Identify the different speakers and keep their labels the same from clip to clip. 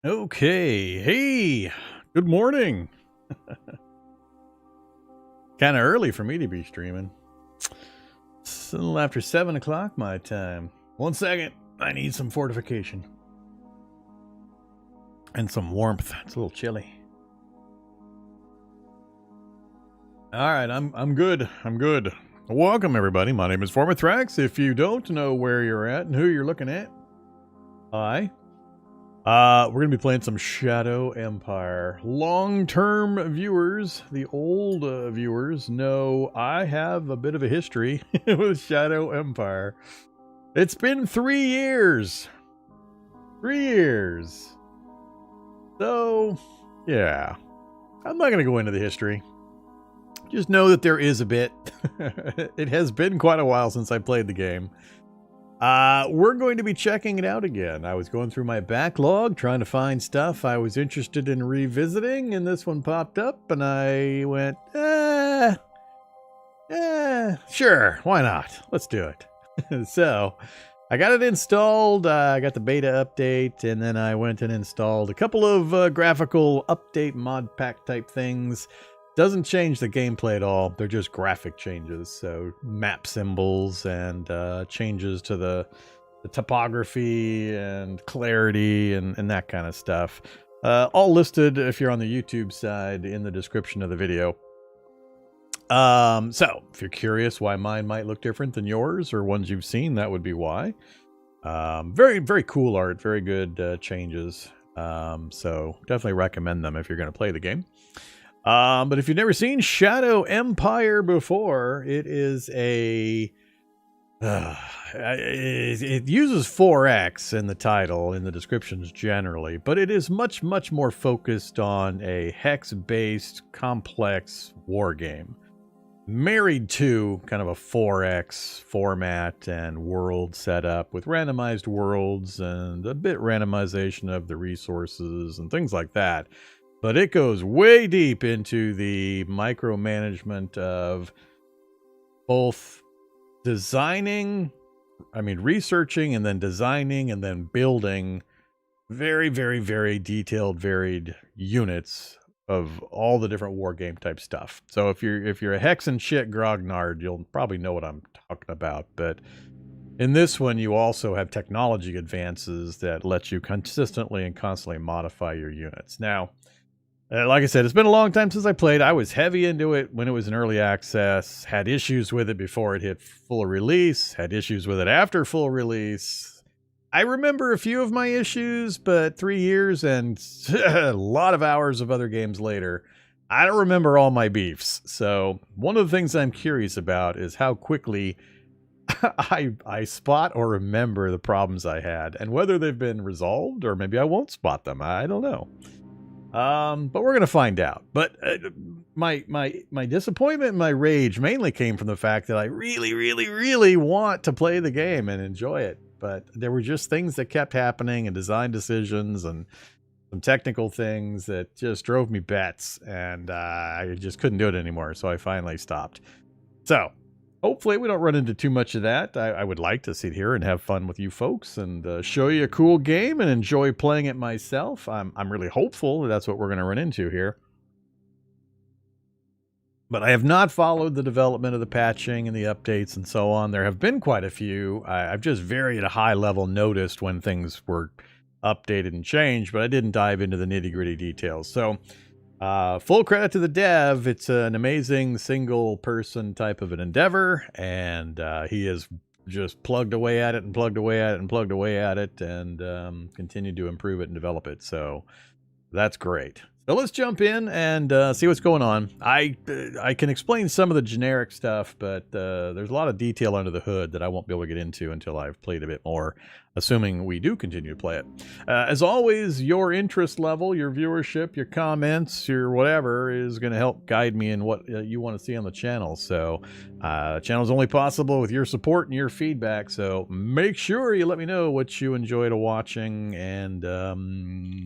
Speaker 1: Okay, hey, good morning. Kind of early for me to be streaming. It's a little after 7 o'clock my time. 1 second, I need some fortification. And some warmth, it's a little chilly. Alright, I'm good, Welcome everybody, my name is Vormithrax. If you don't know where you're at and who you're looking at, hi. We're going to be playing some Shadow Empire. Long-term viewers, the old viewers, know I have a bit of a history with Shadow Empire. It's been 3 years. 3 years. So, yeah. I'm not going to go into the history. Just know that there is a bit. It has been quite a while since I played the game. We're going to be checking it out again. I was going through my backlog, trying to find stuff I was interested in revisiting, and this one popped up, and I went, sure, why not? Let's do it. So, I got it installed, I got the beta update, and then I went and installed a couple of graphical update mod pack type things. Doesn't change the gameplay at all. They're just graphic changes. So map symbols and changes to the topography and clarity and that kind of stuff. All listed if you're on the YouTube side in the description of the video. So if you're curious why mine might look different than yours or ones you've seen, that would be why. Very, very cool art. Very good changes. So definitely recommend them if you're going to play the game. But if you've never seen Shadow Empire before, it is a... it uses 4X in the title, in the descriptions generally, but it is much, much more focused on a hex-based, complex war game. Married to kind of a 4X format and world setup with randomized worlds and a bit randomization of the resources and things like that. But it goes way deep into the micromanagement of both researching and then designing and then building very, very, very detailed, varied units of all the different war game type stuff. So if you're a hex and shit grognard, you'll probably know what I'm talking about. But in this one, you also have technology advances that let you consistently and constantly modify your units. Now, like I said, it's been a long time since I played. I was heavy into it when it was in early access, had issues with it before it hit full release, had issues with it after full release. I remember a few of my issues, but 3 years and a lot of hours of other games later, I don't remember all my beefs. So one of the things I'm curious about is how quickly I spot or remember the problems I had and whether they've been resolved or maybe I won't spot them. I don't know. But we're going to find out. But my disappointment and my rage mainly came from the fact that I really, really, really want to play the game and enjoy it. But there were just things that kept happening and design decisions and some technical things that just drove me bats. And I just couldn't do it anymore. So I finally stopped. So hopefully we don't run into too much of that. I would like to sit here and have fun with you folks and show you a cool game and enjoy playing it myself. I'm really hopeful that's what we're going to run into here. But I have not followed the development of the patching and the updates and so on. There have been quite a few. I've just very at a high level noticed when things were updated and changed, but I didn't dive into the nitty-gritty details. So full credit to the dev. It's an amazing single person type of an endeavor, and he has just plugged away at it and plugged away at it and plugged away at it and continued to improve it and develop it. So that's great. So let's jump in and see what's going on. I can explain some of the generic stuff, but there's a lot of detail under the hood that I won't be able to get into until I've played a bit more, assuming we do continue to play it. As always, your interest level, your viewership, your comments, your whatever is going to help guide me in what you want to see on the channel. So the channel is only possible with your support and your feedback. So make sure you let me know what you enjoyed watching and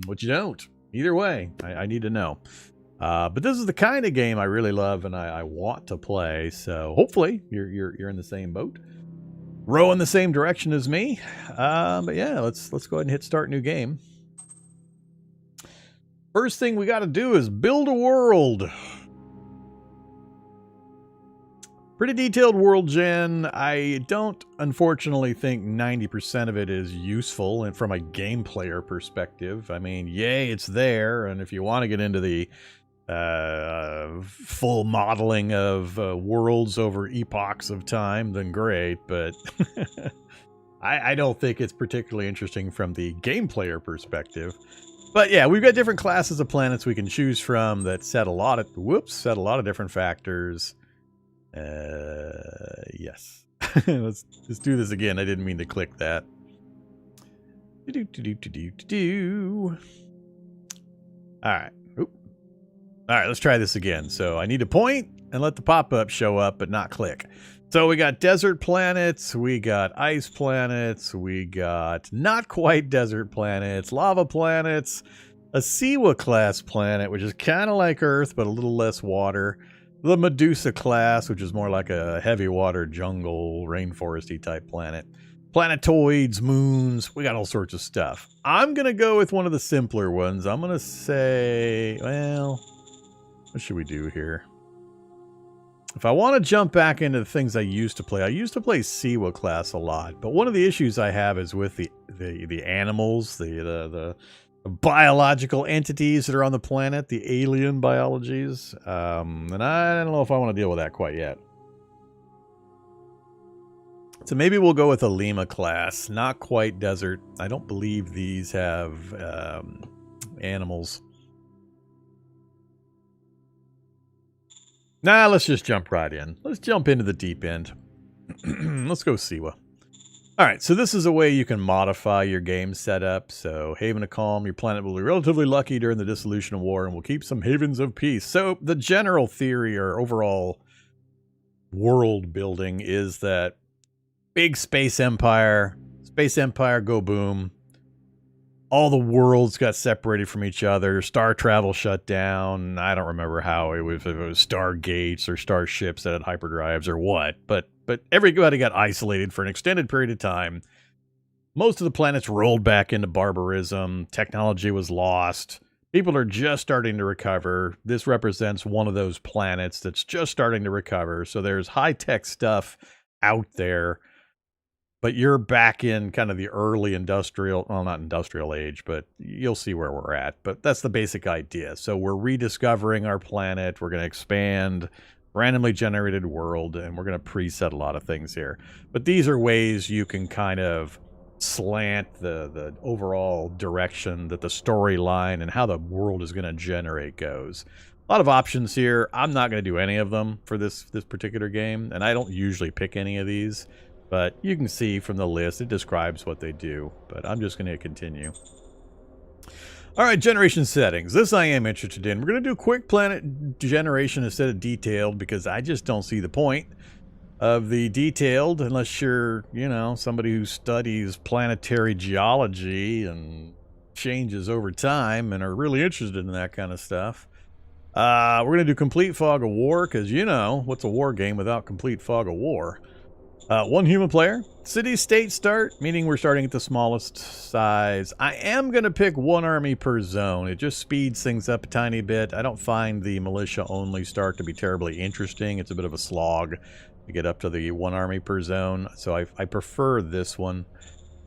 Speaker 1: what you don't. Either way, I need to know. But this is the kind of game I really love and I want to play. So hopefully you're in the same boat, row in the same direction as me. But yeah, let's go ahead and hit start new game. First thing we got to do is build a world. Pretty detailed world gen. I don't, unfortunately, think 90% of it is useful, and from a game player perspective. I mean, yay, it's there, and if you want to get into the full modeling of worlds over epochs of time, then great, but I don't think it's particularly interesting from the game player perspective. But yeah, we've got different classes of planets we can choose from that set a lot of different factors. Yes. Let's do this again. I didn't mean to click that. All right. All right, let's try this again. So I need to point and let the pop-up show up, but not click. So we got desert planets, we got ice planets, we got not quite desert planets, lava planets, a Siwa class planet, which is kind of like Earth, but a little less water. The Medusa class, which is more like a heavy water jungle, rainforesty type planet. Planetoids, moons, we got all sorts of stuff. I'm going to go with one of the simpler ones. I'm going to say, well, what should we do here? If I want to jump back into the things I used to play Siwa class a lot, but one of the issues I have is with the animals, the biological entities that are on the planet, the alien biologies, and I don't know if I want to deal with that quite yet. So maybe we'll go with a Lima class, not quite desert. I don't believe these have animals. Nah, let's just jump right in. Let's jump into the deep end. Let's go Siwa. All right, so this is a way you can modify your game setup. So Haven of Calm, your planet will be relatively lucky during the dissolution of war and will keep some havens of peace. So the general theory or overall world building is that big space empire, go boom. All the worlds got separated from each other. Star travel shut down. I don't remember how it was, if it was stargates or starships that had hyperdrives or what. But everybody got isolated for an extended period of time. Most of the planets rolled back into barbarism. Technology was lost. People are just starting to recover. This represents one of those planets that's just starting to recover. So there's high-tech stuff out there. But you're back in kind of the early industrial, well, not industrial age, but you'll see where we're at. But that's the basic idea. So we're rediscovering our planet. We're going to expand, randomly generated world, and we're going to preset a lot of things here. But these are ways you can kind of slant the overall direction that the storyline and how the world is going to generate goes. A lot of options here. I'm not going to do any of them for this particular game, and I don't usually pick any of these. But you can see from the list, it describes what they do. But I'm just going to continue. All right, generation settings. This I am interested in. We're going to do quick planet generation instead of detailed because I just don't see the point of the detailed unless you're, you know, somebody who studies planetary geology and changes over time and are really interested in that kind of stuff. We're going to do complete fog of war because, you know, what's a war game without complete fog of war? One human player. City state start, meaning we're starting at the smallest size. I am going to pick one army per zone. It just speeds things up a tiny bit. I don't find the militia only start to be terribly interesting. It's a bit of a slog to get up to the one army per zone. So I prefer this one.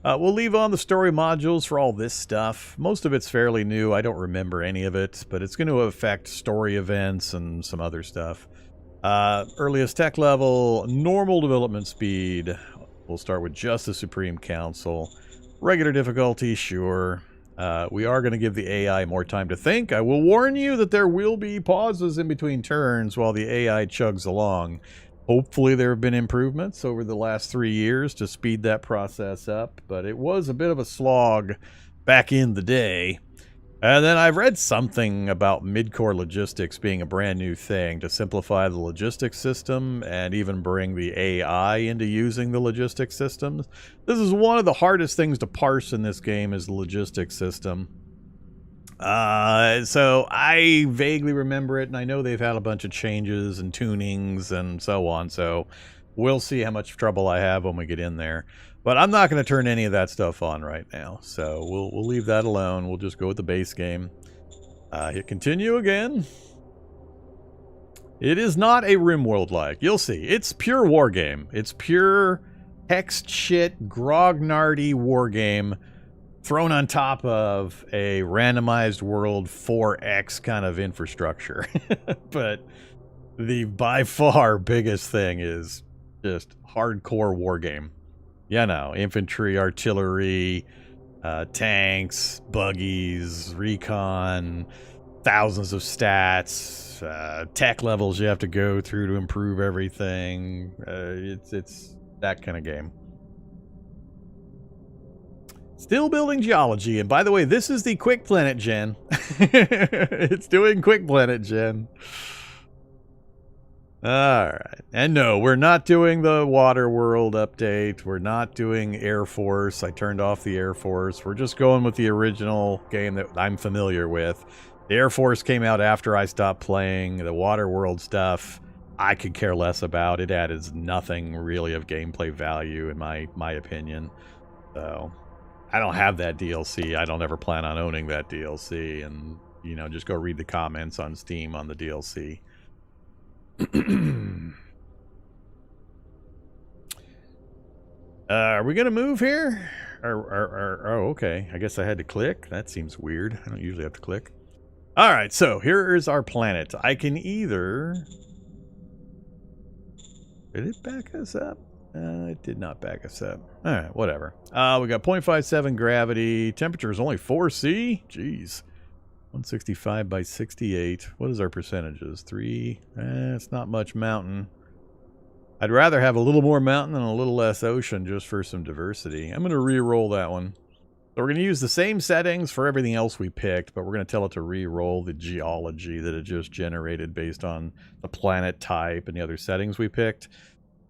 Speaker 1: We'll leave on the story modules for all this stuff. Most of it's fairly new. I don't remember any of it, but it's going to affect story events and some other stuff. Earliest tech level, normal development speed. We'll start with just the Supreme Council. Regular difficulty, sure. We are going to give the AI more time to think. I will warn you that there will be pauses in between turns while the AI chugs along. Hopefully there have been improvements over the last 3 years to speed that process up, but it was a bit of a slog back in the day. And then I've read something about mid-core logistics being a brand new thing to simplify the logistics system and even bring the AI into using the logistics systems. This is one of the hardest things to parse in this game is the logistics system. So I vaguely remember it, and I know they've had a bunch of changes and tunings and so on, so we'll see how much trouble I have when we get in there. But I'm not going to turn any of that stuff on right now, so we'll leave that alone. We'll just go with the base game. Hit continue again. It is not a RimWorld-like. You'll see. It's pure wargame. It's pure hexed shit, grognardy wargame thrown on top of a randomized world 4X kind of infrastructure. But the by far biggest thing is just hardcore wargame. You know, infantry, artillery, tanks, buggies, recon, thousands of stats, tech levels you have to go through to improve everything. It's that kind of game. Still building geology, and by the way, this is the Quick Planet gen. It's doing Quick Planet gen. Alright, and no, we're not doing the Water World update. We're not doing Air Force. I turned off the Air Force. We're just going with the original game that I'm familiar with. The Air Force came out after I stopped playing. The Water World stuff, I could care less about. It added nothing really of gameplay value in my opinion. So I don't have that DLC. I don't ever plan on owning that DLC. And, you know, just go read the comments on Steam on the DLC. Are we going to move here? Oh, okay. I guess I had to click. That seems weird. I don't usually have to click. All right, so here is our planet. I can either... Did it back us up? It did not back us up. All right, whatever. We got 0.57 gravity. Temperature is only 4C. Jeez. 165 by 68. What is our percentages? 3. It's not much mountain. I'd rather have a little more mountain and a little less ocean just for some diversity. I'm going to re-roll that one. So we're going to use the same settings for everything else we picked, but we're going to tell it to re-roll the geology that it just generated based on the planet type and the other settings we picked.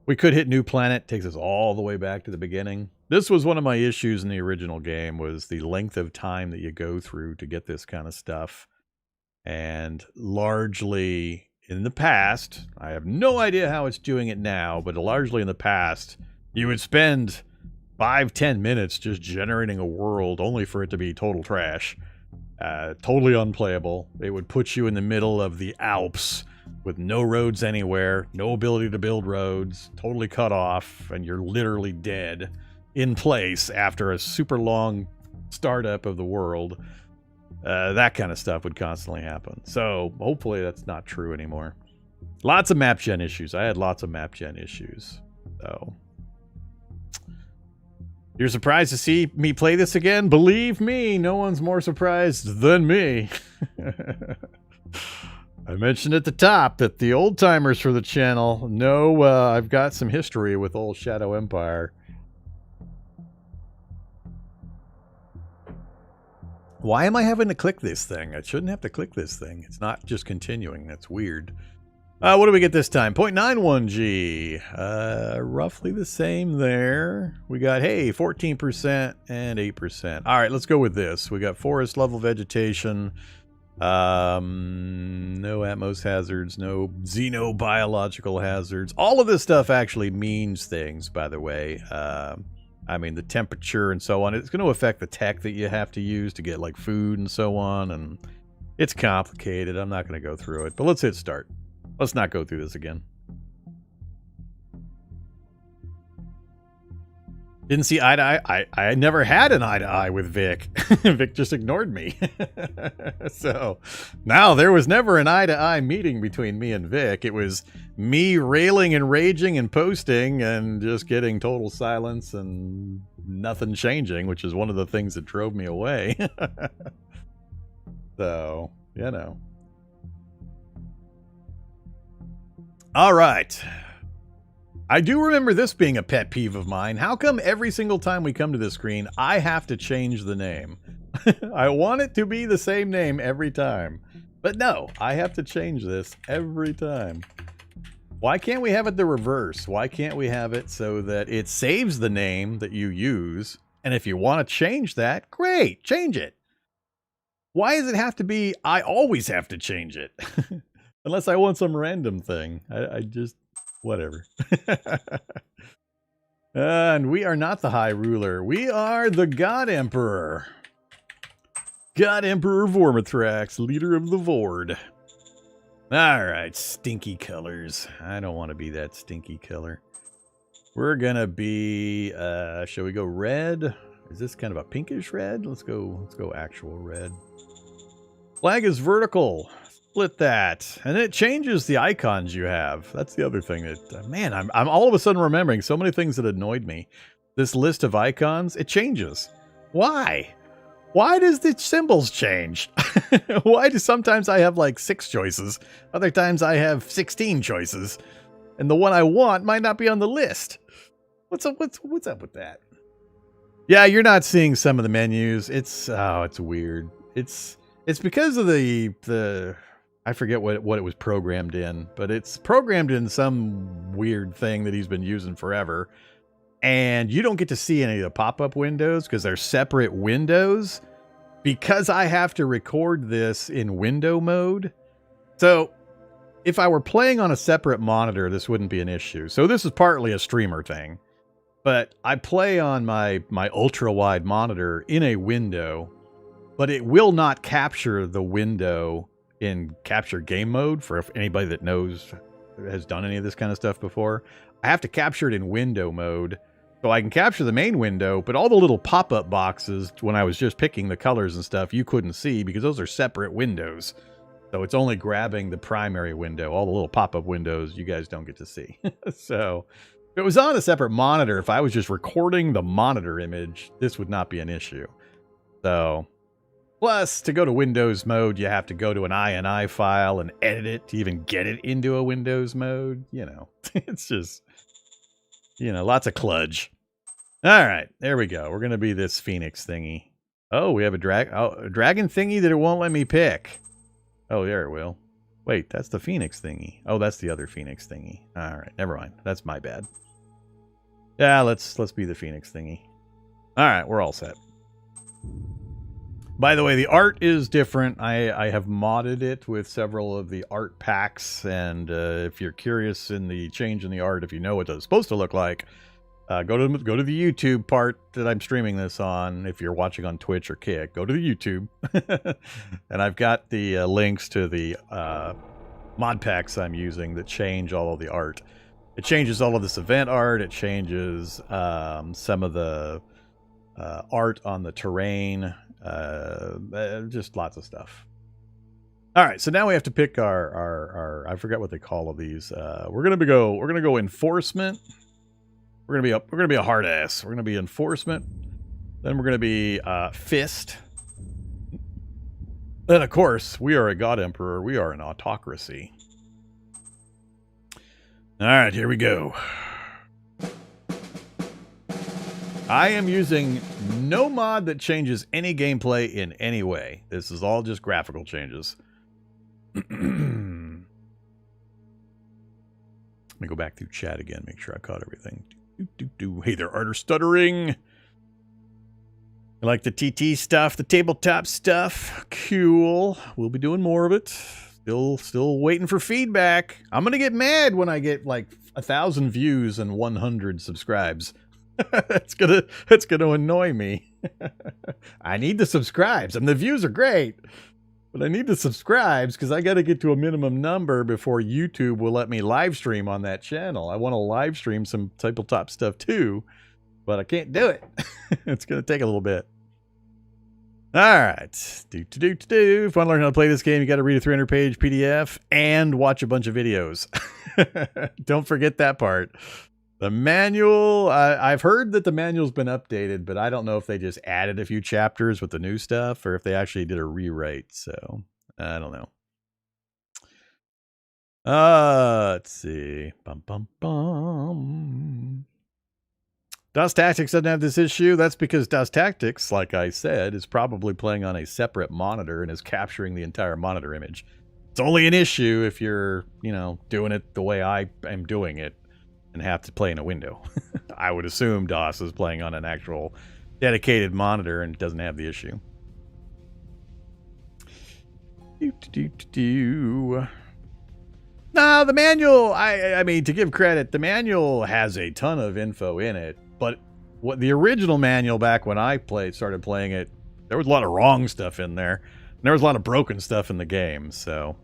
Speaker 1: We could hit new planet. Takes us all the way back to the beginning. This was one of my issues in the original game, was the length of time that you go through to get this kind of stuff. And largely in the past, I have no idea how it's doing it now, but largely in the past, you would spend 5-10 minutes just generating a world only for it to be total trash. Totally unplayable. It would put you in the middle of the Alps with no roads anywhere, no ability to build roads, totally cut off, and you're literally dead in place after a super long startup of the world. That kind of stuff would constantly happen. So hopefully that's not true anymore. Lots of map gen issues. I had lots of map gen issues. So you're surprised to see me play this again? Believe me, no one's more surprised than me. I mentioned at the top that the old timers for the channel know I've got some history with old Shadow Empire. Why am I having to click this thing? I shouldn't have to click this thing. It's not just continuing. That's weird. What do we get this time? 0.91G. Roughly the same there. We got, hey, 14% and 8%. All right, let's go with this. We got forest level vegetation. No atmos hazards, no xenobiological hazards. All of this stuff actually means things, by the way. I mean, the temperature and so on. It's going to affect the tech that you have to use to get, like, food and so on. And it's complicated. I'm not going to go through it. But let's hit start. Let's not go through this again. Didn't see eye to eye. I never had an eye to eye with Vic. Vic just ignored me. So now there was never an eye to eye meeting between me and Vic. It was me railing and raging and posting and just getting total silence and nothing changing, which is one of the things that drove me away. So, you know. All right. I do remember this being a pet peeve of mine. How come every single time we come to this screen, I have to change the name? I want it to be the same name every time. But no, I have to change this every time. Why can't we have it the reverse? Why can't we have it so that it saves the name that you use? And if you want to change that, great, change it. Why does it have to be, I always have to change it? Unless I want some random thing. I just... Whatever. And we are not the High Ruler. We are the God Emperor. God Emperor Vormithrax, leader of the Vord. Alright, stinky colors. I don't want to be that stinky color. We're gonna be, shall we go red? Is this kind of a pinkish red? Let's go actual red. Flag is vertical. Split that. And it changes the icons you have. That's the other thing that, man, I'm all of a sudden remembering so many things that annoyed me. This list of icons, it changes. Why? Why does the symbols change? Why do sometimes I have like 6 choices? Other times I have 16 choices. And the one I want might not be on the list. What's up with that? Yeah, you're not seeing some of the menus. It's weird. It's because of the I forget what it was programmed in, but it's programmed in some weird thing that he's been using forever. And you don't get to see any of the pop-up windows because they're separate windows, because I have to record this in window mode. So if I were playing on a separate monitor, this wouldn't be an issue. So this is partly a streamer thing, but I play on my ultra-wide monitor in a window, but it will not capture the window in capture game mode. For anybody that has done any of this kind of stuff before, I have to capture it in window mode. So I can capture the main window, but all the little pop-up boxes, when I was just picking the colors and stuff, you couldn't see because those are separate windows. So it's only grabbing the primary window. All the little pop-up windows you guys don't get to see. So if it was on a separate monitor, if I was just recording the monitor image, this would not be an issue. So, plus, to go to Windows mode, you have to go to an INI file and edit it to even get it into a Windows mode. You know, it's just, you know, lots of kludge. All right, there we go. We're going to be this Phoenix thingy. Oh, we have a dragon thingy that it won't let me pick. Oh, there it will. Wait, that's the Phoenix thingy. Oh, that's the other Phoenix thingy. All right, never mind. That's my bad. Yeah, let's be the Phoenix thingy. All right, we're all set. By the way, the art is different. I have modded it with several of the art packs, and if you're curious in the change in the art, if you know what it's supposed to look like, go to the YouTube part that I'm streaming this on. If you're watching on Twitch or Kick, go to the YouTube. And I've got the links to the mod packs I'm using that change all of the art. It changes all of this event art. It changes some of the art on the terrain. Just lots of stuff. All right, so now we have to pick our I forgot what they call all these. We're gonna go enforcement. We're gonna be a hard ass. We're gonna be enforcement. Then we're gonna be fist. Then of course we are a god emperor. We are an autocracy. All right, here we go. I am using no mod that changes any gameplay in any way. This is all just graphical changes. Let me go back through chat again, make sure I caught everything. Hey there, Arter Stuttering. I like the TT stuff, the tabletop stuff. Cool. We'll be doing more of it. Still waiting for feedback. I'm gonna get mad when I get like 1,000 views and 100 subscribes. It's gonna annoy me. I need the subscribes, and the views are great, but I need the subscribes because I got to get to a minimum number before YouTube will let me live stream on that channel. I want to live stream some tabletop stuff too, but I can't do it. It's gonna take a little bit. All right. If you want to learn how to play this game, you got to read a 300-page PDF and watch a bunch of videos. Don't forget that part. The manual, I've heard that the manual's been updated, but I don't know if they just added a few chapters with the new stuff or if they actually did a rewrite. So, I don't know. Let's see. DasTactics doesn't have this issue. That's because DasTactics, like I said, is probably playing on a separate monitor and is capturing the entire monitor image. It's only an issue if you're, doing it the way I am doing it and have to play in a window. I would assume DOS is playing on an actual dedicated monitor and doesn't have the issue. No, the manual, I mean, to give credit, the manual has a ton of info in it. But what the original manual back when I started playing it, There was a lot of wrong stuff in there. And there was a lot of broken stuff in the game, so...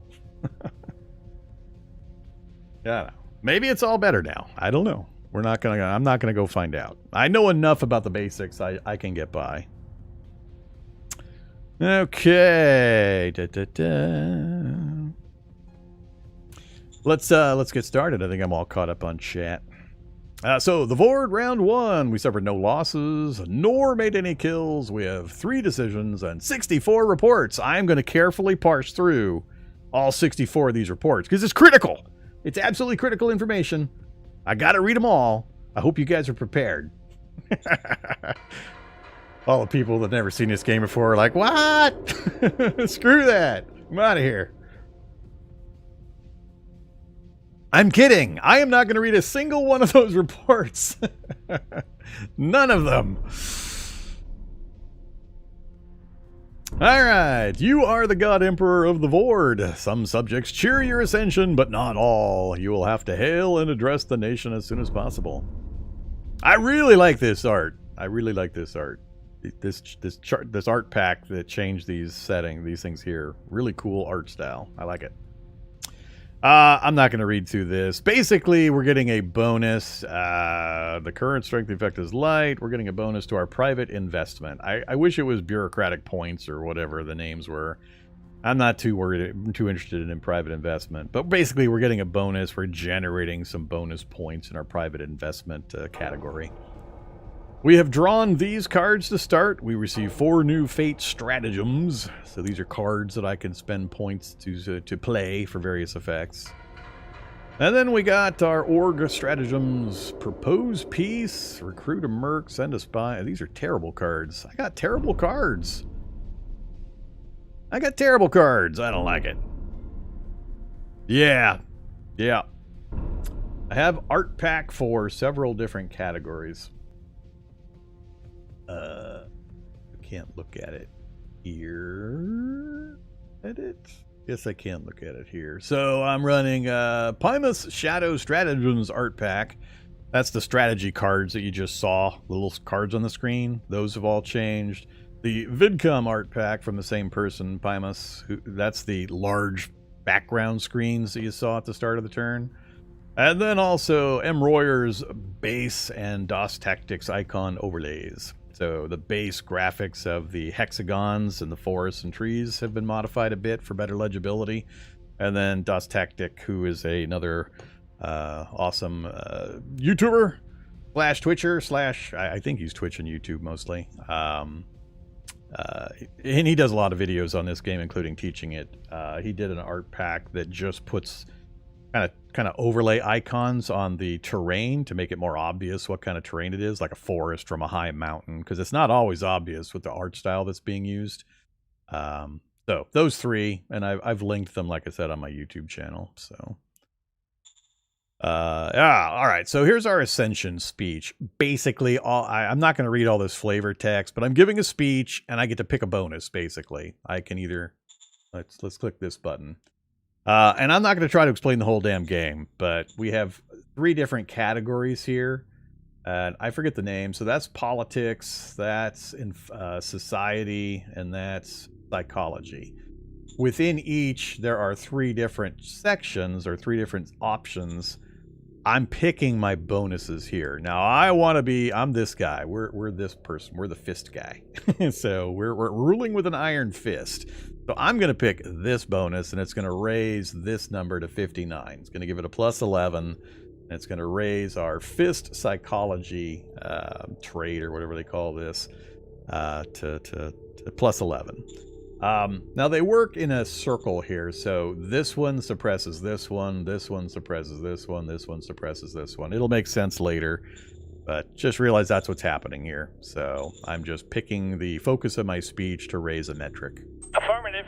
Speaker 1: Yeah, maybe it's all better now. I don't know. I'm not gonna go find out. I know enough about the basics. I can get by. Okay. Let's get started. I think I'm all caught up on chat. So the Vord round 1, we suffered no losses, nor made any kills. We have 3 decisions and 64 reports. I'm going to carefully parse through all 64 of these reports because it's critical. It's absolutely critical information. I got to read them all. I hope you guys are prepared. All the people that never seen this game before are like, what? Screw that. I'm out of here. I'm kidding. I am not going to read a single one of those reports. None of them. All right. You are the God Emperor of the Vord. Some subjects cheer your ascension, but not all. You will have to hail and address the nation as soon as possible. I really like this art. I really like this art. This Artpack that changed these things here. Really cool art style. I like it. I'm not going to read through this. Basically, we're getting a bonus. The current strength effect is light. We're getting a bonus to our private investment. I wish it was bureaucratic points or whatever the names were. I'm not too interested in private investment. But basically, we're getting a bonus. We're generating some bonus points in our private investment category. We have drawn these cards to start. We receive 4 new Fate Stratagems. So these are cards that I can spend points to play for various effects. And then we got our Org Stratagems. Propose Peace, Recruit a Merc, Send a Spy. These are terrible cards. I got terrible cards. I don't like it. Yeah. I have Artpack for several different categories. I can't look at it here. Edit? Yes, I can look at it here. So I'm running Pymous Shadow Stratagems Artpack. That's the strategy cards that you just saw. The little cards on the screen. Those have all changed. The Vidcom Artpack from the same person, Pymous. That's the large background screens that you saw at the start of the turn. And then also mroyer's base and DasTactic Icon Overlays. So the base graphics of the hexagons and the forests and trees have been modified a bit for better legibility. And then DasTactic, who is another awesome YouTuber / Twitcher / I think he's Twitch and YouTube mostly. And he does a lot of videos on this game, including teaching it. He did an art pack that just puts kind of overlay icons on the terrain to make it more obvious what kind of terrain it is, like a forest from a high mountain, because it's not always obvious with the art style that's being used. So those 3, and I've linked them, like I said, on my YouTube channel. So all right, so here's our Ascension speech. Basically, I'm not going to read all this flavor text, but I'm giving a speech and I get to pick a bonus. Basically, I can either let's click this button. And I'm not going to try to explain the whole damn game, but we have 3 different categories here. And I forget the name. So that's politics, that's in society, and that's psychology. Within each, there are 3 different sections or 3 different options. I'm picking my bonuses here. Now, I'm this guy. We're this person. We're the fist guy. So we're ruling with an iron fist. So I'm going to pick this bonus, and it's going to raise this number to 59. It's going to give it a plus 11, and it's going to raise our fist psychology trait, or whatever they call this, to plus 11. Now they work in a circle here, so this one suppresses this one suppresses this one, this one suppresses this one. It'll make sense later, but just realize that's what's happening here. So I'm just picking the focus of my speech to raise a metric.
Speaker 2: Affirmative.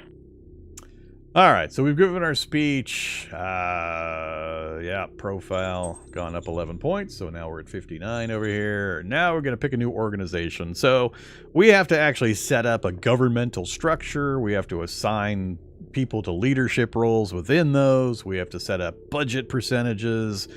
Speaker 1: All right, so we've given our speech. Yeah, profile gone up 11 points, so now we're at 59 over here. Now we're going to pick a new organization. So we have to actually set up a governmental structure. We have to assign people to leadership roles within those. We have to set up budget percentages.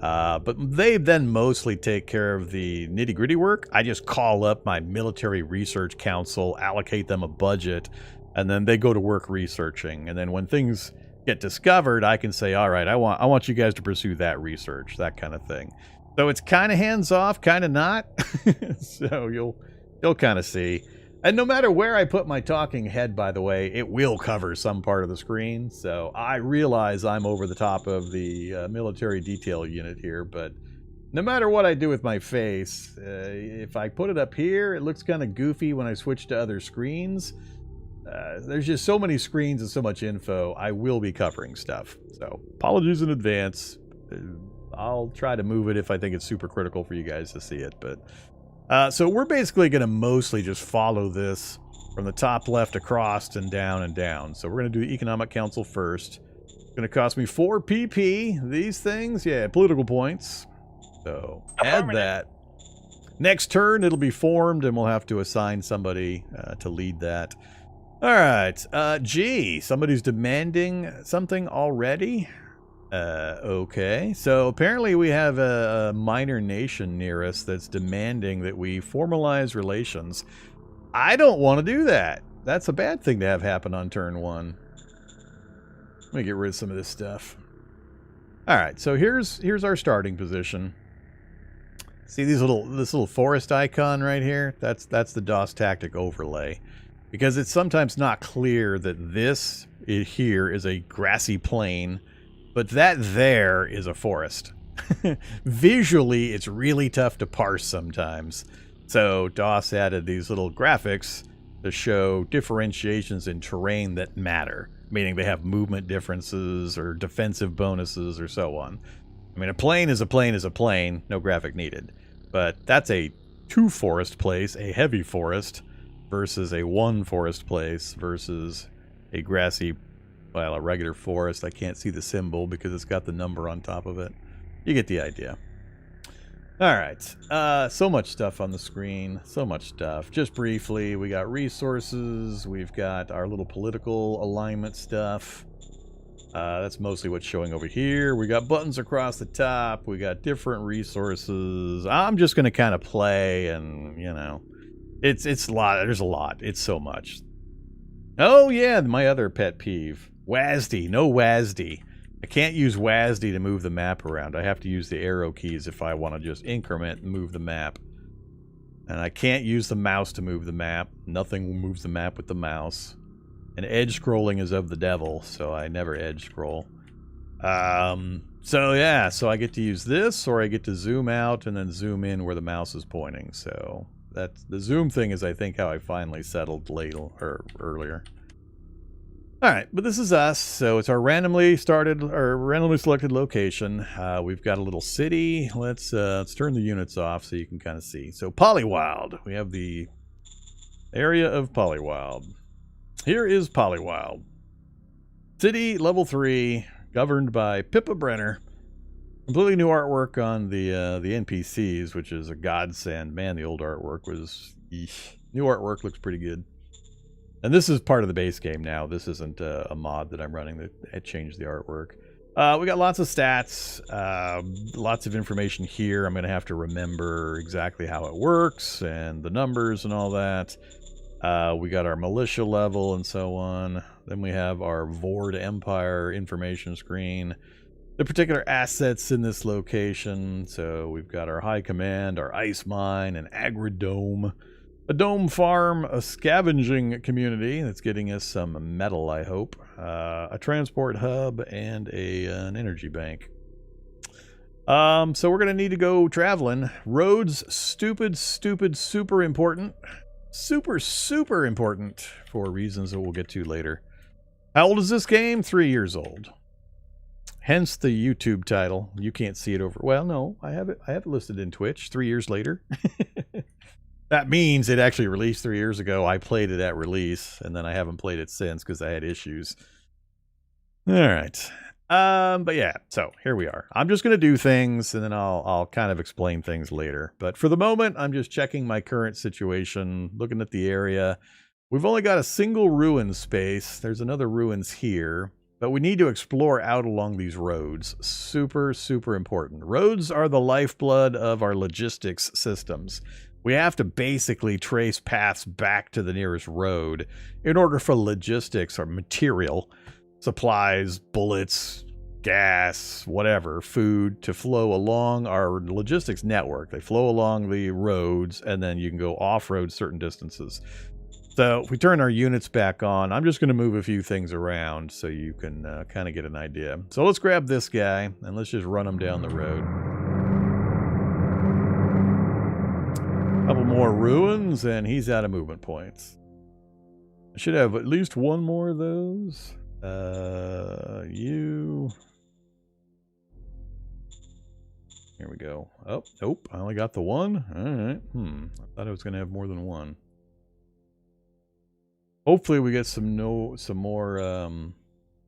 Speaker 1: But they then mostly take care of the nitty-gritty work. I just call up my military research council, allocate them a budget, and then they go to work researching. And then when things get discovered, I can say, all right, I want you guys to pursue that research, that kind of thing. So it's kind of hands-off, kind of not. So you'll kind of see. And no matter where I put my talking head, by the way, it will cover some part of the screen. So I realize I'm over the top of the military detail unit here, but no matter what I do with my face, if I put it up here, it looks kind of goofy when I switch to other screens. There's just so many screens and so much info. I will be covering stuff. So apologies in advance. I'll try to move it if I think it's super critical for you guys to see it, but... so we're basically going to mostly just follow this from the top left across and down and down. So we're going to do the Economic Council first. It's going to cost me 4 PP. These things, yeah, political points. So add that. Next turn, it'll be formed, and we'll have to assign somebody to lead that. All right. Gee, somebody's demanding something already? Okay, so apparently we have a minor nation near us that's demanding that we formalize relations. I don't want to do that. That's a bad thing to have happen on turn 1. Let me get rid of some of this stuff. Alright, so here's our starting position. See this little forest icon right here? That's the DasTactic overlay. Because it's sometimes not clear that this here is a grassy plain, but that there is a forest. Visually, it's really tough to parse sometimes. So DOS added these little graphics to show differentiations in terrain that matter, meaning they have movement differences or defensive bonuses or so on. I mean, a plain is a plain is a plain, no graphic needed. But that's a 2 forest place, a heavy forest, versus a 1 forest place versus a grassy, well, a regular forest. I can't see the symbol because it's got the number on top of it. You get the idea. All right. So much stuff on the screen. So much stuff. Just briefly, we got resources. We've got our little political alignment stuff. That's mostly what's showing over here. We got buttons across the top. We got different resources. I'm just going to kind of play and, you know, it's a lot. There's a lot. It's so much. Oh, yeah, my other pet peeve. WASD. No WASD. I can't use WASD to move the map around. I have to use the arrow keys if I want to just increment and move the map. And I can't use the mouse to move the map. Nothing moves the map with the mouse. And edge scrolling is of the devil, so I never edge scroll. So yeah, so I get to use this, or I get to zoom out and then zoom in where the mouse is pointing. So that's the zoom thing is, I think, how I finally settled earlier. All right, but this is us. So it's our randomly started or randomly selected location. We've got a little city. Let's turn the units off so you can kind of see. So Polywild. We have the area of Polywild. Here is Polywild. City level 3, governed by Pippa Brenner. Completely new artwork on the NPCs, which is a godsend. Man, the old artwork was eesh. New artwork looks pretty good. And this is part of the base game now. This isn't a mod that I'm running that changed the artwork. We got lots of stats, lots of information here. I'm going to have to remember exactly how it works and the numbers and all that. We got our militia level and so on. Then we have our Vord Empire information screen. The particular assets in this location. So we've got our high command, our ice mine, an agrodome. A dome farm, a scavenging community that's getting us some metal, I hope. A transport hub, and an energy bank. So we're going to need to go traveling. Roads, super important. Super important for reasons that we'll get to later. How old is this game? 3 years old. Hence the YouTube title. You can't see it over... Well, no, I have it listed in Twitch. 3 years later. That means it actually released 3 years ago. I played it at release, and then I haven't played it since because I had issues. All right. But yeah, so here we are. I'm just going to do things, and then I'll kind of explain things later. But for the moment, I'm just checking my current situation, looking at the area. We've only got a single ruin space. There's another ruins here. But we need to explore out along these roads. Super, super important. Roads are the lifeblood of our logistics systems. We have to basically trace paths back to the nearest road in order for logistics or material, supplies, bullets, gas, whatever, food to flow along our logistics network. They flow along the roads, and then you can go off-road certain distances. So if we turn our units back on, I'm just going to move a few things around so you can kind of get an idea. So let's grab this guy, and let's just run him down the road. Couple more ruins, and he's out of movement points. I should have at least one more of those. You... Here we go. Oh, nope. I only got the one. All right. I thought I was going to have more than one. Hopefully we get some more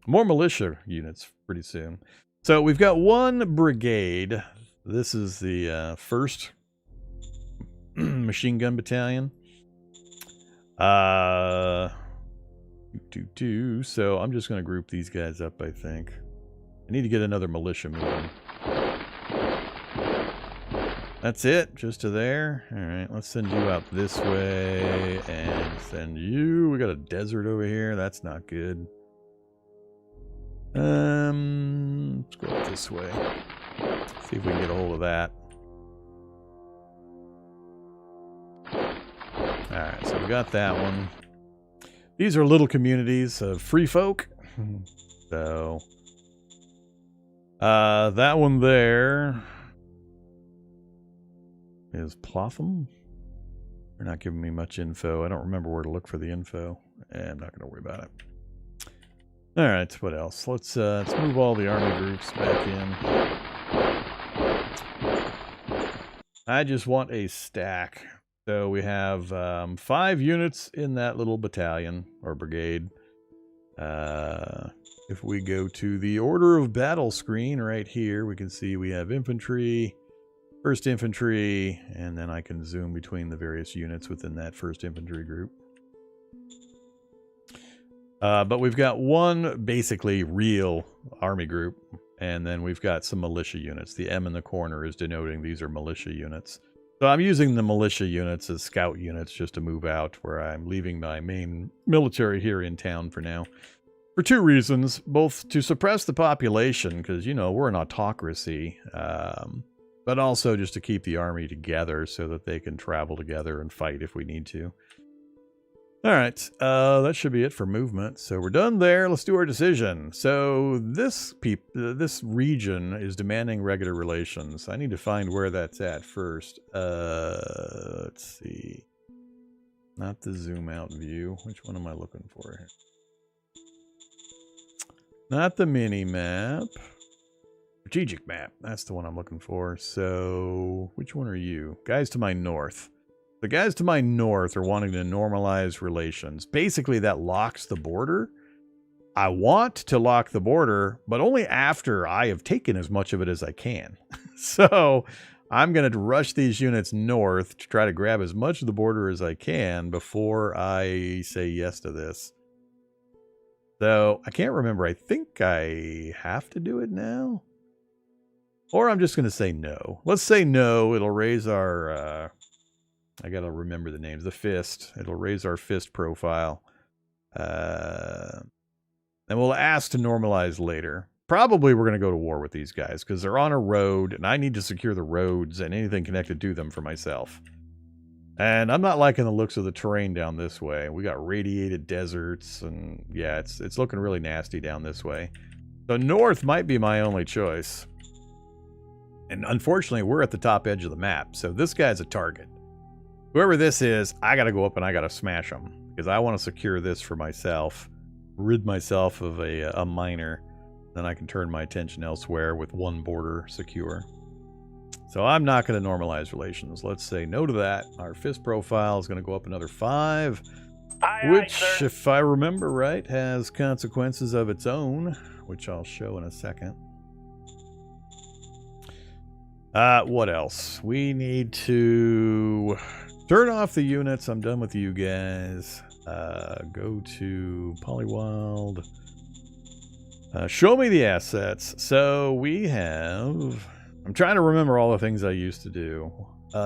Speaker 1: militia units pretty soon. So we've got one brigade. This is the first machine gun battalion. So I'm just going to group these guys up, I think. I need to get another militia moving. That's it, just to there. All right, let's send you out this way and send you. We got a desert over here. That's not good. Let's go up this way. See if we can get a hold of that. All right, so we got that one. These are little communities of free folk. So, that one there is Plotham. They're not giving me much info. I don't remember where to look for the info. I'm not going to worry about it. All right, what else? Let's move all the army groups back in. I just want a stack. So we have 5 units in that little battalion or brigade. If we go to the order of battle screen right here, we can see we have infantry, 1st infantry, and then I can zoom between the various units within that 1st infantry group. But we've got one basically real army group, and then we've got some militia units. The M in the corner is denoting these are militia units. So I'm using the militia units as scout units just to move out, where I'm leaving my main military here in town for now. For 2 reasons, both to suppress the population, because, you know, we're an autocracy, but also just to keep the army together so that they can travel together and fight if we need to. All right, that should be it for movement. So we're done there. Let's do our decision. So this region is demanding regular relations. I need to find where that's at first. Let's see. Not the zoom out view. Which one am I looking for here? Not the mini map. Strategic map. That's the one I'm looking for. So which one are you? Guys to my north. The guys to my north are wanting to normalize relations. Basically, that locks the border. I want to lock the border, but only after I have taken as much of it as I can. So I'm going to rush these units north to try to grab as much of the border as I can before I say yes to this. So I can't remember. I think I have to do it now. Or I'm just going to say no. Let's say no. It'll raise our... I gotta remember the names. The fist. It'll raise our fist profile. And we'll ask to normalize later. Probably we're going to go to war with these guys because they're on a road and I need to secure the roads and anything connected to them for myself. And I'm not liking the looks of the terrain down this way. We got radiated deserts and yeah, it's looking really nasty down this way. So north might be my only choice. And unfortunately, we're at the top edge of the map. So this guy's a target. Whoever this is, I got to go up and I got to smash them because I want to secure this for myself, rid myself of a miner. Then I can turn my attention elsewhere with one border secure. So I'm not going to normalize relations. Let's say no to that. Our fist profile is going to go up another 5, which, if I remember right, has consequences of its own, which I'll show in a second. What else? We need to turn off the units. I'm done with you guys. Go to Polywild. Show me the assets. So we have... I'm trying to remember all the things I used to do.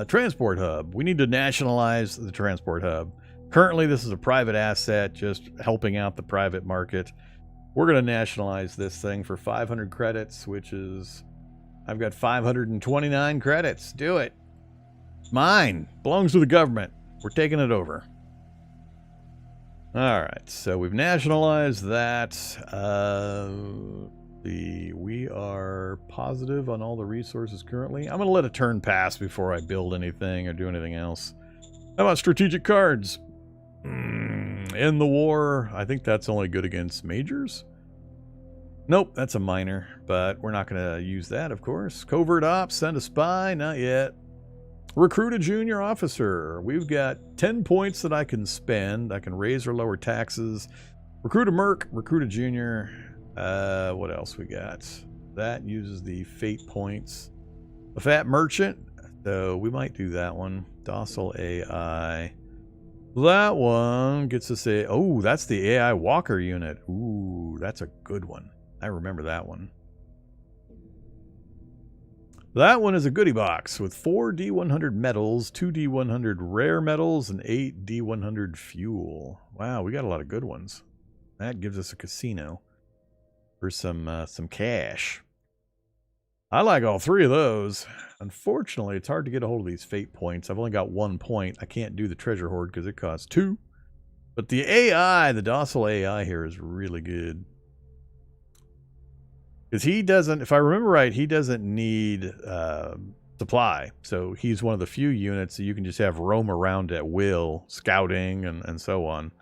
Speaker 1: Transport hub. We need to nationalize the transport hub. Currently, this is a private asset, just helping out the private market. We're going to nationalize this thing for 500 credits, which is... I've got 529 credits. Do it. Mine. Belongs to the government. We're taking it over. Alright, so we've nationalized that. We are positive on all the resources currently. I'm going to let a turn pass before I build anything or do anything else. How about strategic cards? In the war, I think that's only good against majors. Nope, that's a minor, but we're not going to use that, of course. Covert ops, send a spy, not yet. Recruit a junior officer. We've got 10 points that I can spend. I can raise or lower taxes. Recruit a merc, recruit a junior. What else we got? That uses the fate points. A fat merchant. So we might do that one. Docile AI. That one gets us a... Oh, that's the AI Walker unit. Ooh, that's a good one. I remember that one. That one is a goodie box with 4 D100 metals, 2 D100 rare metals, and 8 D100 fuel. Wow, we got a lot of good ones. That gives us a casino for some cash. I like all 3 of those. Unfortunately, it's hard to get a hold of these fate points. I've only got 1 point. I can't do the treasure hoard because it costs 2. But the AI, the docile AI here is really good. Because he doesn't, if I remember right, he doesn't need supply. So he's one of the few units that you can just have roam around at will, scouting and so on.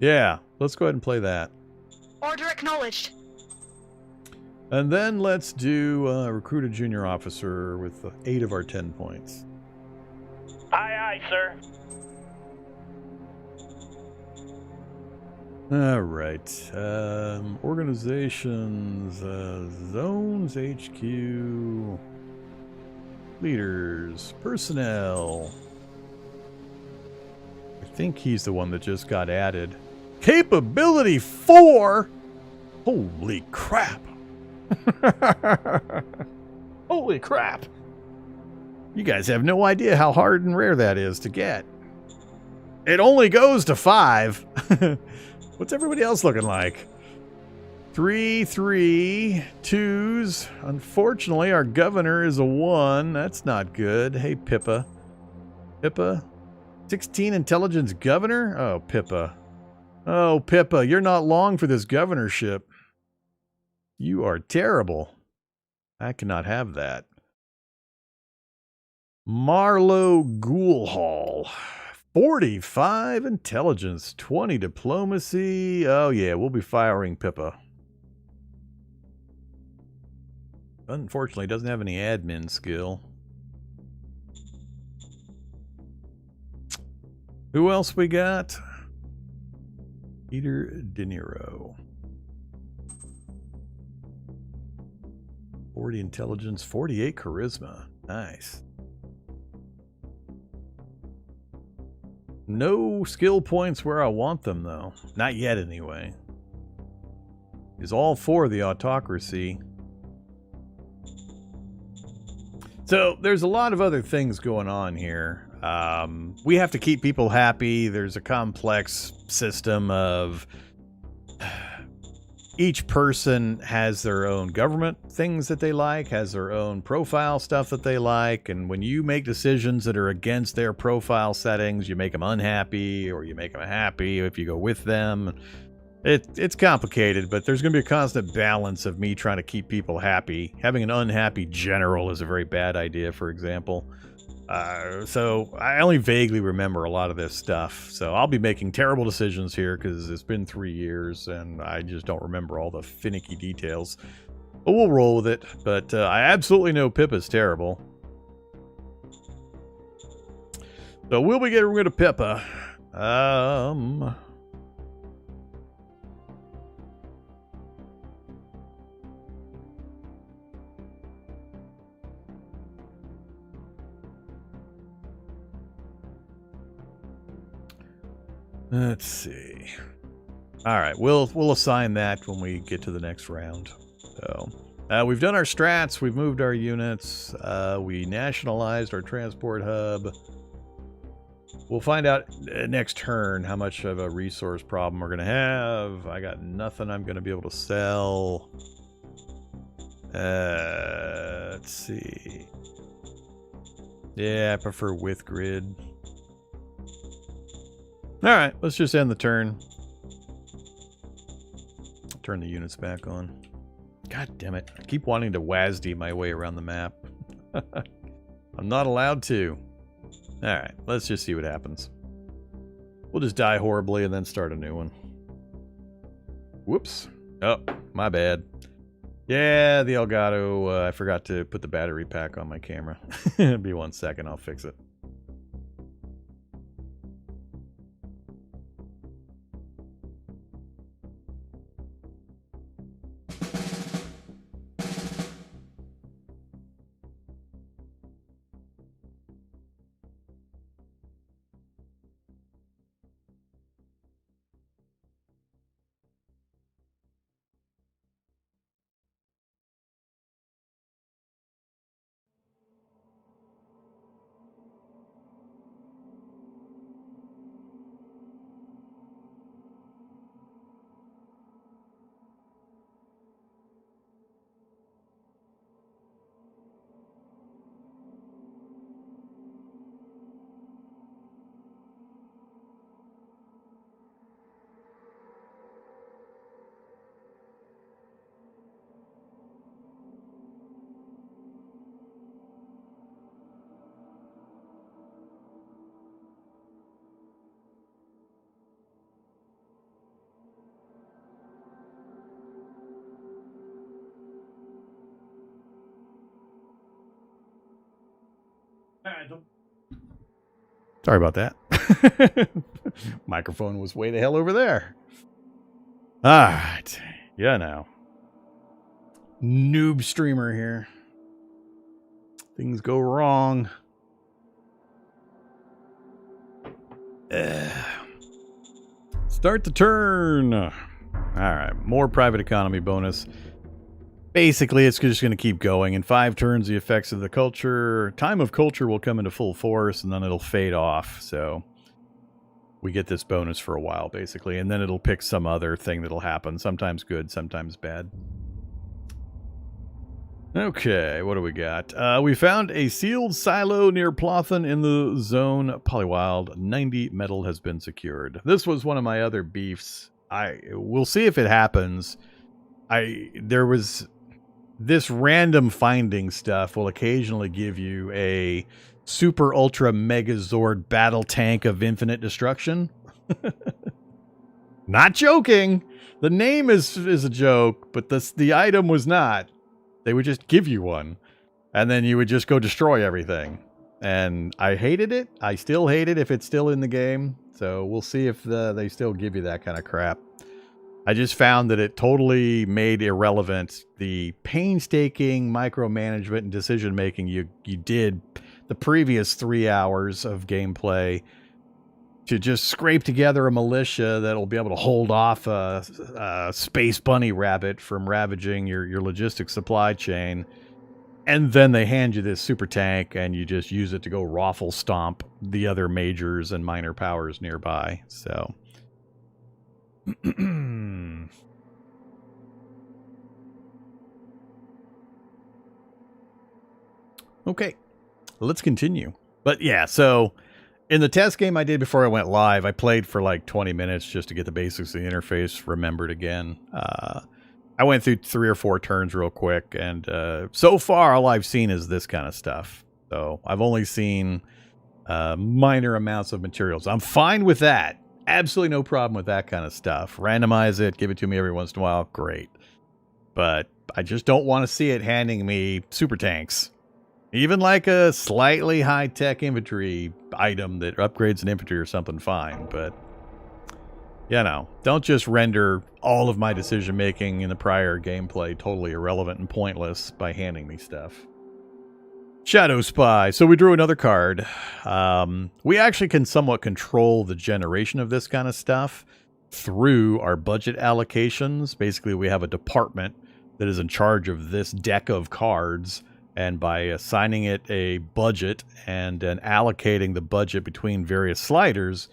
Speaker 1: Yeah, let's go ahead and play that.
Speaker 2: Order acknowledged.
Speaker 1: And then let's do recruit a junior officer with 8 of our 10 points.
Speaker 3: Aye, aye, sir.
Speaker 1: All right. Organizations, zones, HQ, leaders, personnel. I think he's the one that just got added. Capability 4? Holy crap. Holy crap. You guys have no idea how hard and rare that is to get. It only goes to 5. What's everybody else looking like? 3, 3, 2s. Unfortunately, our governor is a 1. That's not good. Hey, Pippa. Pippa? 16 intelligence governor? Oh, Pippa. Oh, Pippa, you're not long for this governorship. You are terrible. I cannot have that. Marlowe Ghoulhall. 45 intelligence, 20 diplomacy. Oh yeah, we'll be firing Pippa. Unfortunately, doesn't have any admin skill. Who else we got? Peter De Niro. 40 intelligence, 48 charisma. Nice. No skill points where I want them, though. Not yet, anyway. Is all 4 of the autocracy. So, there's a lot of other things going on here. We have to keep people happy. There's a complex system of... Each person has their own government things that they like, has their own profile stuff that they like, and when you make decisions that are against their profile settings, you make them unhappy, or you make them happy if you go with them. It's complicated, but there's going to be a constant balance of me trying to keep people happy. Having an unhappy general is a very bad idea, for example. So I only vaguely remember a lot of this stuff. So I'll be making terrible decisions here because it's been 3 years and I just don't remember all the finicky details. But we'll roll with it. But I absolutely know Pippa's terrible. So we'll be getting rid of Pippa. Let's see. All right, we'll assign that when we get to the next round. So we've done our strats, we've moved our units, we nationalized our transport hub. We'll find out next turn how much of a resource problem we're gonna have. I got nothing I'm gonna be able to sell. Let's see. Yeah, I prefer with grid. All right, let's just end the turn. Turn the units back on. God damn it. I keep wanting to WASD my way around the map. I'm not allowed to. Alright, let's just see what happens. We'll just die horribly and then start a new one. Whoops. Oh, my bad. Yeah, the Elgato, I forgot to put the battery pack on my camera. It'll be 1 second, I'll fix it. Sorry about that. Microphone was way the hell over there. Alright. Yeah, now. Noob streamer here. Things go wrong. Start the turn. Alright, more private economy bonus. Basically, it's just going to keep going. In 5 turns, the effects of the culture, time of culture will come into full force, and then it'll fade off. So we get this bonus for a while, basically, and then it'll pick some other thing that'll happen. Sometimes good, sometimes bad. Okay, what do we got? We found a sealed silo near Plothan in the zone Polywild. 90 metal has been secured. This was one of my other beefs. We'll see if it happens. There was... This random finding stuff will occasionally give you a super ultra megazord battle tank of infinite destruction. Not joking. The name is a joke, but the item was not. They would just give you one, and then you would just go destroy everything. And I hated it. I still hate it if it's still in the game. So we'll see if they still give you that kind of crap. I just found that it totally made irrelevant the painstaking micromanagement and decision-making you did the previous 3 hours of gameplay to just scrape together a militia that'll be able to hold off a space bunny rabbit from ravaging your logistics supply chain. And then they hand you this super tank, and you just use it to go raffle stomp the other majors and minor powers nearby. So... Okay, let's continue. But yeah, so in the test game I did before I went live, I played for like 20 minutes just to get the basics of the interface remembered again. I went through 3 or 4 turns real quick, and so far all I've seen is this kind of stuff. So I've only seen minor amounts of materials. I'm fine with that. Absolutely no problem with that kind of stuff. Randomize it, give it to me every once in a while, great. But I just don't want to see it handing me super tanks. Even like a slightly high-tech infantry item that upgrades an infantry or something, fine. But, you know, don't just render all of my decision-making in the prior gameplay totally irrelevant and pointless by handing me stuff. Shadow Spy. So we drew another card. We actually can somewhat control the generation of this kind of stuff through our budget allocations. Basically, we have a department that is in charge of this deck of cards, and by assigning it a budget and then allocating the budget between various sliders,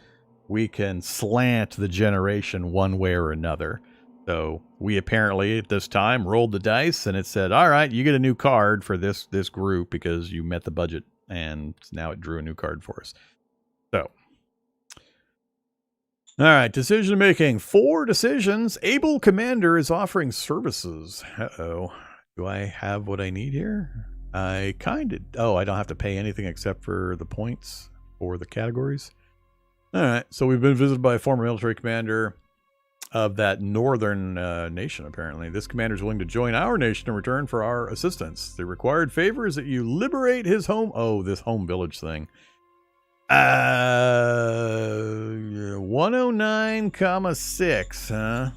Speaker 1: we can slant the generation one way or another. So we apparently at this time rolled the dice and it said, all right, you get a new card for this group because you met the budget, and now it drew a new card for us. So all right, decision making. 4 decisions. Able commander is offering services. Uh-oh. Do I have what I need here? I kind of... Oh, I don't have to pay anything except for the points for the categories. All right, so we've been visited by a former military commander of that northern nation, apparently. This commander is willing to join our nation in return for our assistance. The required favor is that you liberate his home... Oh, this home village thing. 109,6, huh?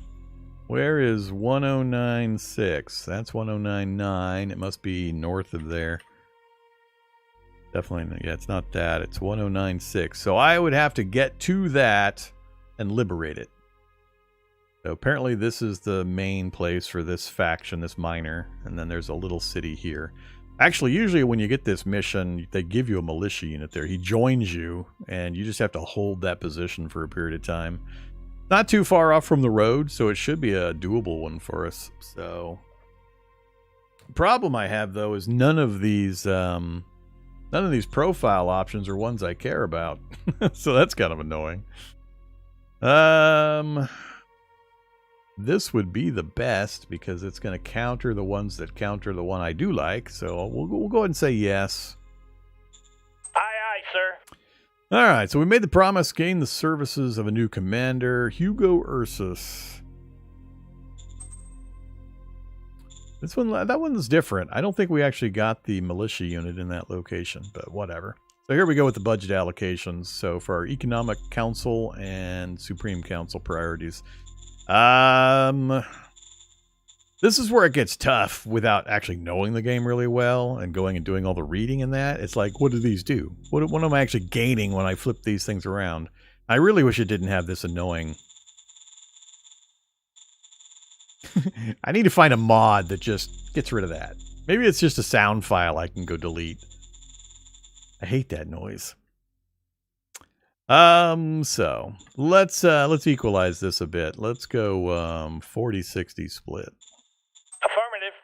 Speaker 1: Where is 109.6? That's 109.9. It must be north of there. Definitely, yeah, it's not that. It's 109.6. So I would have to get to that and liberate it. So apparently this is the main place for this faction, this miner. And then there's a little city here. Actually, usually when you get this mission, they give you a militia unit there. He joins you, and you just have to hold that position for a period of time. Not too far off from the road, so it should be a doable one for us. So, the problem I have though is none of these profile options are ones I care about. So that's kind of annoying. This would be the best because it's going to counter the ones that counter the one I do like. So we'll go ahead and say yes.
Speaker 3: Aye, aye, sir.
Speaker 1: All right. So we made the promise, gain the services of a new commander, Hugo Ursus. That one's different. I don't think we actually got the militia unit in that location, but whatever. So here we go with the budget allocations. So for our Economic Council and Supreme Council priorities. This is where it gets tough without actually knowing the game really well and going and doing all the reading in that. It's like, what do these do? What am I actually gaining when I flip these things around? I really wish it didn't have this annoying... I need to find a mod that just gets rid of that. Maybe it's just a sound file I can go delete. I hate that noise. So let's equalize this a bit. Let's go 40-60 split.
Speaker 3: Affirmative.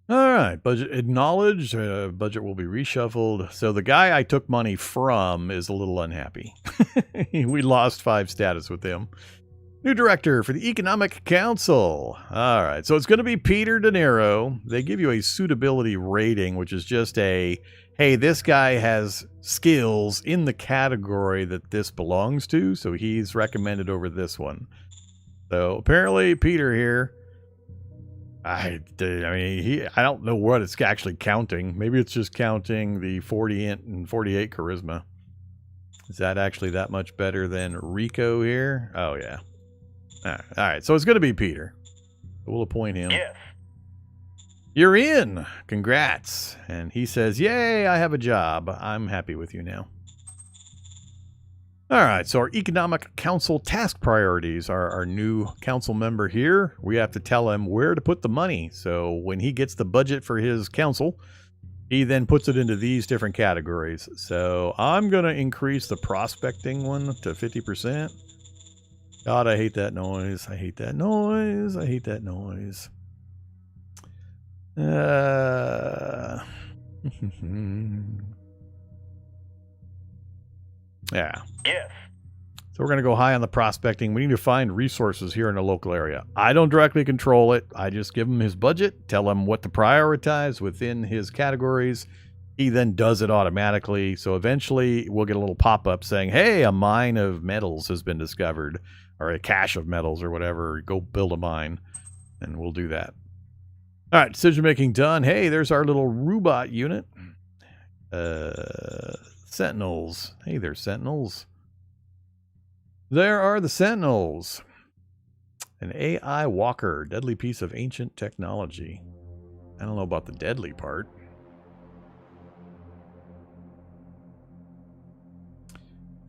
Speaker 1: All right, budget acknowledged. Budget will be reshuffled. So the guy I took money from is a little unhappy. We lost 5 status with him. New director for the Economic Council. All right, so it's going to be Peter De Niro. They give you a suitability rating, which is just a, hey, this guy has skills in the category that this belongs to, so he's recommended over this one. So apparently Peter here, I don't know what it's actually counting. Maybe it's just counting the 40 int and 48 charisma. Is that actually that much better than Rico here? Oh, yeah. All right, so it's going to be Peter. We'll appoint him.
Speaker 3: Yes.
Speaker 1: You're in. Congrats. And he says, yay, I have a job. I'm happy with you now. All right, so our Economic Council task priorities are our new council member here. We have to tell him where to put the money. So when he gets the budget for his council, he then puts it into these different categories. So I'm going to increase the prospecting one to 50%. God, I hate that noise. I hate that noise. I hate that noise. Yeah.
Speaker 3: Yes.
Speaker 1: So we're going to go high on the prospecting. We need to find resources here in the local area. I don't directly control it. I just give him his budget, tell him what to prioritize within his categories. He then does it automatically. So eventually we'll get a little pop-up saying, hey, a mine of metals has been discovered, or a cache of metals or whatever. Go build a mine, and we'll do that. All right, decision-making done. Hey, there's our little robot unit. Sentinels. Hey there, Sentinels. There are the Sentinels. An AI walker. Deadly piece of ancient technology. I don't know about the deadly part.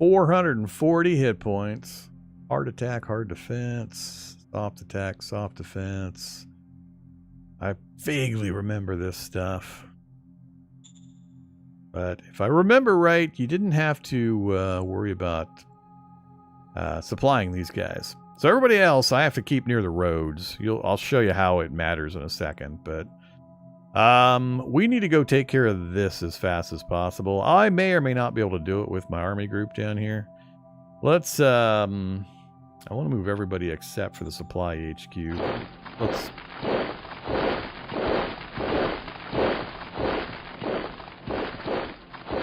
Speaker 1: $440 hit points. Hard attack, hard defense. Soft attack, soft defense. I vaguely remember this stuff. But if I remember right, you didn't have to worry about supplying these guys. So everybody else, I have to keep near the roads. I'll show you how it matters in a second. But we need to go take care of this as fast as possible. I may or may not be able to do it with my army group down here. Let's... I want to move everybody except for the supply HQ. Let's...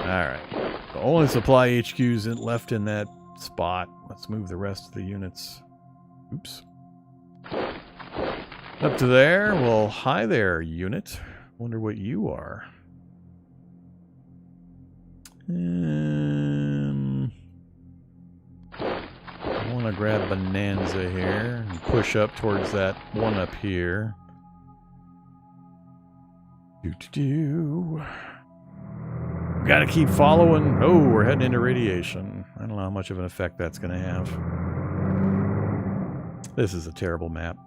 Speaker 1: Alright. The only supply HQs left in that spot. Let's move the rest of the units. Oops. Up to there. Well, hi there, unit. Wonder what you are. I want to grab Bonanza here and push up towards that one up here. Gotta keep following. Oh, we're heading into radiation. I don't know how much of an effect that's going to have. This is a terrible map.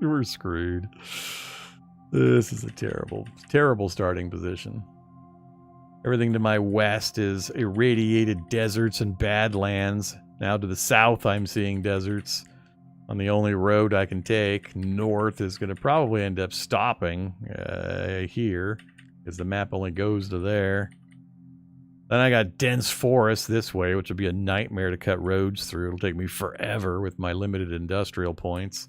Speaker 1: we're screwed. This is a terrible, terrible starting position. Everything to my west is irradiated deserts and badlands. Now to the south, I'm seeing deserts on the only road I can take. North is going to probably end up stopping here, because the map only goes to there. Then I got dense forest this way, which will be a nightmare to cut roads through. It'll take me forever with my limited industrial points.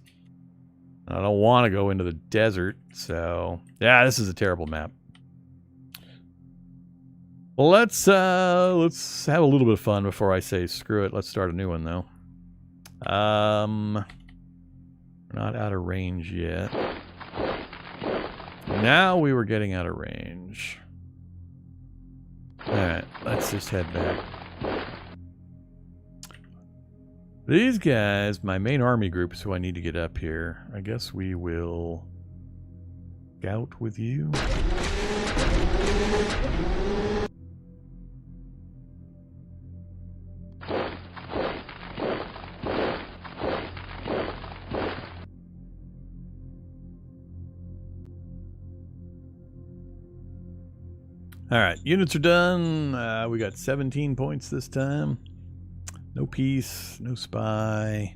Speaker 1: I don't want to go into the desert, so... yeah, this is a terrible map. Well, let's have a little bit of fun before I say screw it. Let's start a new one, though. We're not out of range yet. Now we were getting out of range. Alright, let's just head back. These guys, my main army group is who I need to get up here. I guess we will scout with you. Alright, units are done. We got 17 points this time. No peace, no spy.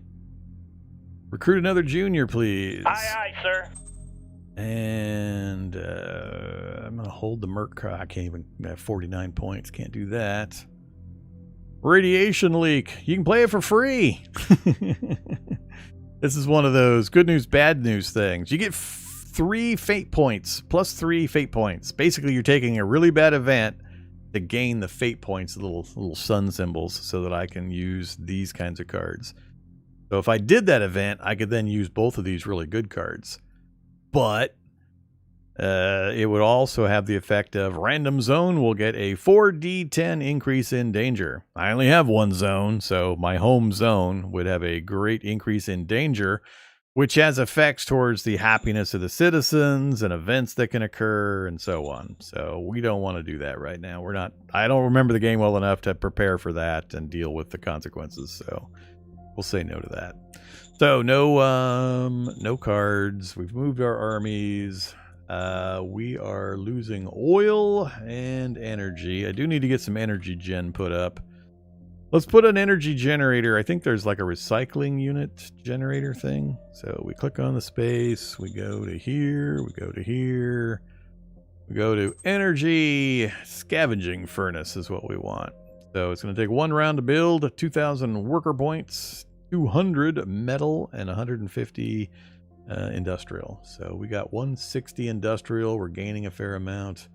Speaker 1: Recruit another junior, please.
Speaker 3: Aye, aye, sir.
Speaker 1: And I'm going to hold the Merc. I can't even have 49 points. Can't do that. Radiation leak. You can play it for free. This is one of those good news, bad news things. You get 3 fate points, plus 3 fate points. Basically, you're taking a really bad event to gain the fate points, the little sun symbols, so that I can use these kinds of cards. So if I did that event, I could then use both of these really good cards. But it would also have the effect of random zone will get a 4d10 increase in danger. I only have one zone, so my home zone would have a great increase in danger, which has effects towards the happiness of the citizens and events that can occur and so on. So we don't want to do that right now. I don't remember the game well enough to prepare for that and deal with the consequences. So we'll say no to that. So no cards. We've moved our armies. We are losing oil and energy. I do need to get some energy gen put up. Let's put an energy generator. I think there's like a recycling unit generator thing. So we click on the space. We go to here. We go to here. We go to energy scavenging furnace is what we want. So it's going to take 1 round to build, 2,000 worker points, 200 metal, and 150 industrial. So we got 160 industrial. We're gaining a fair amount.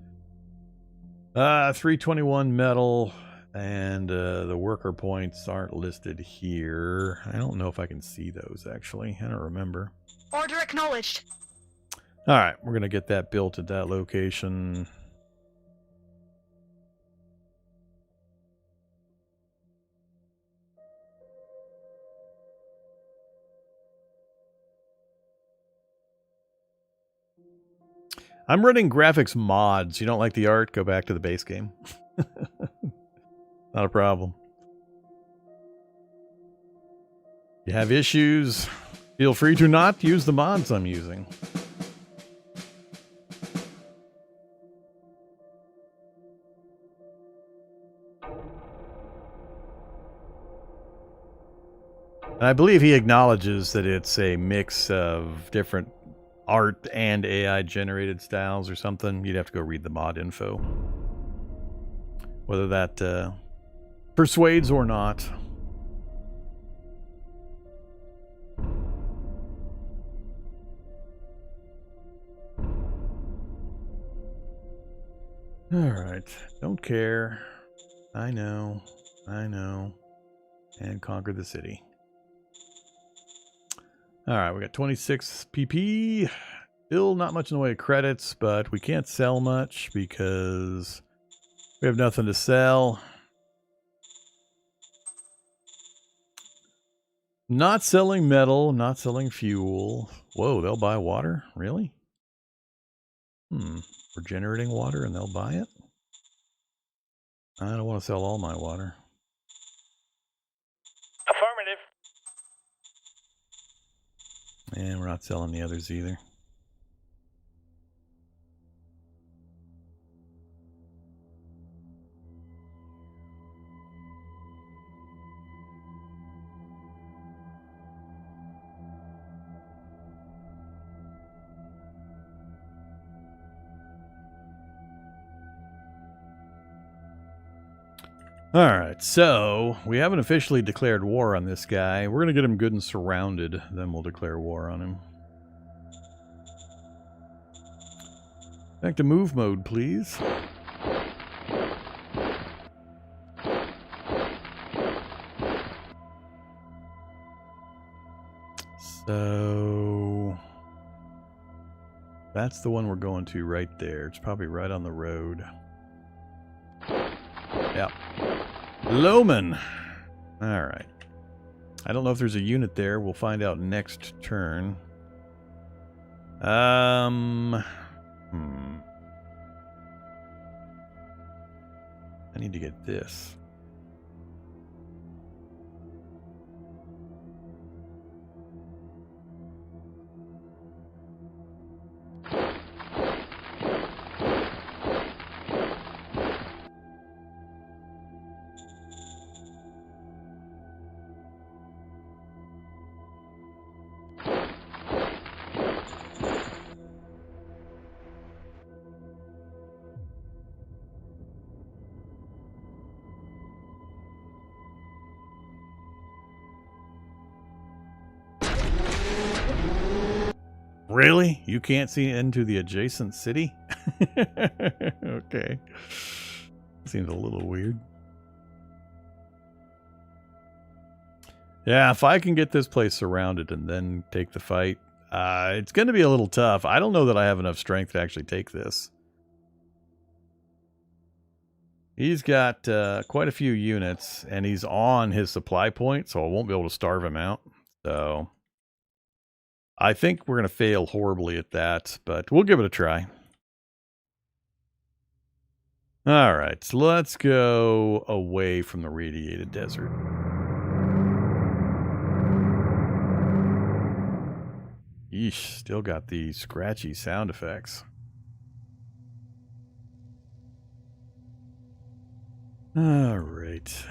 Speaker 1: 321 metal. And the worker points aren't listed here. I don't know if I can see those, actually. I don't remember.
Speaker 2: Order acknowledged.
Speaker 1: All right, we're going to get that built at that location. I'm running graphics mods. You don't like the art? Go back to the base game. Not a problem. you have issues, feel free to not use the mods I'm using. And I believe he acknowledges that it's a mix of different art and AI generated styles or something. You'd have to go read the mod info. Whether that persuades or not. Alright, don't care. I know. And conquer the city. Alright, we got 26 PP. Still not much in the way of credits, but we can't sell much because we have nothing to sell. Not selling metal, not selling fuel. Whoa, they'll buy water? Really? We're generating water and they'll buy it? I don't want to sell all my water.
Speaker 3: Affirmative.
Speaker 1: And we're not selling the others either. Alright, so we haven't officially declared war on this guy. We're going to get him good and surrounded, then we'll declare war on him. Back to move mode, please. So that's the one we're going to right there. It's probably right on the road. Yep. Loman. All right. I don't know if there's a unit there. We'll find out next turn. I need to get this. Really? You can't see into the adjacent city? Okay. Seems a little weird. Yeah, if I can get this place surrounded and then take the fight, it's going to be a little tough. I don't know that I have enough strength to actually take this. He's got quite a few units, and he's on his supply point, so I won't be able to starve him out. So I think we're going to fail horribly at that, but we'll give it a try. All right, so let's go away from the radiated desert. Yeesh, still got the scratchy sound effects. All right.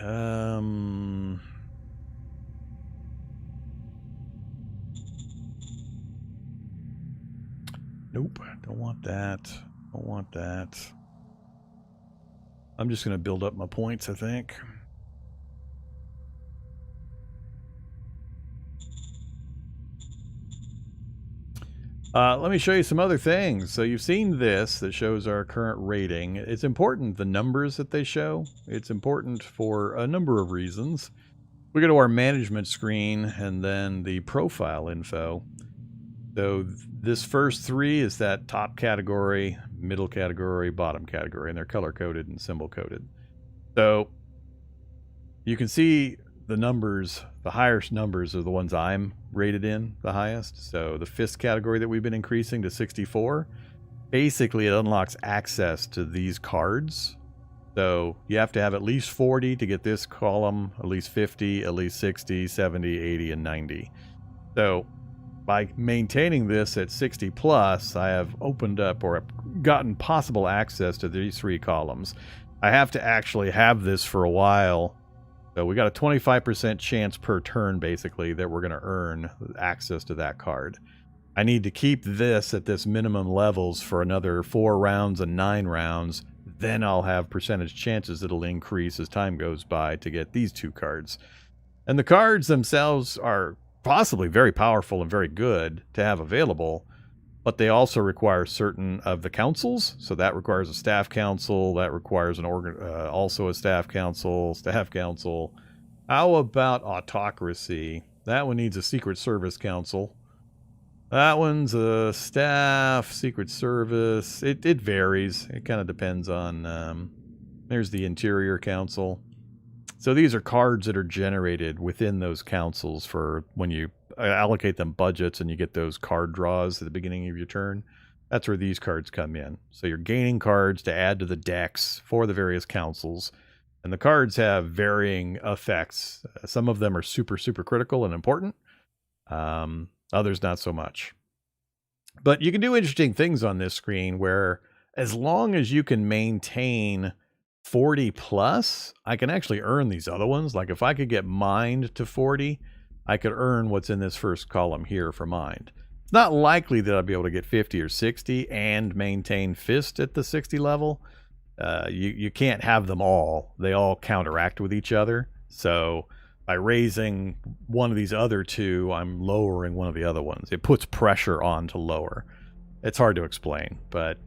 Speaker 1: Nope, don't want that. Don't want that. I'm just going to build up my points, I think. Let me show you some other things. So you've seen this that shows our current rating. It's important, the numbers that they show. It's important for a number of reasons. We go to our management screen and then the profile info. So this first three is that top category, middle category, bottom category, and they're color-coded and symbol-coded. So you can see the numbers, the highest numbers are the ones I'm rated in the highest. So the fist category that we've been increasing to 64, basically it unlocks access to these cards So you have to have at least 40 to get this column, at least 50, at least 60, 70, 80, and 90. So by maintaining this at 60 plus, I have opened up or gotten possible access to these 3 columns. I have to actually have this for a while. So we got a 25% chance per turn, basically, that we're going to earn access to that card. I need to keep this at this minimum levels for another 4 rounds and 9 rounds. Then I'll have percentage chances that'll increase as time goes by to get these 2 cards. And the cards themselves are possibly very powerful and very good to have available, but they also require certain of the councils. So that requires a staff council, that requires an also a staff council. How about autocracy? That one needs a secret service council. That one's a staff, secret service. It varies. It kind of depends on... there's the interior council. So these are cards that are generated within those councils for when you allocate them budgets and you get those card draws at the beginning of your turn. That's where these cards come in. So you're gaining cards to add to the decks for the various councils. And the cards have varying effects. Some of them are super, super critical and important. Others not so much. But you can do interesting things on this screen where as long as you can maintain 40 plus, I can actually earn these other ones. Like if I could get mind to 40, I could earn what's in this first column here for mind. It's not likely that I'll be able to get 50 or 60 and maintain fist at the 60 level. You can't have them all. They all counteract with each other. So by raising one of these other 2, I'm lowering one of the other ones. It puts pressure on to lower. It's hard to explain, but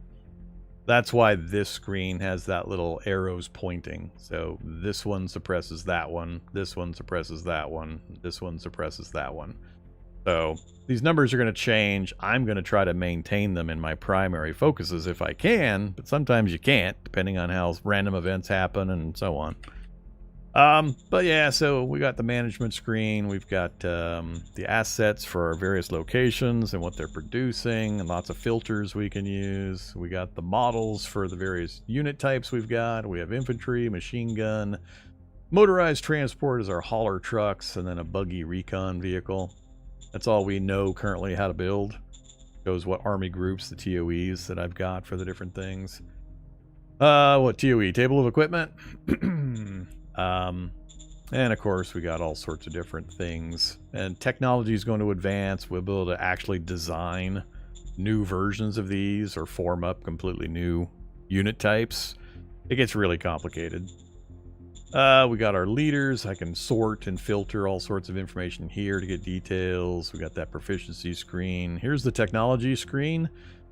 Speaker 1: that's why this screen has that little arrows pointing. So this one suppresses that one, this one suppresses that one, this one suppresses that one. So these numbers are going to change. I'm going to try to maintain them in my primary focuses if I can, but sometimes you can't, depending on how random events happen and so on. But yeah, so we got the management screen. We've got the assets for our various locations and what they're producing, and lots of filters we can use. We got the models for the various unit types we've got. We have infantry, machine gun, motorized transport is our hauler trucks, and then a buggy recon vehicle. That's all we know currently how to build. Shows what army groups, the TOEs that I've got for the different things. What TOE? Table of equipment? And of course we got all sorts of different things, and technology is going to advance. We'll be able to actually design new versions of these or form up completely new unit types. It gets really complicated. We got our leaders. I can sort and filter all sorts of information here to get details. We got that proficiency screen. Here's the technology screen,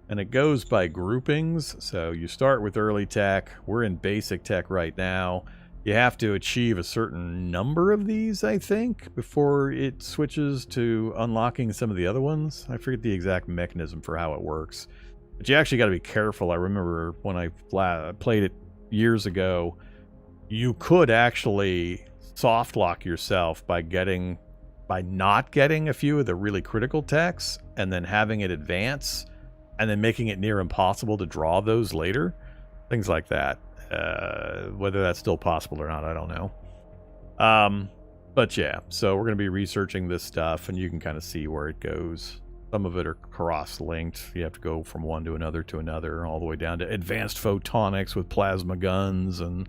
Speaker 1: and it goes by groupings. So you start with early tech. We're in basic tech right now. You have to achieve a certain number of these, I think, before it switches to unlocking some of the other ones. I forget the exact mechanism for how it works. But you actually got to be careful. I remember when I played it years ago, you could actually soft lock yourself by not getting a few of the really critical techs and then having it advance and then making it near impossible to draw those later. Things like that. Whether that's still possible or not, I don't know. But yeah, so we're going to be researching this stuff, and you can kind of see where it goes. Some of it are cross-linked. You have to go from one to another, all the way down to advanced photonics with plasma guns and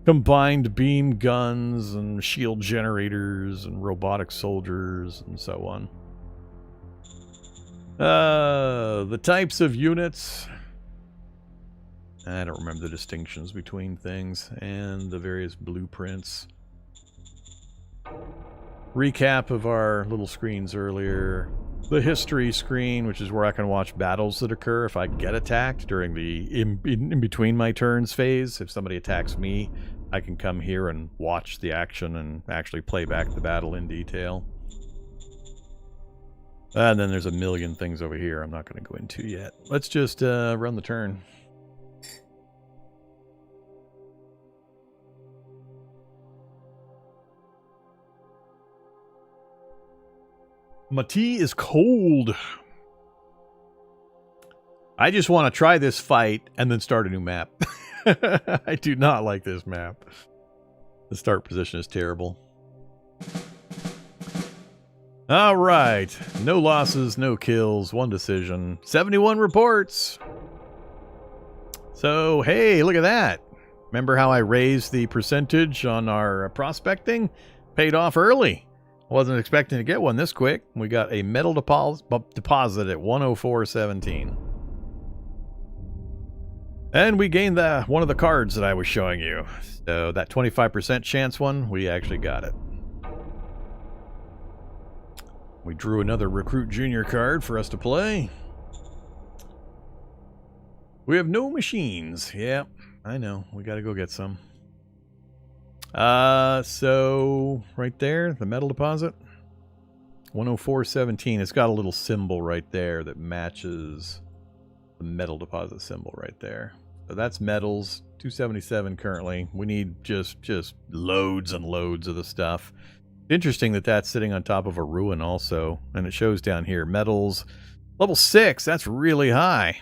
Speaker 1: combined beam guns and shield generators and robotic soldiers and so on. The types of units... I don't remember the distinctions between things, and the various blueprints. Recap of our little screens earlier. The history screen, which is where I can watch battles that occur if I get attacked during the in between my turns phase. If somebody attacks me, I can come here and watch the action and actually play back the battle in detail. And then there's a million things over here I'm not going to go into yet. Let's just run the turn. My tea is cold. I just want to try this fight and then start a new map. I do not like this map. The start position is terrible. All right. No losses, no kills, 1 decision. 71 reports. So, hey, look at that. Remember how I raised the percentage on our prospecting? Paid off early. Wasn't expecting to get one this quick. We got a metal deposit at 104.17. And we gained one of the cards that I was showing you. So that 25% chance one, we actually got it. We drew another Recruit Junior card for us to play. We have no machines. Yeah, I know. We got to go get some. So right there, the metal deposit. 104.17. It's got a little symbol right there that matches the metal deposit symbol right there. So that's metals. 277 currently. We need just loads and loads of the stuff. Interesting that that's sitting on top of a ruin also. And it shows down here, metals. Level 6, that's really high.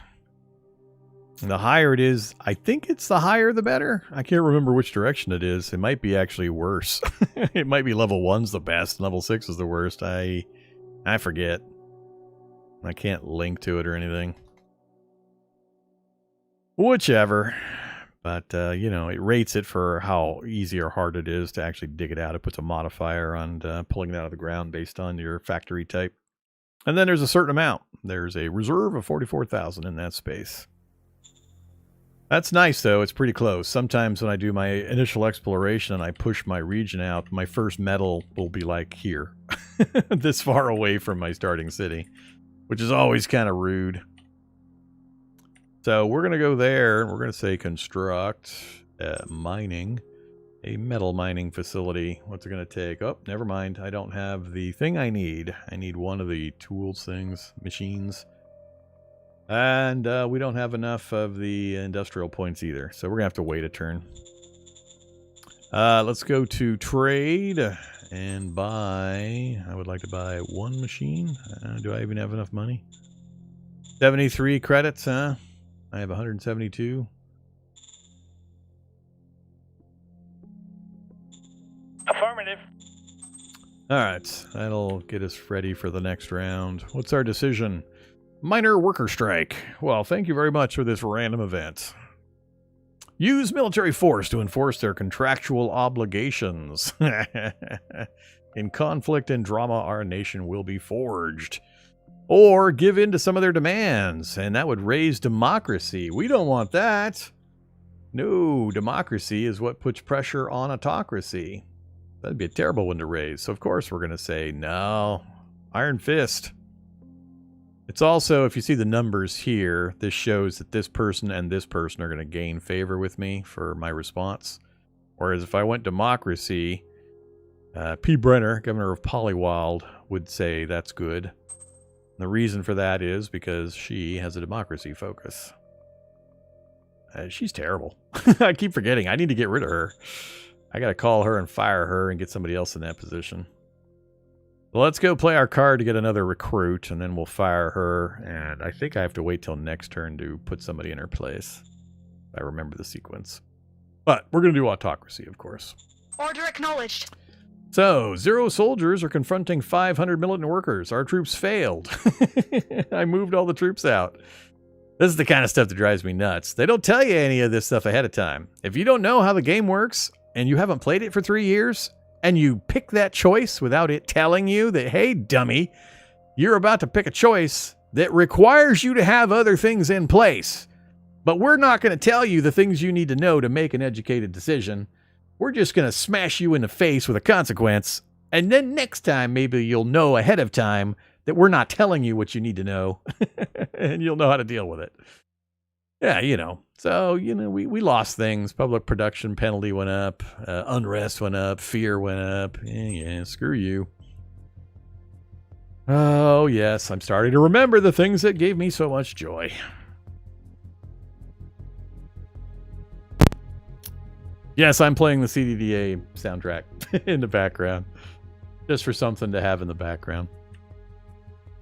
Speaker 1: And the higher it is, I think it's the higher the better. I can't remember which direction it is. It might be actually worse. It might be level 1's the best, level 6 is the worst. I forget. I can't link to it or anything. Whichever. But, you know, it rates it for how easy or hard it is to actually dig it out. It puts a modifier on pulling it out of the ground based on your factory type. And then there's a certain amount. There's a reserve of 44,000 in that space. That's nice, though. It's pretty close. Sometimes when I do my initial exploration and I push my region out, my first metal will be like here. This far away from my starting city, which is always kind of rude. So we're going to go there, and we're going to say construct mining, a metal mining facility. What's it going to take? Oh, never mind. I don't have the thing I need. I need one of the tools things, machines. And we don't have enough of the industrial points either, so we're going to have to wait a turn. Let's go to trade and buy. I would like to buy 1 machine. Do I even have enough money? 73 credits, huh? I have 172.
Speaker 3: Affirmative.
Speaker 1: All right, that'll get us ready for the next round. What's our decision? Minor worker strike. Well, thank you very much for this random event. Use military force to enforce their contractual obligations. In conflict and drama, our nation will be forged. Or give in to some of their demands, and that would raise democracy. We don't want that. No, democracy is what puts pressure on autocracy. That'd be a terrible one to raise. So, of course, we're going to say, no, Iron Fist. It's also, if you see the numbers here, this shows that this person and this person are going to gain favor with me for my response. Whereas if I went democracy, P. Brenner, governor of Polywild, would say that's good. The reason for that is because she has a democracy focus. She's terrible. I keep forgetting. I need to get rid of her. I got to call her and fire her and get somebody else in that position. Well, let's go play our card to get another recruit, and then we'll fire her. And I think I have to wait till next turn to put somebody in her place. I remember the sequence. But we're going to do autocracy, of course.
Speaker 2: Order acknowledged.
Speaker 1: So, 0 soldiers are confronting 500 militant workers. Our troops failed. I moved all the troops out. This is the kind of stuff that drives me nuts. They don't tell you any of this stuff ahead of time. If you don't know how the game works, and you haven't played it for 3 years, and you pick that choice without it telling you that, hey, dummy, you're about to pick a choice that requires you to have other things in place. But we're not going to tell you the things you need to know to make an educated decision. We're just going to smash you in the face with a consequence. And then next time, maybe you'll know ahead of time that we're not telling you what you need to know. And you'll know how to deal with it. Yeah, you know. So, you know, we lost things. Public production penalty went up. Unrest went up. Fear went up. Yeah, screw you. Oh, yes. I'm starting to remember the things that gave me so much joy. Yes, I'm playing the CDDA soundtrack in the background. Just for something to have in the background.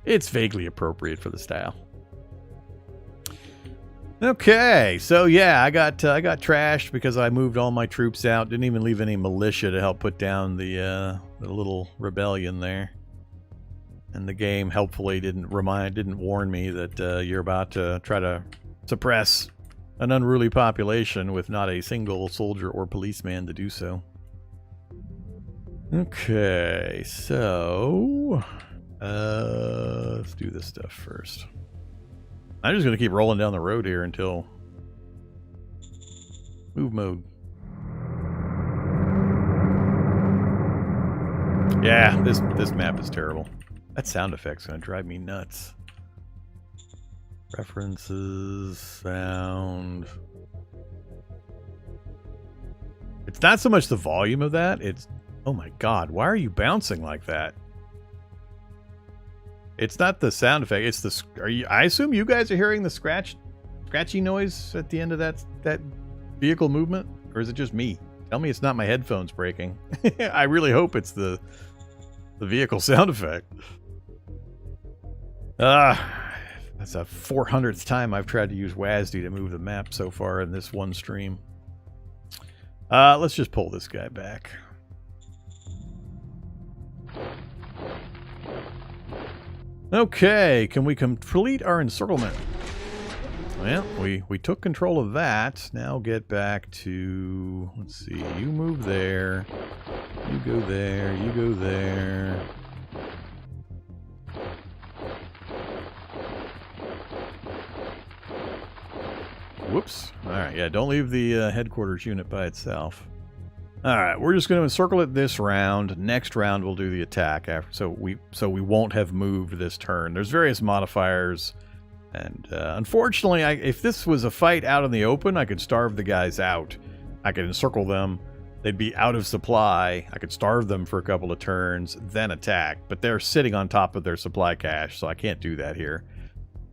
Speaker 1: It's vaguely appropriate for the style. Okay, so yeah, I got trashed because I moved all my troops out. Didn't even leave any militia to help put down the little rebellion there. And the game helpfully didn't warn me that you're about to try to suppress an unruly population with not a single soldier or policeman to do so. Okay, so let's do this stuff first. I'm just going to keep rolling down the road here until move mode. Yeah, this map is terrible. That sound effect's going to drive me nuts. Preferences, sound. It's not so much the volume of that, it's... Oh my god, why are you bouncing like that? It's not the sound effect, it's the... I assume you guys are hearing the scratchy noise at the end of that vehicle movement? Or is it just me? Tell me it's not my headphones breaking. I really hope it's the vehicle sound effect. That's the 400th time I've tried to use WASD to move the map so far in this one stream. Let's just pull this guy back. Okay, can we complete our encirclement? Well, we took control of that. Now get back to... Let's see, you move there. You go there, you go there. Whoops. Alright, yeah, don't leave the headquarters unit by itself. Alright, we're just going to encircle it this round. Next round we'll do the attack after, so we won't have moved this turn. There's various modifiers, and unfortunately, if this was a fight out in the open, I could starve the guys out. I could encircle them. They'd be out of supply. I could starve them for a couple of turns, then attack. But they're sitting on top of their supply cache, so I can't do that here.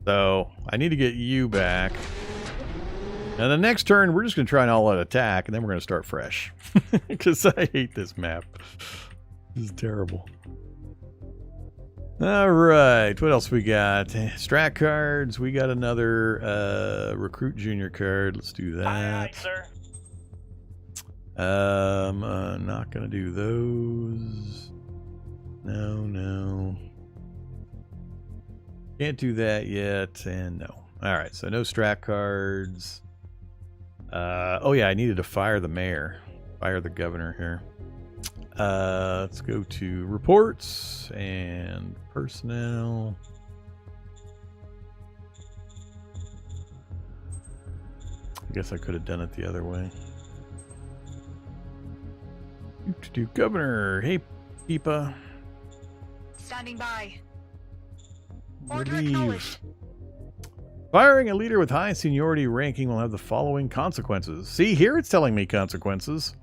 Speaker 1: So I need to get you back. And the next turn, we're just going to try an all-out attack, and then we're going to start fresh. Because I hate this map. This is terrible. Alright, what else we got? Strat cards. We got another Recruit Junior card. Let's do that.
Speaker 3: Aye, sir.
Speaker 1: Not going to do those. No. Can't do that yet, and no. Alright, so no strat cards. Oh yeah, I needed to fire the mayor. Fire the governor here. Let's go to reports and personnel. I guess I could have done it the other way. Governor, hey Peepa.
Speaker 2: Standing by.
Speaker 1: Relieve.
Speaker 2: Order acknowledged.
Speaker 1: Firing a leader with high seniority ranking will have the following consequences. See, here it's telling me consequences.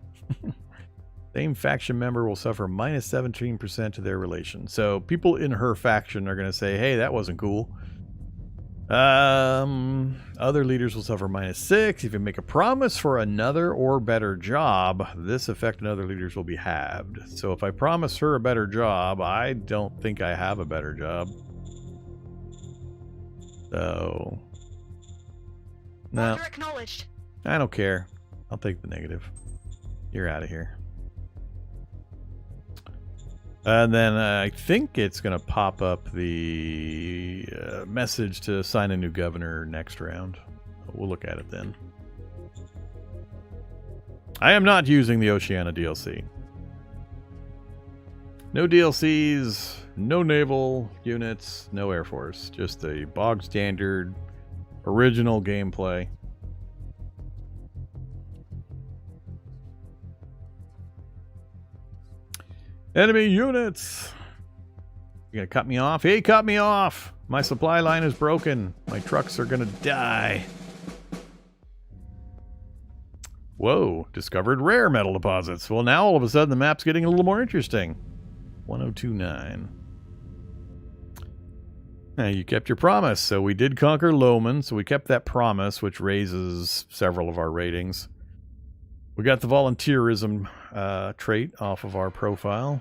Speaker 1: Same faction member will suffer minus 17% to their relation. So people in her faction are going to say, hey, that wasn't cool. Other leaders will suffer minus 6. If you make a promise for another or better job, this effect on other leaders will be halved. So if I promise her a better job, I don't think I have a better job. So, no,
Speaker 2: Order acknowledged.
Speaker 1: I don't care. I'll take the negative. You're out of here. And then I think it's going to pop up the message to assign a new governor next round. We'll look at it then. I am not using the Oceania DLC. No DLCs, no naval units, no Air Force. Just a bog standard, original gameplay. Enemy units! You gonna cut me off? Hey, cut me off! My supply line is broken. My trucks are gonna die. Whoa, discovered rare metal deposits. Well, now all of a sudden the map's getting a little more interesting. 1029. Now, you kept your promise. So we did conquer Loman, so we kept that promise, which raises several of our ratings. We got the volunteerism trait off of our profile.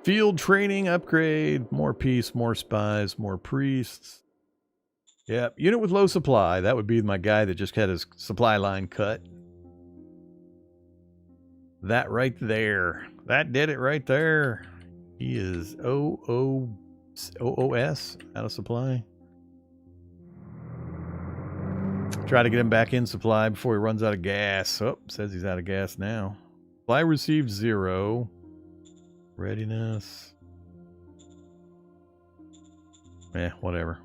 Speaker 1: Field training upgrade, more peace, more spies, more priests. Yep, unit with low supply. That would be my guy that just had his supply line cut. That right there. That did it right there. He is OOS, out of supply. Try to get him back in supply before he runs out of gas. Oh, says he's out of gas now. Supply received 0. Readiness. Whatever.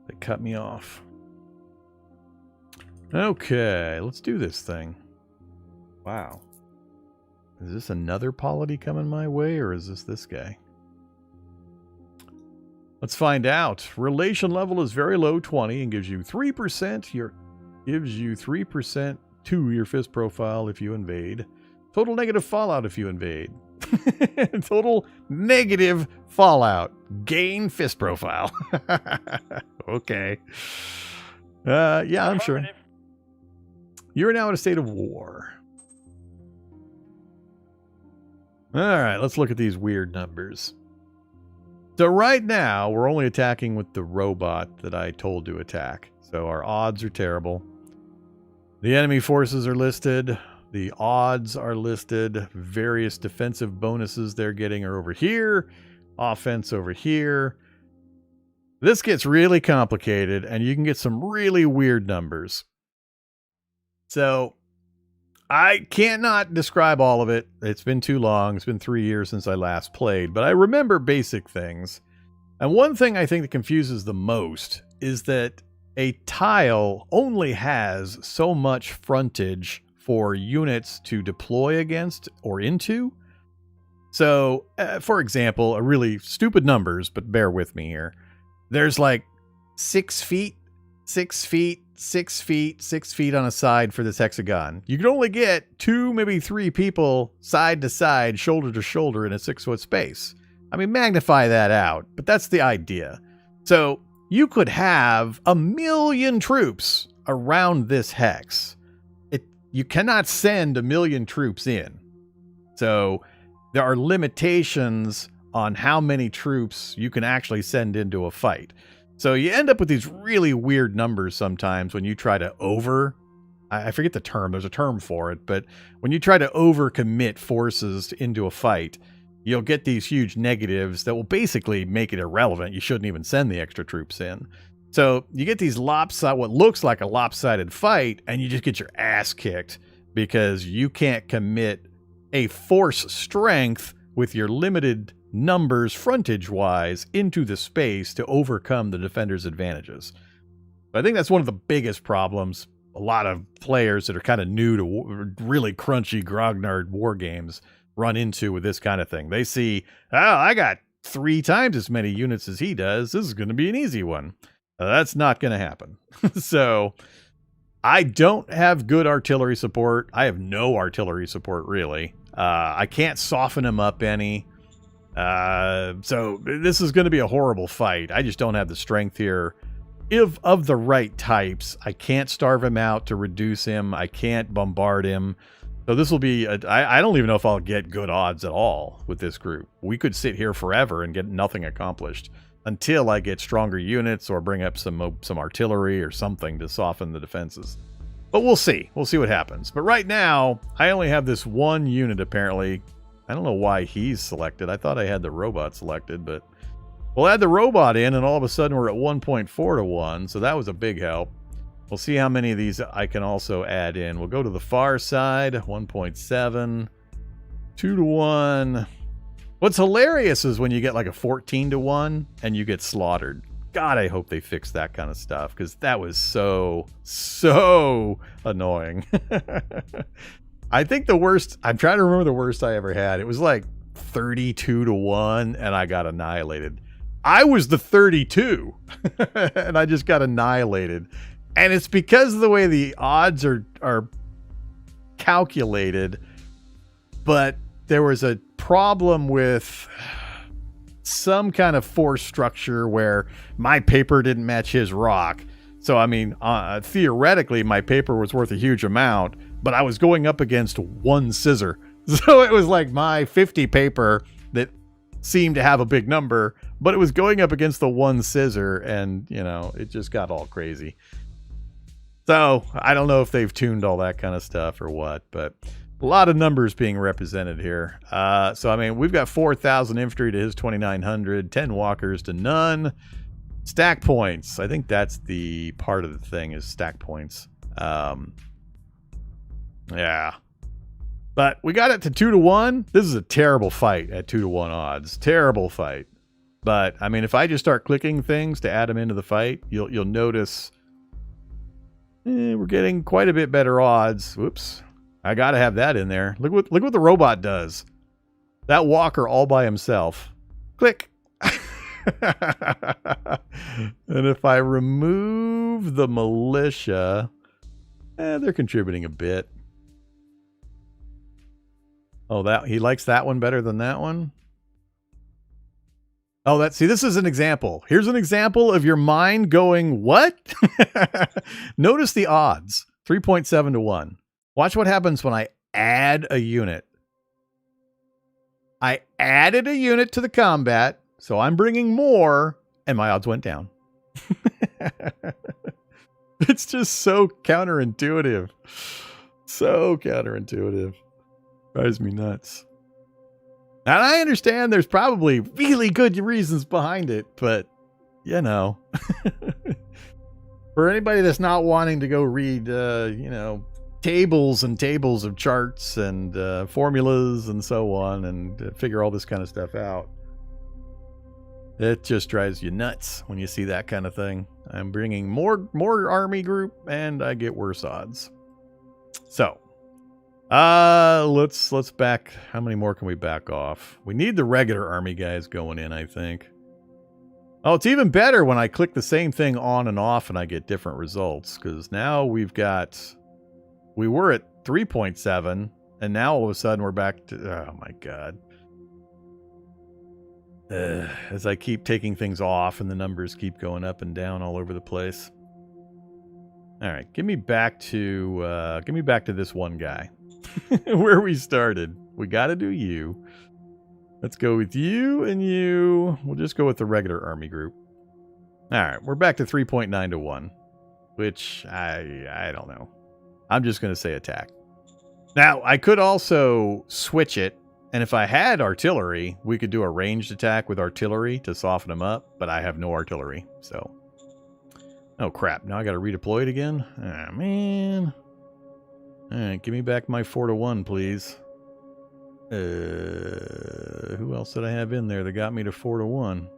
Speaker 1: They cut me off. Okay, let's do this thing. Wow. Is this another polity coming my way, or is this guy? Let's find out. Relation level is very low, 20, and gives you 3%. Gives you 3% to your fist profile if you invade. Total negative fallout if you invade. Total negative fallout. Gain fist profile. Okay. Yeah, I'm sure. You're now in a state of war. All right, let's look at these weird numbers. So right now, we're only attacking with the robot that I told to attack. So our odds are terrible. The enemy forces are listed. The odds are listed. Various defensive bonuses they're getting are over here. Offense over here. This gets really complicated, and you can get some really weird numbers. So I cannot describe all of it. It's been too long. It's been 3 years since I last played, but I remember basic things. And one thing I think that confuses the most is that a tile only has so much frontage for units to deploy against or into. So, for example, a really stupid numbers, but bear with me here. There's like 6 feet, 6 feet, 6 feet, 6 feet on a side for this hexagon. You can only get 2, maybe 3 people side to side, shoulder to shoulder in a 6-foot space. I mean, magnify that out, but that's the idea. So you could have 1,000,000 troops around this hex. You cannot send 1,000,000 troops in. So there are limitations on how many troops you can actually send into a fight. So you end up with these really weird numbers sometimes when you try to I forget the term, there's a term for it, but when you try to overcommit forces into a fight, you'll get these huge negatives that will basically make it irrelevant. You shouldn't even send the extra troops in. So you get these what looks like a lopsided fight, and you just get your ass kicked because you can't commit a force strength with your limited numbers frontage-wise into the space to overcome the defender's advantages. I think that's one of the biggest problems a lot of players that are kind of new to really crunchy, grognard war games run into with this kind of thing. They see, oh, I got 3 times as many units as he does. This is going to be an easy one. That's not going to happen. So I don't have good artillery support. I have no artillery support, really. I can't soften him up any. So this is going to be a horrible fight. I just don't have the strength here. If of the right types, I can't starve him out to reduce him. I can't bombard him. So this will be, I don't even know if I'll get good odds at all with this group. We could sit here forever and get nothing accomplished until I get stronger units or bring up some artillery or something to soften the defenses. But we'll see. We'll see what happens. But right now, I only have this one unit apparently. I don't know why he's selected. I thought I had the robot selected, but we'll add the robot in, and all of a sudden we're at 1.4 to 1, so that was a big help. We'll see how many of these I can also add in. We'll go to the far side, 1.7, 2 to 1. What's hilarious is when you get like a 14 to 1 and you get slaughtered. God, I hope they fix that kind of stuff, because that was so annoying. I think the worst, I'm trying to remember the worst I ever had. It was like 32 to 1 and I got annihilated. I was the 32 and I just got annihilated. And it's because of the way the odds are calculated, but there was a problem with some kind of force structure where my paper didn't match his rock. So, I mean, theoretically, my paper was worth a huge amount, but I was going up against 1 scissor. So it was like my 50 paper that seemed to have a big number but it was going up against the one scissor, and you know, it just got all crazy. So I don't know if they've tuned all that kind of stuff or what, but a lot of numbers being represented here. So I mean, we've got 4,000 infantry to his 2,900, 10 walkers to none. Stack points. I think that's the part of the thing, is stack points. Yeah. But we got it to 2-1. This is a terrible fight at 2-1 odds. Terrible fight. But I mean, if I just start clicking things to add them into the fight, you'll notice we're getting quite a bit better odds. Whoops. I got to have that in there. Look what the robot does. That walker all by himself. Click. And if I remove the militia, they're contributing a bit. Oh, that he likes that one better than that one. Oh, see, this is an example. Here's an example of your mind going, what? Notice the odds, 3.7 to 1. Watch what happens when I add a unit. I added a unit to the combat, so I'm bringing more, and my odds went down. It's just so counterintuitive. So counterintuitive. Drives me nuts. And I understand there's probably really good reasons behind it, but, you know. For anybody that's not wanting to go read, you know, tables and tables of charts and formulas and so on and figure all this kind of stuff out, it just drives you nuts when you see that kind of thing. I'm bringing more army group and I get worse odds. So, let's back. How many more can we back off? We need the regular army guys going in, I think. Oh, it's even better when I click the same thing on and off and I get different results, because now we were at 3.7 and now all of a sudden we're back to, oh my God. As I keep taking things off and the numbers keep going up and down all over the place. All right, give me back to this one guy. Where we started. We got to do you. Let's go with you and you. We'll just go with the regular army group. All right, we're back to 3.9 to 1, which I don't know. I'm just going to say attack. Now, I could also switch it, and if I had artillery, we could do a ranged attack with artillery to soften them up, but I have no artillery, so. Oh, crap. Now I got to redeploy it again? Oh, man. All right, give me back my 4-1, please. Who else did I have in there that got me to 4-1?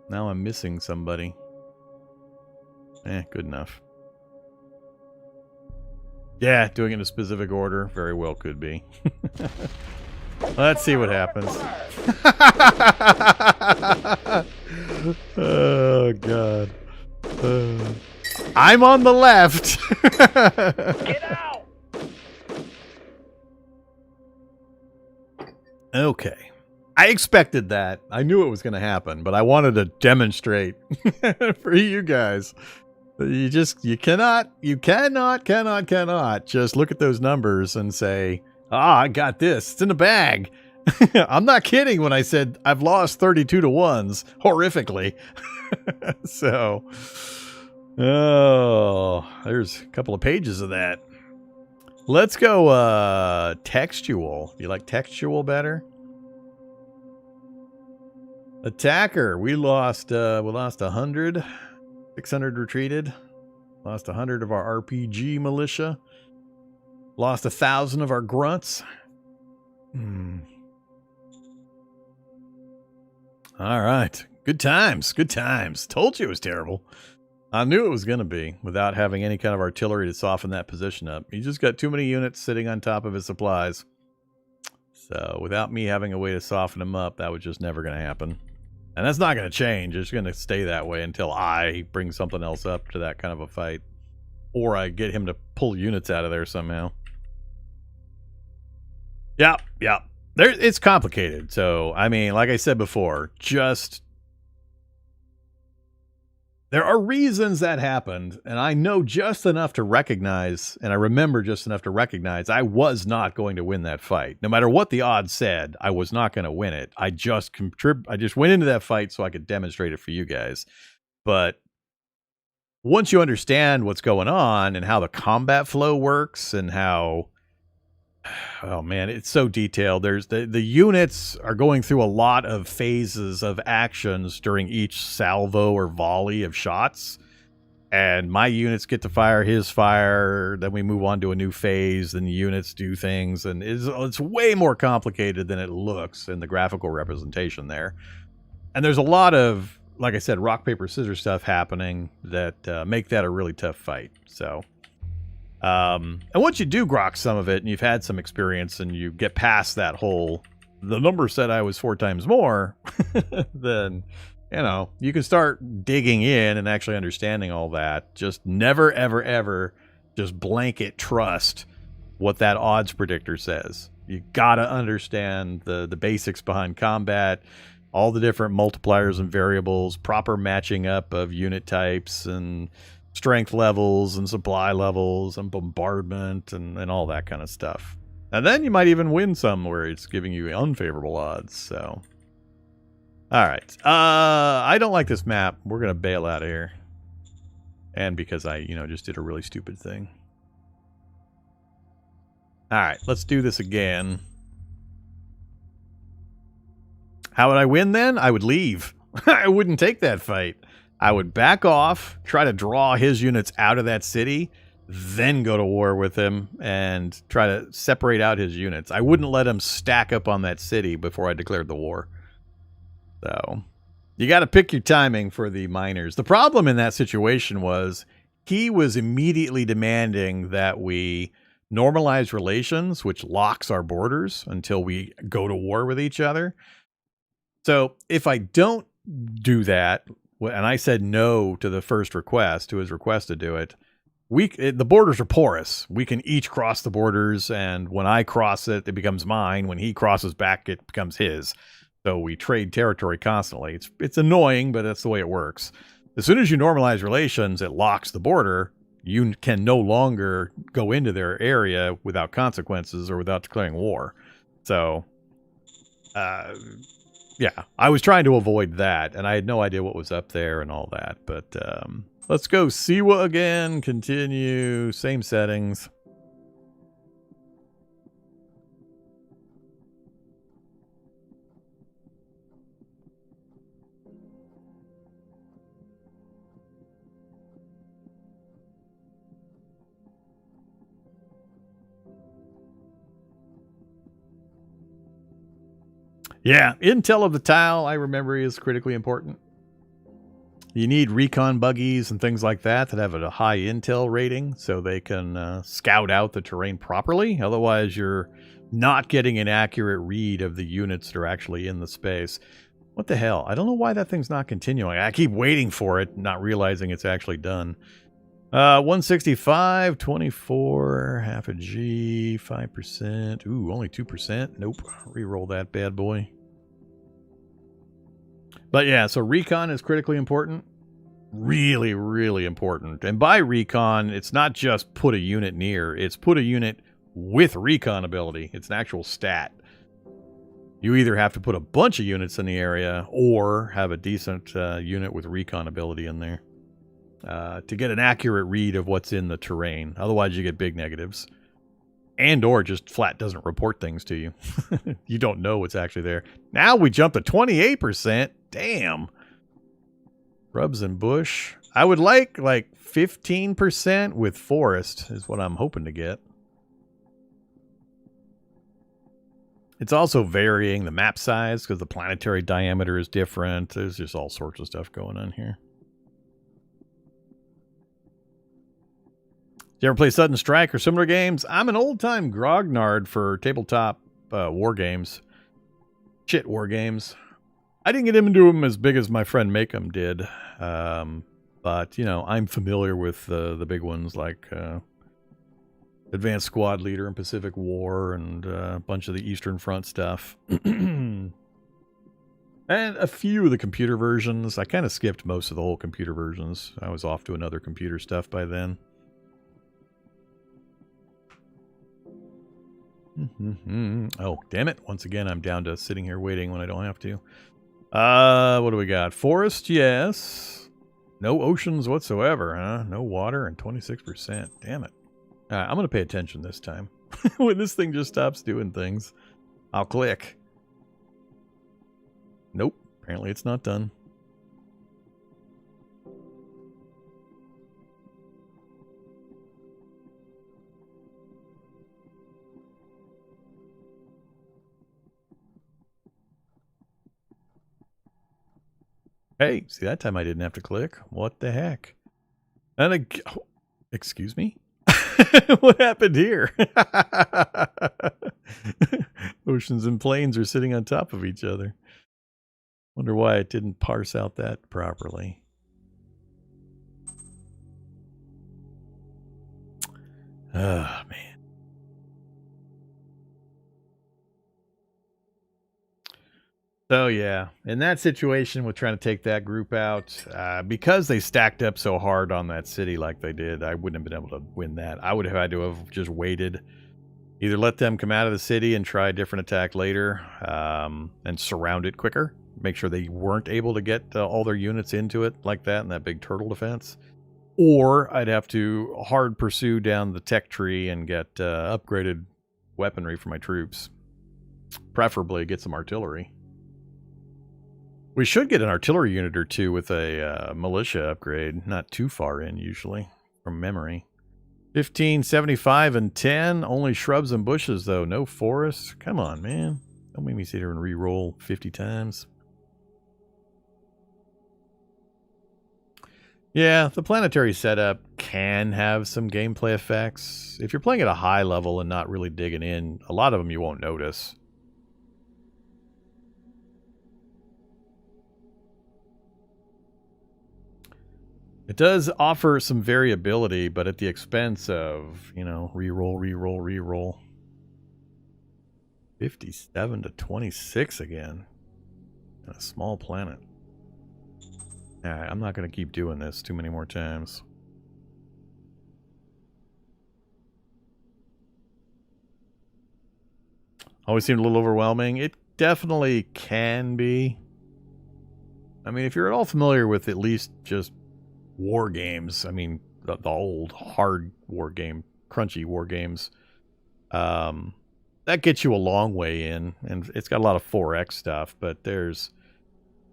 Speaker 1: Now I'm missing somebody. Good enough. Yeah, doing it in a specific order. Very well could be. Let's see what happens. Oh, God. I'm on the left.
Speaker 3: Get out!
Speaker 1: Okay. I expected that. I knew it was going to happen, but I wanted to demonstrate for you guys. You cannot just look at those numbers and say, I got this. It's in the bag. I'm not kidding when I said I've lost 32 to 1s horrifically. So, there's a couple of pages of that. Let's go textual. You like textual better? Attacker. We lost 100. 600 retreated. Lost 100 of our RPG militia. Lost 1,000 of our grunts. All right. Good times. Good times. Told you it was terrible. I knew it was going to be without having any kind of artillery to soften that position up. He just got too many units sitting on top of his supplies. So without me having a way to soften him up, that was just never going to happen. And that's not going to change. It's going to stay that way until I bring something else up to that kind of a fight. Or I get him to pull units out of there somehow. Yeah. It's complicated. So, I mean, like I said before, just There are reasons that happened, and I know just enough to recognize, and I remember just enough to recognize I was not going to win that fight. No matter what the odds said, I was not going to win it. I just went into that fight so I could demonstrate it for you guys. But once you understand what's going on and how the combat flow works and how, oh man, it's so detailed. There's the units are going through a lot of phases of actions during each salvo or volley of shots. And my units get to fire his fire. Then we move on to a new phase. Then the units do things. And it's way more complicated than it looks in the graphical representation there. And there's a lot of, like I said, rock, paper, scissors stuff happening that make that a really tough fight. So, and once you do grok some of it and you've had some experience and you get past that whole, the number said I was 4 times more, then, you know, you can start digging in and actually understanding all that. Just never, ever, ever just blanket trust what that odds predictor says. You gotta understand the basics behind combat, all the different multipliers and variables, proper matching up of unit types and strength levels and supply levels and bombardment and all that kind of stuff. And then you might even win some where it's giving you unfavorable odds. So, all right. I don't like this map. We're going to bail out of here. And because I, just did a really stupid thing. All right, let's do this again. How would I win then? I would leave. I wouldn't take that fight. I would back off, try to draw his units out of that city, then go to war with him and try to separate out his units. I wouldn't let him stack up on that city before I declared the war. So, you got to pick your timing for the miners. The problem in that situation was he was immediately demanding that we normalize relations, which locks our borders until we go to war with each other. So if I don't do that, and I said no to the first request, to his request to do it, the borders are porous. We can each cross the borders, and when I cross it, it becomes mine. When he crosses back, it becomes his. So we trade territory constantly. It's annoying, but that's the way it works. As soon as you normalize relations, it locks the border. You can no longer go into their area without consequences or without declaring war. So, yeah, I was trying to avoid that, and I had no idea what was up there and all that. But let's go Siwa again, continue, same settings. Yeah, intel of the tile, I remember, is critically important. You need recon buggies and things like that have a high intel rating so they can scout out the terrain properly. Otherwise, you're not getting an accurate read of the units that are actually in the space. What the hell? I don't know why that thing's not continuing. I keep waiting for it, not realizing it's actually done. 165, 24, half a G, 5%. Ooh, only 2%. Nope. Reroll that bad boy. But yeah, so recon is critically important. Really, really important. And by recon, it's not just put a unit near. It's put a unit with recon ability. It's an actual stat. You either have to put a bunch of units in the area or have a decent unit with recon ability in there to get an accurate read of what's in the terrain. Otherwise, you get big negatives. And or just flat doesn't report things to you. You don't know what's actually there. Now we jump to 28%. Damn. Shrubs and bush. I would like 15% with forest is what I'm hoping to get. It's also varying the map size because the planetary diameter is different. There's just all sorts of stuff going on here. You ever play Sudden Strike or similar games? I'm an old-time grognard for tabletop war games. Shit war games. I didn't get into them as big as my friend Makem did. But, I'm familiar with the big ones like Advanced Squad Leader and Pacific War and a bunch of the Eastern Front stuff. And a few of the computer versions. I kind of skipped most of the whole computer versions. I was off to another computer stuff by then. Oh, damn it. Once again, I'm down to sitting here waiting when I don't have to. What do we got? Forest, yes. No oceans whatsoever, huh? No water and 26%. Damn it. All right, I'm going to pay attention this time. When this thing just stops doing things, I'll click. Nope. Apparently it's not done. Hey, see, that time I didn't have to click. What the heck? And excuse me? What happened here? Oceans and plains are sitting on top of each other. Wonder why it didn't parse out that properly. Oh, man. So, yeah, in that situation with trying to take that group out, because they stacked up so hard on that city like they did, I wouldn't have been able to win that. I would have had to have just waited. Either let them come out of the city and try a different attack later, and surround it quicker. Make sure they weren't able to get all their units into it like that in that big turtle defense. Or I'd have to hard pursue down the tech tree and get upgraded weaponry for my troops. Preferably get some artillery. We should get an artillery unit or two with a militia upgrade. Not too far in, usually, from memory. 15, 75, and 10. Only shrubs and bushes, though. No forests. Come on, man. Don't make me sit here and re-roll 50 times. Yeah, the planetary setup can have some gameplay effects. If you're playing at a high level and not really digging in, a lot of them you won't notice. It does offer some variability, but at the expense of, you know, reroll, reroll, reroll. 57 to 26 again. A small planet. Alright, I'm not going to keep doing this too many more times. Always seemed a little overwhelming. It definitely can be. I mean, if you're at all familiar with at least just war games, I mean, the old hard war game, crunchy war games, that gets you a long way in, and it's got a lot of 4X stuff, but there's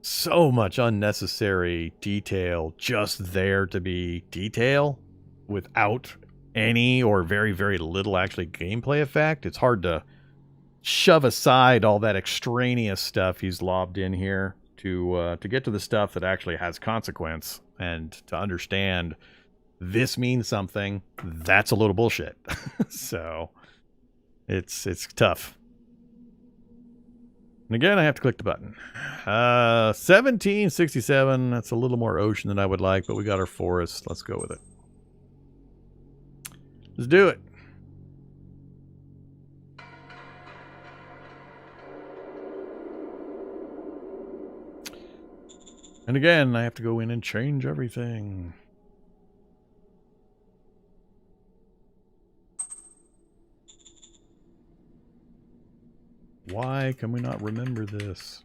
Speaker 1: so much unnecessary detail just there to be detail without any or very, very little actually gameplay effect. It's hard to shove aside all that extraneous stuff he's lobbed in here to get to the stuff that actually has consequence and to understand this means something. That's a load of bullshit. So it's tough. And again, I have to click the button. 1767. That's a little more ocean than I would like, but we got our forest. Let's go with it. Let's do it. And again, I have to go in and change everything. Why can we not remember this?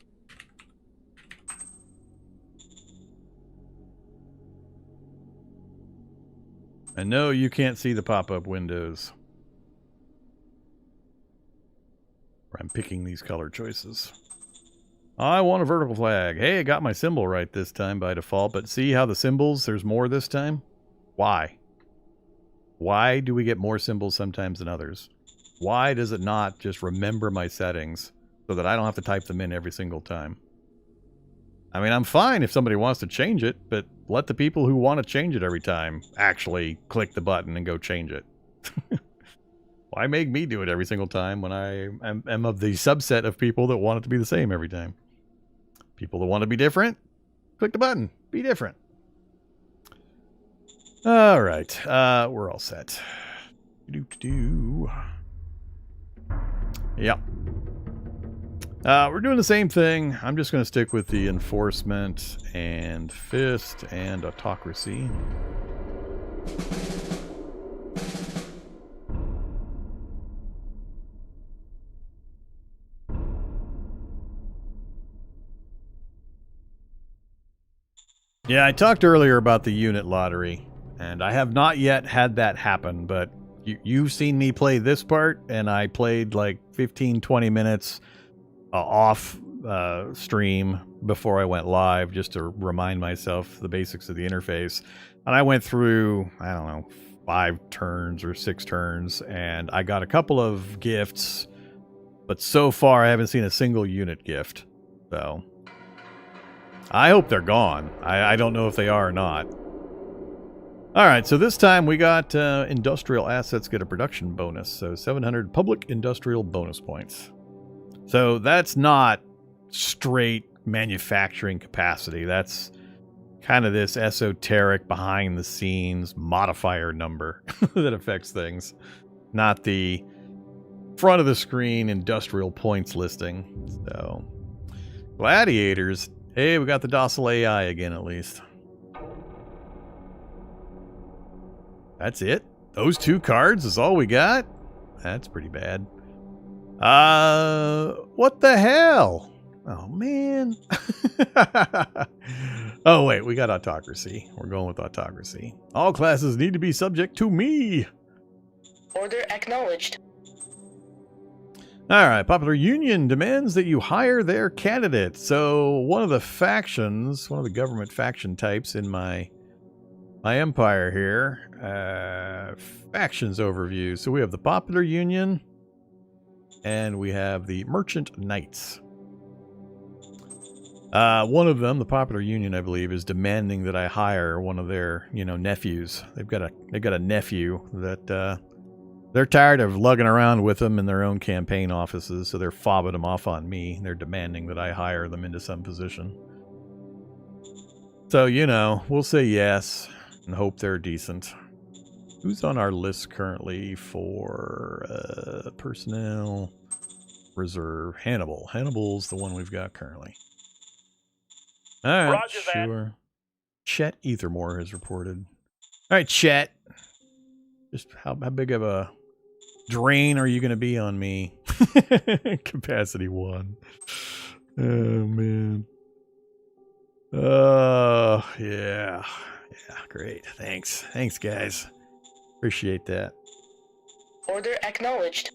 Speaker 1: And no, you can't see the pop-up windows where I'm picking these color choices. I want a vertical flag. Hey, I got my symbol right this time by default, but see how the symbols, there's more this time? Why? Why do we get more symbols sometimes than others? Why does it not just remember my settings so that I don't have to type them in every single time? I mean, I'm fine if somebody wants to change it, but let the people who want to change it every time actually click the button and go change it. Why make me do it every single time when I am of the subset of people that want it to be the same every time? People that want to be different, click the button. Be different. All right. We're all set. Yep. We're doing the same thing. I'm just going to stick with the enforcement and fist and autocracy. Yeah, I talked earlier about the unit lottery, and I have not yet had that happen, but you've seen me play this part, and I played like 15-20 minutes off stream before I went live just to remind myself the basics of the interface. And I went through, I don't know, 5 turns or 6 turns, and I got a couple of gifts, but so far I haven't seen a single unit gift. So I hope they're gone. I don't know if they are or not. All right, so this time we got industrial assets get a production bonus, so 700 public industrial bonus points. So that's not straight manufacturing capacity. That's kind of this esoteric behind the scenes modifier number that affects things, not the front of the screen industrial points listing. So gladiators. Hey, we got the docile AI again, at least. That's it? Those 2 cards is all we got? That's pretty bad. What the hell? Oh, man. Oh, wait, we got autocracy. We're going with autocracy. All classes need to be subject to me.
Speaker 4: Order acknowledged.
Speaker 1: All right, Popular Union demands that you hire their candidate. So one of the factions, one of the government faction types in my empire here, factions overview. So we have the Popular Union, and we have the Merchant Knights. One of them, the Popular Union, I believe, is demanding that I hire one of their, nephews. They've got a nephew that they're tired of lugging around with them in their own campaign offices, so they're fobbing them off on me. They're demanding that I hire them into some position. So, we'll say yes and hope they're decent. Who's on our list currently for personnel reserve? Hannibal. Hannibal's the one we've got currently. All right,
Speaker 3: Roger that.
Speaker 1: sure. Chet Ethermore has reported. All right, Chet. Just how big of a drain are you going to be on me? Capacity 1. Oh, man. Oh, yeah. Yeah, great. Thanks. Thanks, guys. Appreciate that.
Speaker 4: Order acknowledged.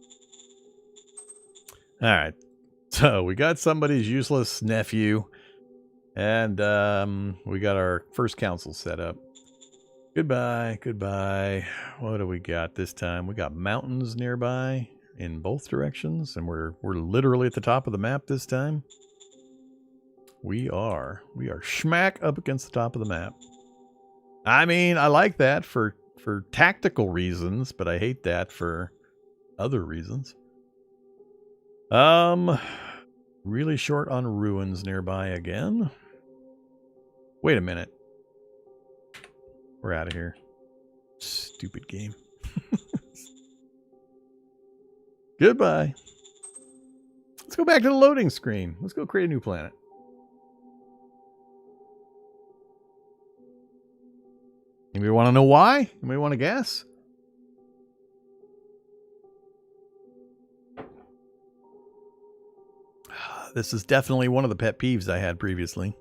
Speaker 1: All right. So we got somebody's useless nephew, and we got our first council set up. Goodbye, goodbye. What do we got this time? We got mountains nearby in both directions, and we're literally at the top of the map this time. We are smack up against the top of the map. I mean, I like that for tactical reasons, but I hate that for other reasons. Really short on ruins nearby again. Wait a minute. We're out of here. Stupid game. Goodbye. Let's go back to the loading screen. Let's go create a new planet. Anybody want to know why? Anybody want to guess? This is definitely one of the pet peeves I had previously.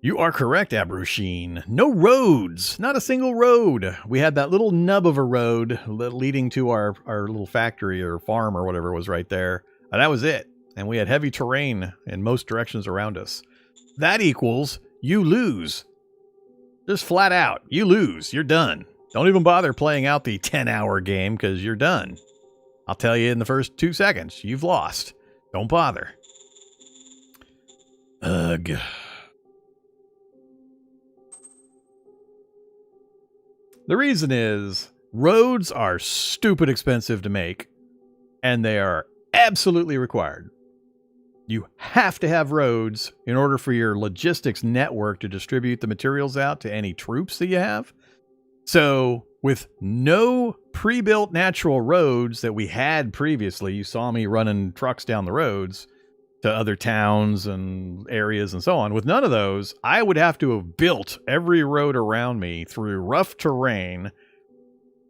Speaker 1: You are correct, Abrusheen. No roads. Not a single road. We had that little nub of a road leading to our little factory or farm or whatever was right there. And that was it. And we had heavy terrain in most directions around us. That equals you lose. Just flat out. You lose. You're done. Don't even bother playing out the 10-hour game because you're done. I'll tell you in the first 2 seconds. You've lost. Don't bother. Ugh. The reason is roads are stupid expensive to make, and they are absolutely required. You have to have roads in order for your logistics network to distribute the materials out to any troops that you have. So with no pre-built natural roads that we had previously, you saw me running trucks down the roads to other towns and areas and so on. With none of those, I would have to have built every road around me through rough terrain.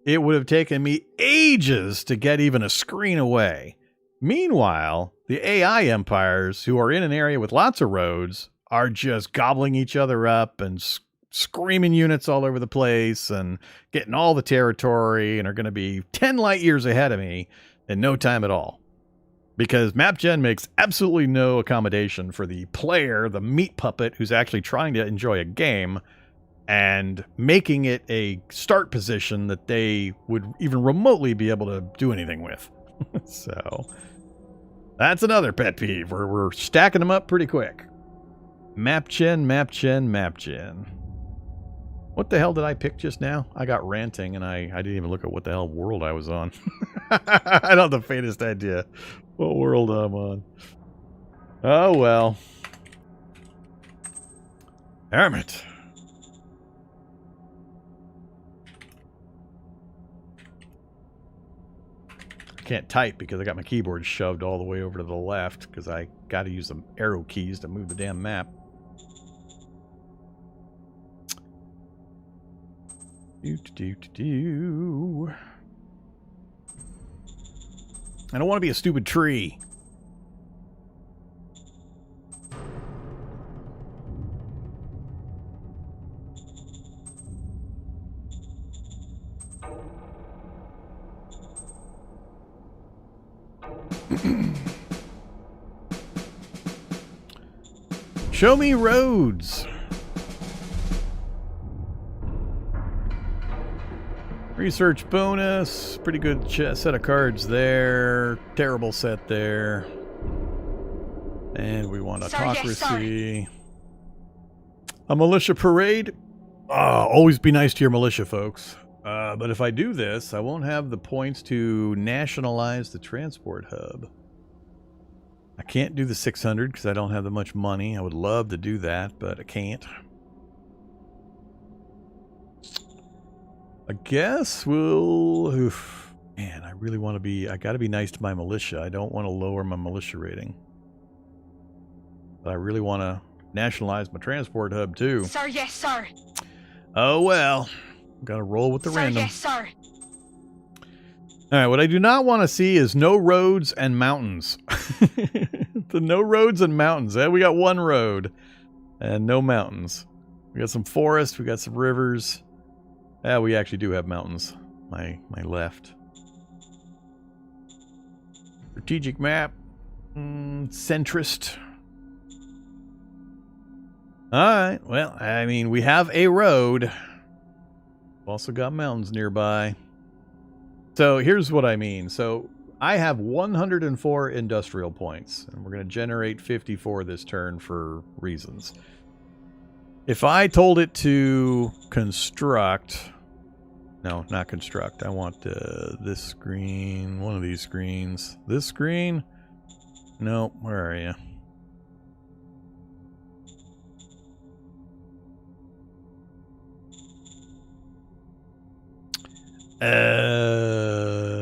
Speaker 1: It would have taken me ages to get even a screen away. Meanwhile, the AI empires who are in an area with lots of roads are just gobbling each other up and screaming units all over the place and getting all the territory and are going to be 10 light years ahead of me in no time at all. Because MapGen makes absolutely no accommodation for the player, the meat puppet, who's actually trying to enjoy a game and making it a start position that they would even remotely be able to do anything with. So that's another pet peeve where we're stacking them up pretty quick. MapGen, MapGen, MapGen. What the hell did I pick just now? I got ranting and I didn't even look at what the hell world I was on. I don't have the faintest idea what world I'm on. Oh well. Damn it. I can't type because I got my keyboard shoved all the way over to the left because I got to use some arrow keys to move the damn map. I don't want to be a stupid tree. Show me roads. Research bonus. Pretty good set of cards there. Terrible set there. And we want autocracy. A militia parade. Always be nice to your militia, folks. But if I do this, I won't have the points to nationalize the transport hub. I can't do the 600 because I don't have that much money. I would love to do that, but I can't. I guess we'll... Oof. Man, I really want to be... I got to be nice to my militia. I don't want to lower my militia rating. But I really want to nationalize my transport hub, too.
Speaker 2: Sir, yes, sir.
Speaker 1: Oh, well. Got to roll with the random.
Speaker 2: Yes, sir.
Speaker 1: All right, what I do not want to see is no roads and mountains. The no roads and mountains. We got one road and no mountains. We got some forest. We got some rivers. We actually do have mountains. My left. Strategic map. Centrist. Alright, well, I mean, we have a road. We've also got mountains nearby. So here's what I mean. So I have 104 industrial points, and we're going to generate 54 this turn for reasons. If I told it to construct... No, not construct. I want this screen, one of these screens. This screen? No, where are you?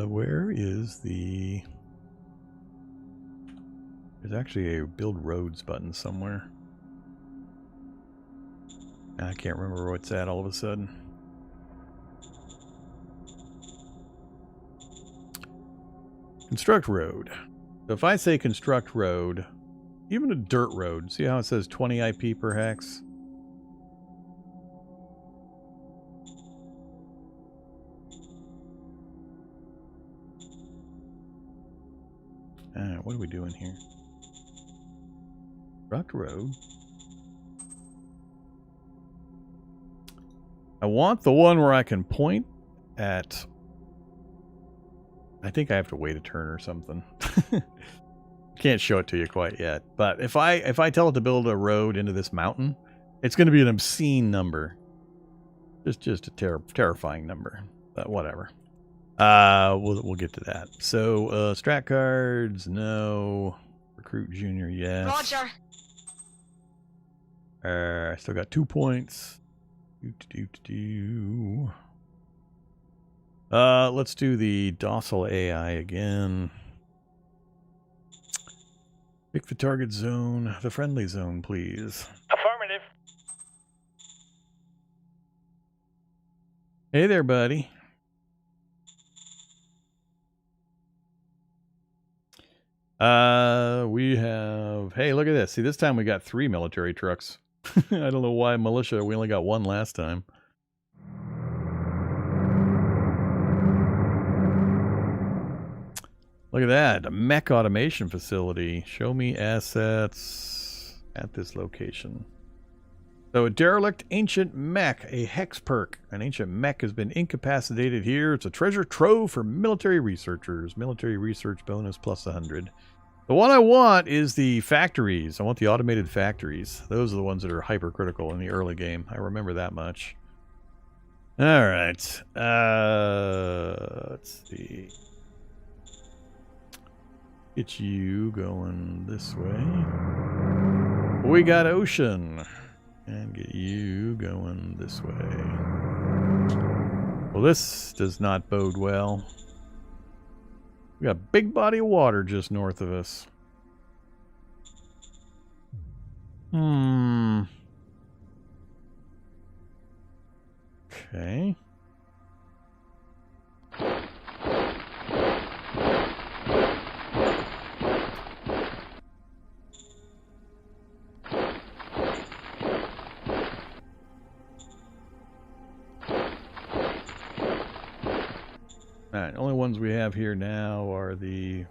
Speaker 1: Where is the... There's actually a build roads button somewhere. I can't remember where it's at all of a sudden. Construct road. So if I say construct road, even a dirt road, see how it says 20 IP per hex? Alright, what are we doing here? Construct road. I want the one where I can point at... I think I have to wait a turn or something. Can't show it to you quite yet. But if I tell it to build a road into this mountain, it's going to be an obscene number. Just a terrifying number. But whatever. We'll get to that. So strat cards, no. Recruit junior, yes.
Speaker 2: Roger.
Speaker 1: I still got 2 points. Let's do the docile AI again. Pick the target zone, the friendly zone, please.
Speaker 3: Affirmative.
Speaker 1: Hey there, buddy. We have... Hey, look at this. See, this time we got 3 military trucks. I don't know why militia, we only got 1 last time. Look at that, a mech automation facility. Show me assets at this location. So a derelict ancient mech, a hex perk. An ancient mech has been incapacitated here. It's a treasure trove for military researchers. Military research bonus plus 100. The one I want is the factories. I want the automated factories. Those are the ones that are hypercritical in the early game. I remember that much. All right. Let's see. Get you going this way. We got ocean. And get you going this way. Well, this does not bode well. We got a big body of water just north of us. Okay. Alright, only ones we have here now are the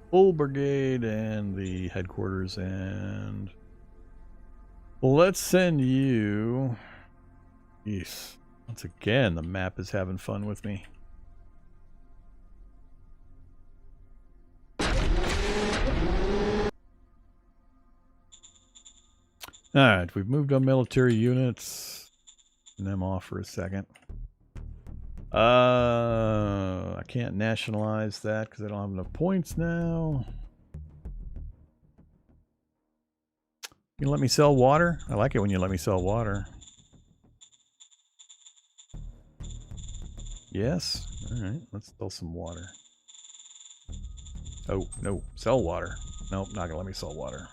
Speaker 1: full brigade and the headquarters, and let's send you... Jeez. Once again, the map is having fun with me. Alright, we've moved on military units. Turn them off for a second. I can't nationalize that because I don't have enough points now. You let me sell water? I like it when you let me sell water. Yes? Alright, let's sell some water. Oh, no. Sell water. Nope, not gonna let me sell water.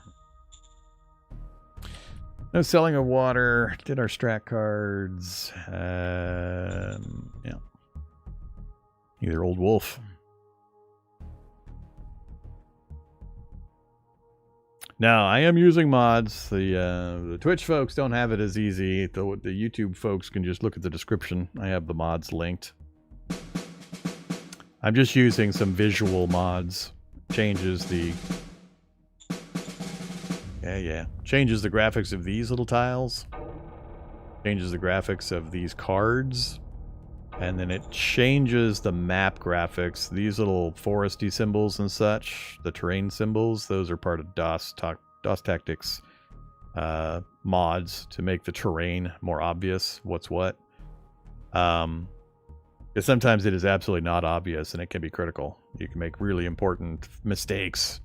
Speaker 1: No selling of water. Did our strat cards. Yeah. Either Old Wolf. Now, I am using mods. The Twitch folks don't have it as easy. The YouTube folks can just look at the description. I have the mods linked. I'm just using some visual mods. Changes the... Yeah. Changes the graphics of these little tiles. Changes the graphics of these cards. And then it changes the map graphics. These little foresty symbols and such, the terrain symbols, those are part of DasTactic's mods to make the terrain more obvious, what's what. Because sometimes it is absolutely not obvious and it can be critical. You can make really important mistakes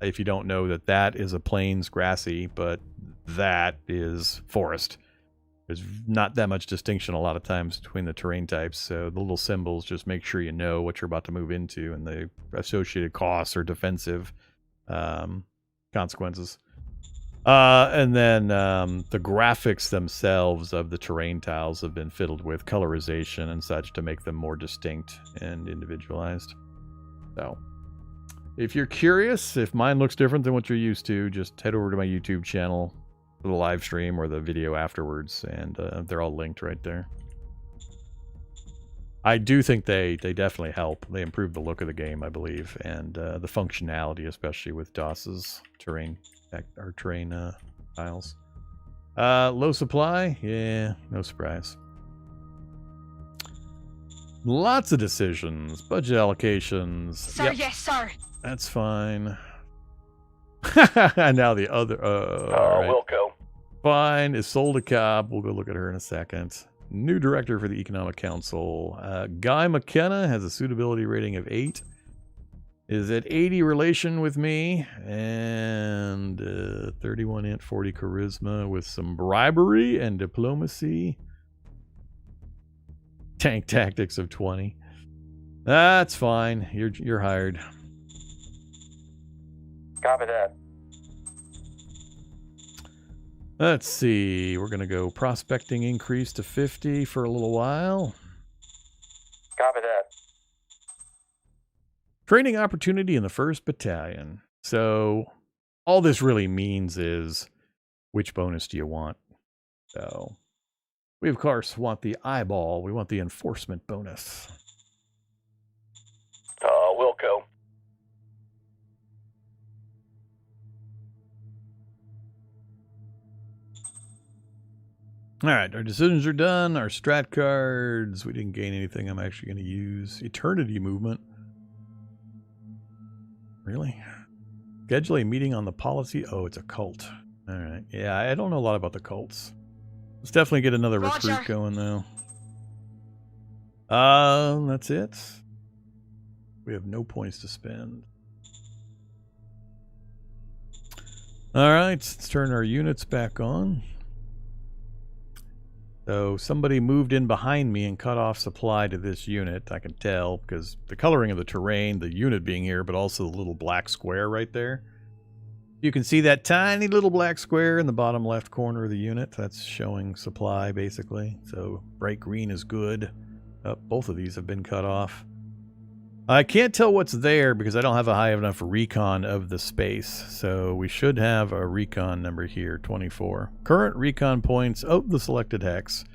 Speaker 1: if you don't know that that is a plains grassy, but that is forest. There's not that much distinction a lot of times between the terrain types, so the little symbols just make sure you know what you're about to move into and the associated costs or defensive consequences. And then the graphics themselves of the terrain tiles have been fiddled with colorization and such to make them more distinct and individualized. So, if you're curious, if mine looks different than what you're used to, just head over to my YouTube channel, the live stream or the video afterwards, and they're all linked right there. I do think they definitely help. They improve the look of the game, I believe, and the functionality, especially with DOS's terrain tiles. Low supply? Yeah, no surprise. Lots of decisions. Budget allocations.
Speaker 2: Sir,
Speaker 1: Yep,
Speaker 2: yes, sir.
Speaker 1: that's fine. Now the other... right.
Speaker 3: Wilco.
Speaker 1: Fine, is sold a cop. We'll go look at her in a second. New director for the Economic Council. Guy McKenna has a suitability rating of 8. Is at 80 relation with me. And 31 int, 40 charisma with some bribery and diplomacy. Tank tactics of 20. That's fine. You're hired.
Speaker 3: Copy that.
Speaker 1: Let's see. We're gonna go prospecting increase to 50 for a little while.
Speaker 3: Copy that.
Speaker 1: Training opportunity in the 1st Battalion. So all this really means is which bonus do you want? So we of course want the eyeball. We want the enforcement bonus.
Speaker 3: Wilco.
Speaker 1: All right, our decisions are done. Our strat cards. We didn't gain anything I'm actually going to use. Eternity movement. Really? Schedule a meeting on the policy. Oh, it's a cult. All right. Yeah, I don't know a lot about the cults. Let's definitely get another
Speaker 2: Roger.
Speaker 1: recruit going, though. That's it. We have no points to spend. All right, let's turn our units back on. So somebody moved in behind me and cut off supply to this unit. I can tell because the coloring of the terrain, the unit being here, but also the little black square right there. You can see that tiny little black square in the bottom left corner of the unit. That's showing supply, basically. So bright green is good. Oh, both of these have been cut off. I can't tell what's there because I don't have a high enough recon of the space. So we should have a recon number here, 24. Current recon points. Oh, the selected hex.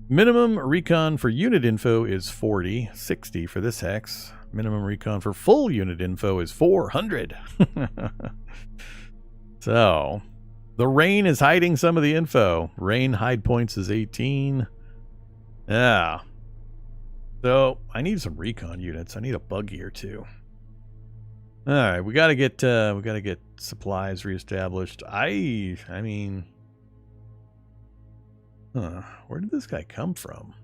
Speaker 1: Minimum recon for unit info is 40. 60 for this hex. Minimum recon for full unit info is 400. So, the rain is hiding some of the info. Rain hide points is 18. Yeah. So, I need some recon units. I need a buggy or two. All right, we got to get supplies reestablished. I mean, where did this guy come from?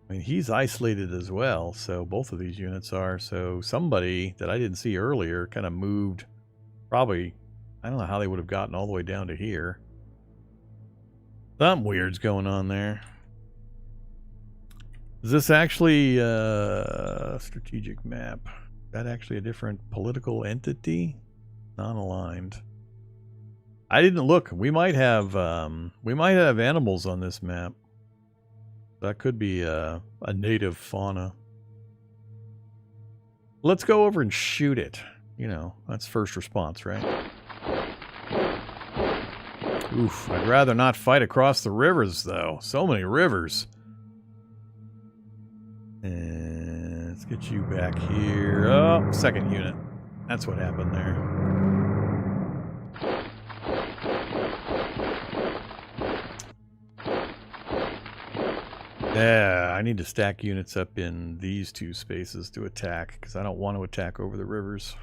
Speaker 1: I mean, he's isolated as well, so both of these units are. So somebody that I didn't see earlier kind of moved. Probably, I don't know how they would have gotten all the way down to here. Something weird's going on there. Is this actually a strategic map? Is that actually a different political entity? Non-aligned. I didn't look. We might have animals on this map. That could be a native fauna. Let's go over and shoot it. You know, that's first response, right? Oof, I'd rather not fight across the rivers, though. So many rivers. And let's get you back here. Oh, second unit. That's what happened there. Yeah, I need to stack units up in these two spaces to attack, because I don't want to attack over the rivers.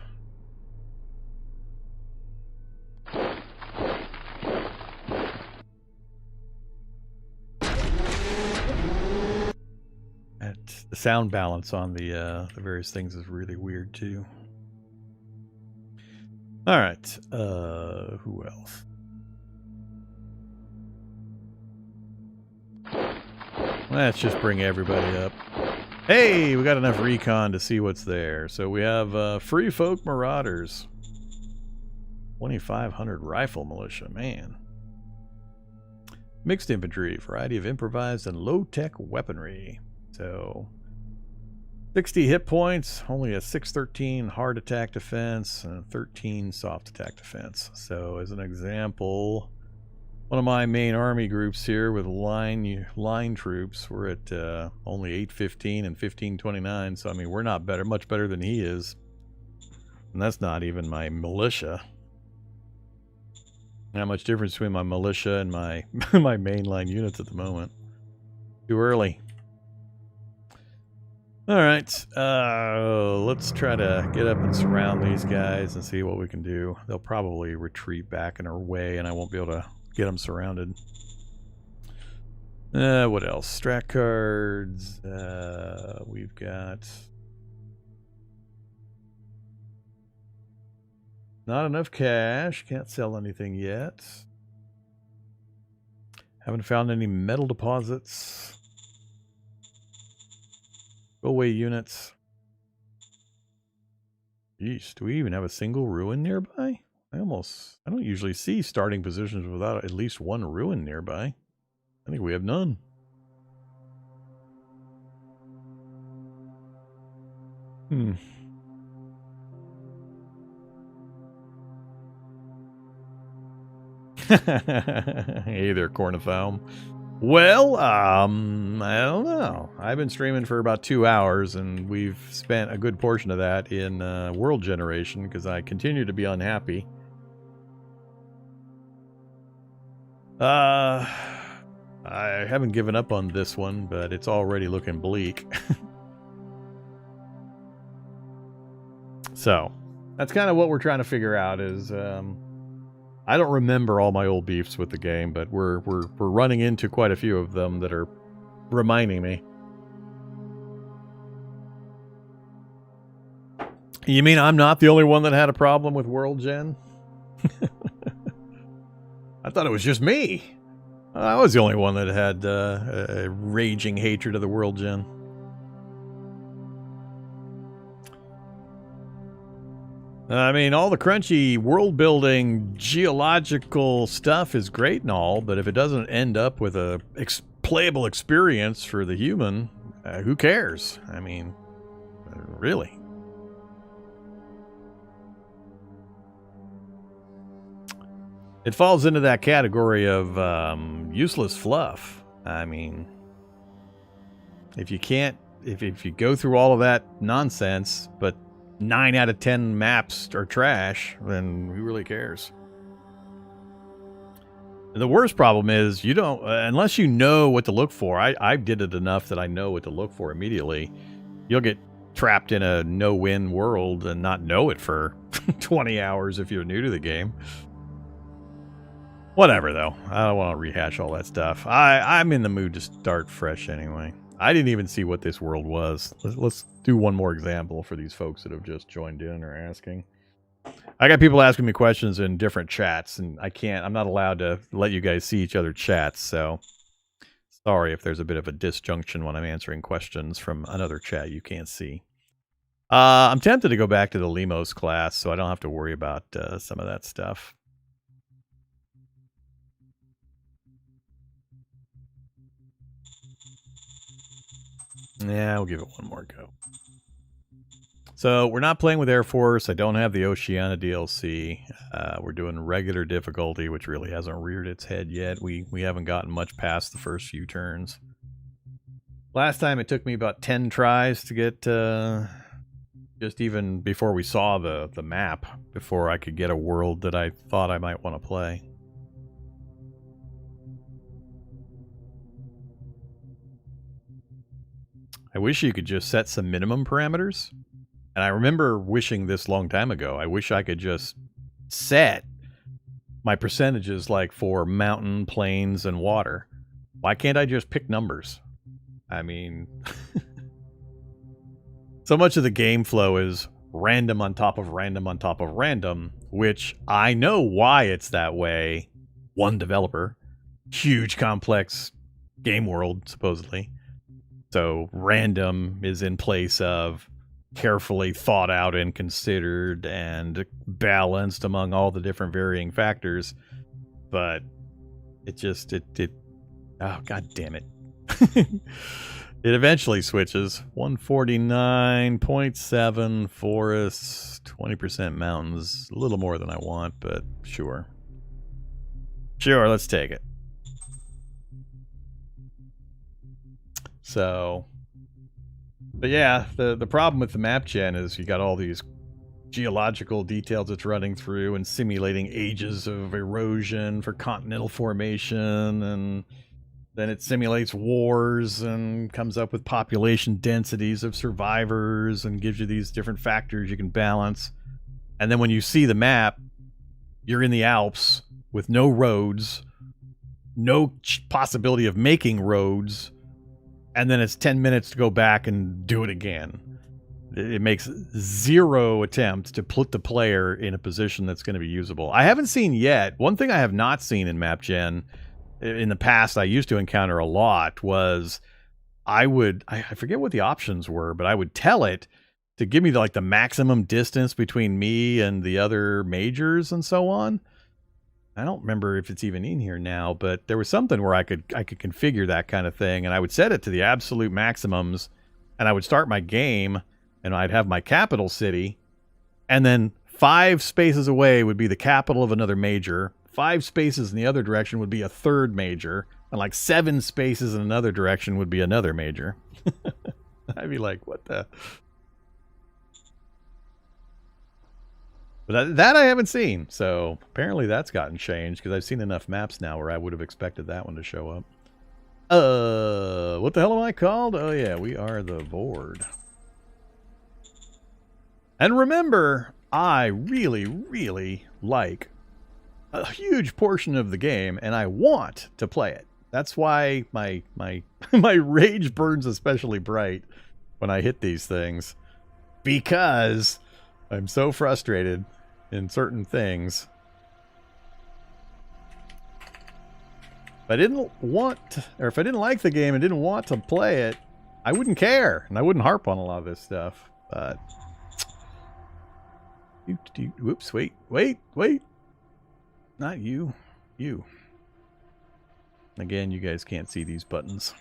Speaker 1: The sound balance on the various things is really weird too. All right, who else? Let's just bring everybody up. Hey, we got enough recon to see what's there. So we have Free Folk Marauders. 2,500 rifle militia, man. Mixed infantry, variety of improvised and low-tech weaponry. So 60 hit points, only a 613 hard attack defense, and a 13 soft attack defense. So as an example, one of my main army groups here with line troops, we're at only 815 and 1529. So I mean, we're not much better than he is, and that's not even my militia. Not much difference between my militia and my my mainline units at the moment. Too early. All right, let's try to get up and surround these guys and see what we can do. They'll probably retreat back in our way, and I won't be able to get them surrounded. What else? Strat cards. We've got not enough cash. Can't sell anything yet. Haven't found any metal deposits. Go away, units. Jeez, do we even have a single ruin nearby? I don't usually see starting positions without at least one ruin nearby. I think we have none. Hey there, Cornifalm. Well, I don't know. I've been streaming for about 2 hours, and we've spent a good portion of that in world generation because I continue to be unhappy. I haven't given up on this one, but it's already looking bleak. So, that's kind of what we're trying to figure out is... I don't remember all my old beefs with the game, but we're running into quite a few of them that are reminding me. You mean I'm not the only one that had a problem with World Gen? I thought it was just me. I was the only one that had a raging hatred of the World Gen. I mean, all the crunchy world-building geological stuff is great and all, but if it doesn't end up with a playable experience for the human, who cares? I mean, really. It falls into that category of useless fluff. I mean, if you go through all of that nonsense, but 9 out of 10 maps are trash, then who really cares? The worst problem is you don't, unless you know what to look for. I did it enough that I know what to look for immediately. You'll get trapped in a no-win world and not know it for 20 hours if you're new to the game. Whatever, though. I don't want to rehash all that stuff. I'm in the mood to start fresh anyway. I didn't even see what this world was. Let's do one more example for these folks that have just joined in or asking. I got people asking me questions in different chats, and I'm not allowed to let you guys see each other's chats, so sorry if there's a bit of a disjunction when I'm answering questions from another chat you can't see. I'm tempted to go back to the Limos class, so I don't have to worry about some of that stuff. Yeah, we'll give it one more go. So we're not playing with Air Force. I don't have the Oceania DLC. We're doing regular difficulty, which really hasn't reared its head yet. We haven't gotten much past the first few turns. Last time it took me about 10 tries to get just even before we saw the map, before I could get a world that I thought I might want to play. I wish you could just set some minimum parameters. And I remember wishing this long time ago. I wish I could just set my percentages like for mountain, plains, and water. Why can't I just pick numbers? I mean, so much of the game flow is random on top of random on top of random, which I know why it's that way. One developer, huge complex game world, supposedly. So random is in place of carefully thought out and considered and balanced among all the different varying factors. But it just, oh, god damn it. It eventually switches. 149.7 forests, 20% mountains. A little more than I want, but sure. Sure, let's take it. So, but yeah, the problem with the map gen is you got all these geological details it's running through and simulating ages of erosion for continental formation, and then it simulates wars and comes up with population densities of survivors and gives you these different factors you can balance. And then when you see the map, you're in the Alps with no roads, no possibility of making roads, and then it's 10 minutes to go back and do it again. It makes zero attempts to put the player in a position that's going to be usable. I haven't seen yet, one thing I have not seen in map gen, in the past I used to encounter a lot, was I forget what the options were, but I would tell it to give me the maximum distance between me and the other majors and so on. I don't remember if it's even in here now, but there was something where I could configure that kind of thing, and I would set it to the absolute maximums, and I would start my game, and I'd have my capital city, and then 5 spaces away would be the capital of another major. 5 spaces in the other direction would be a third major, and like 7 spaces in another direction would be another major. I'd be like, what the? But that I haven't seen, so apparently that's gotten changed, because I've seen enough maps now where I would have expected that one to show up. What the hell am I called? Oh yeah, we are the board. And remember, I really, really like a huge portion of the game, and I want to play it. That's why my my rage burns especially bright when I hit these things, because I'm so frustrated in certain things. If I didn't want, or if I didn't like the game and didn't want to play it, I wouldn't care, and I wouldn't harp on a lot of this stuff. But whoops, wait. Not you. You. Again, you guys can't see these buttons.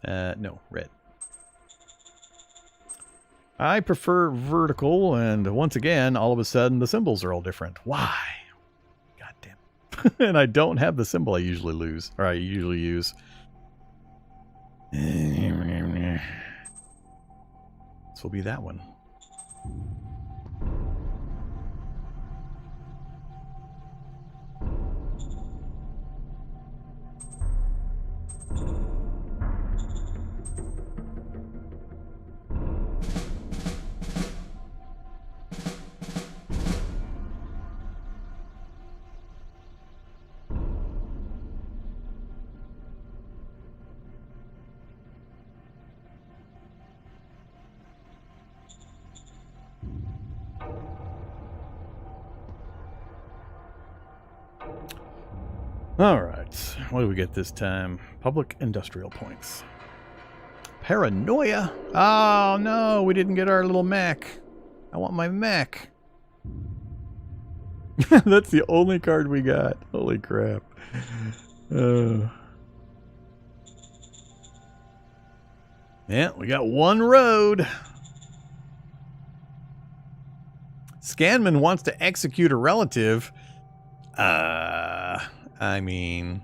Speaker 1: No, red. I prefer vertical, and once again, all of a sudden, the symbols are all different. Why? God damn. And I don't have the symbol I usually use. This will be that one. Alright, what do we get this time? Public industrial points. Paranoia? Oh no, we didn't get our little mech. I want my mech. That's the only card we got. Holy crap. Yeah, we got one road. Scanman wants to execute a relative. I mean,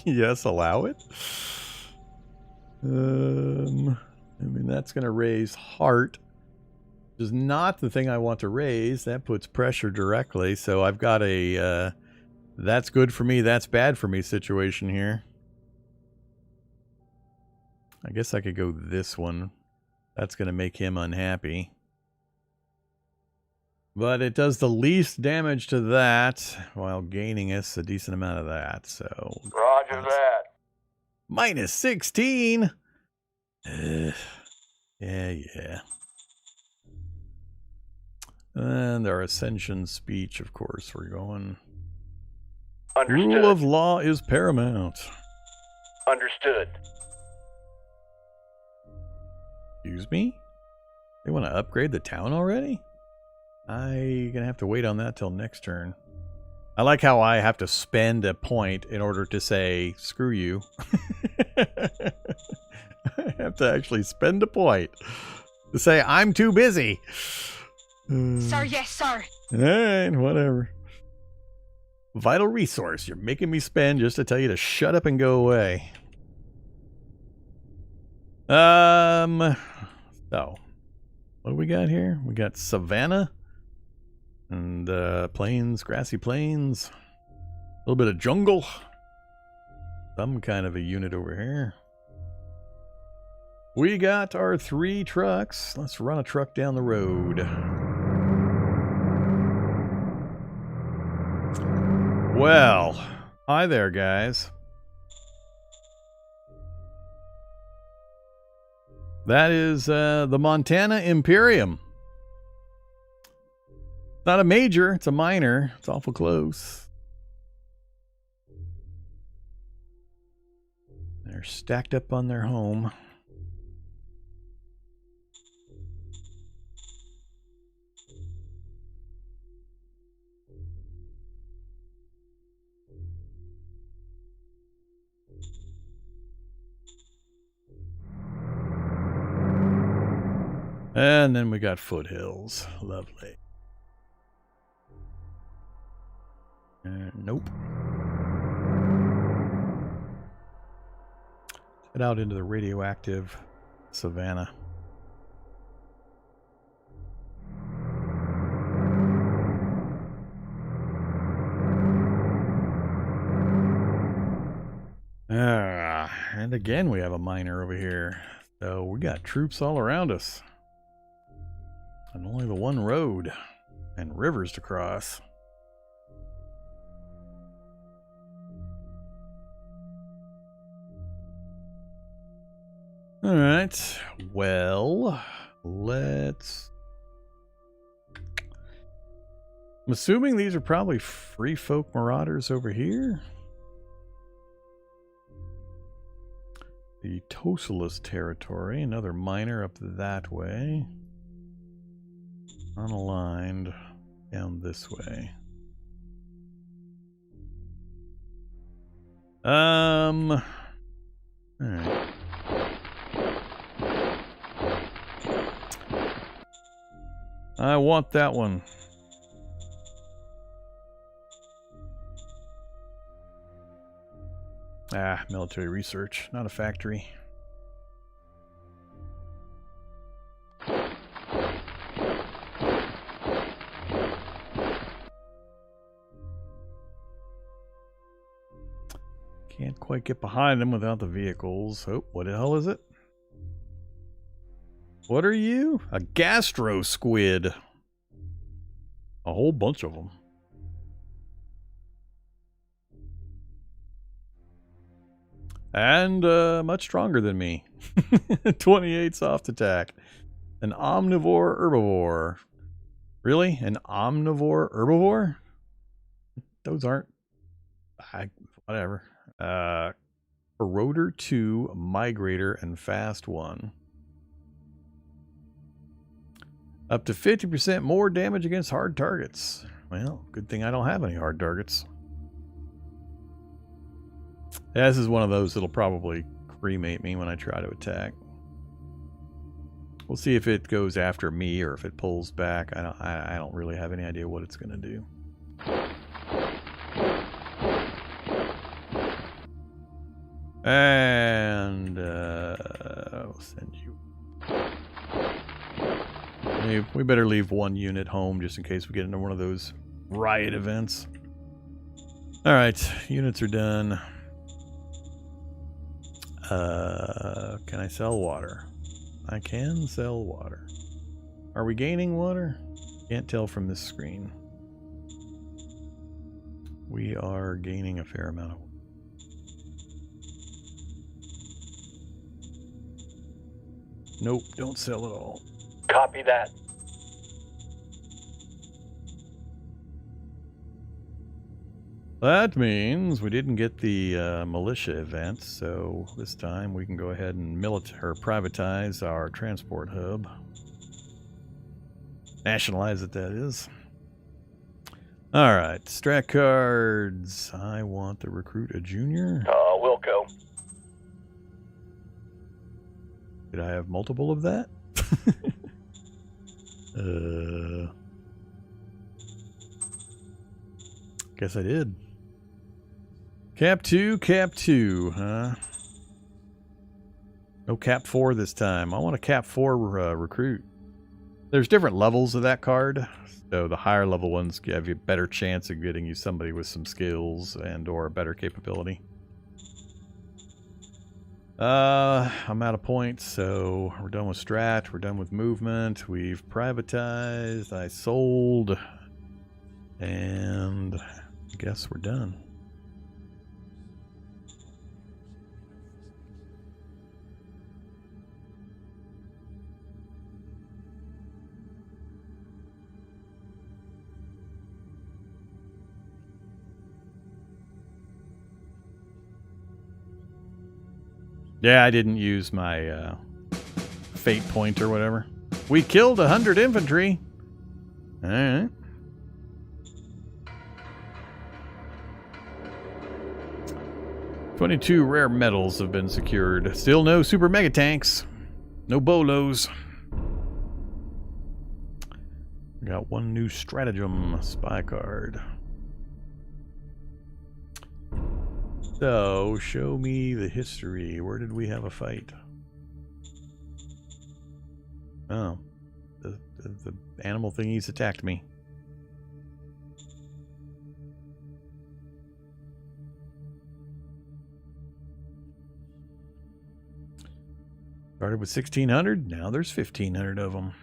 Speaker 1: yes, allow it. I mean, that's going to raise heart, which is not the thing I want to raise. That puts pressure directly. So I've got a that's good for me, that's bad for me situation here. I guess I could go this one. That's going to make him unhappy. But it does the least damage to that while gaining us a decent amount of that. So
Speaker 3: Roger that.
Speaker 1: minus 16. Yeah. And our ascension speech, of course, we're going.
Speaker 3: Understood.
Speaker 1: Rule of law is paramount.
Speaker 3: Understood.
Speaker 1: Excuse me? They want to upgrade the town already? I'm gonna have to wait on that till next turn. I like how I have to spend a point in order to say, screw you. I have to actually spend a point to say, I'm too busy.
Speaker 2: Sir, yes, sir.
Speaker 1: Alright, whatever. Vital resource. You're making me spend just to tell you to shut up and go away. So, what do we got here? We got Savannah. And plains, grassy plains, a little bit of jungle, some kind of a unit over here. We got our 3 trucks. Let's run a truck down the road. Well, hi there, guys. That is the Montana Imperium. Not a major, it's a minor. It's awful close. They're stacked up on their home. And then we got foothills. Lovely. Nope. Head out into the radioactive savanna. And again we have a miner over here. So we got troops all around us. And only the one road and rivers to cross. All right. Well, let's... I'm assuming these are probably free folk marauders over here. The Tosalas territory, another miner up that way. Unaligned down this way. All right. I want that one. Military research, not a factory. Can't quite get behind them without the vehicles. Oh, what the hell is it? What are you? A gastro squid. A whole bunch of them. And much stronger than me. 28 soft attack. An omnivore herbivore. Really? An omnivore herbivore? Those aren't... whatever. Eroder 2, Migrator, and Fast 1. Up to 50% more damage against hard targets. Well, good thing I don't have any hard targets. Yeah, this is one of those that'll probably cremate me when I try to attack. We'll see if it goes after me or if it pulls back. I don't really have any idea what it's going to do. And I'll send you. We better leave one unit home just in case we get into one of those riot events. All right, units are done. Can I sell water? I can sell water. Are we gaining water? Can't tell from this screen. We are gaining a fair amount of water. Nope, don't sell at all.
Speaker 3: Copy that.
Speaker 1: That means we didn't get the militia event, so this time we can go ahead and privatize our transport hub. Nationalize it, that is. All right, strat cards. I want to recruit a junior.
Speaker 3: Wilco.
Speaker 1: Did I have multiple of that? Guess I did. Cap 2, huh? No Cap 4 this time. I want a Cap 4 recruit. There's different levels of that card. So the higher level ones give you a better chance of getting you somebody with some skills and or a better capability. I'm out of points, so we're done with strat, we're done with movement, we've privatized, I sold, and I guess we're done. Yeah, I didn't use my fate point or whatever. We killed 100 infantry. All right. "22 rare metals have been secured. Still no super mega tanks. No bolos. Got one new stratagem spy card. So, show me the history. Where did we have a fight? Oh. The animal thingies attacked me. Started with 1,600. Now there's 1,500 of them.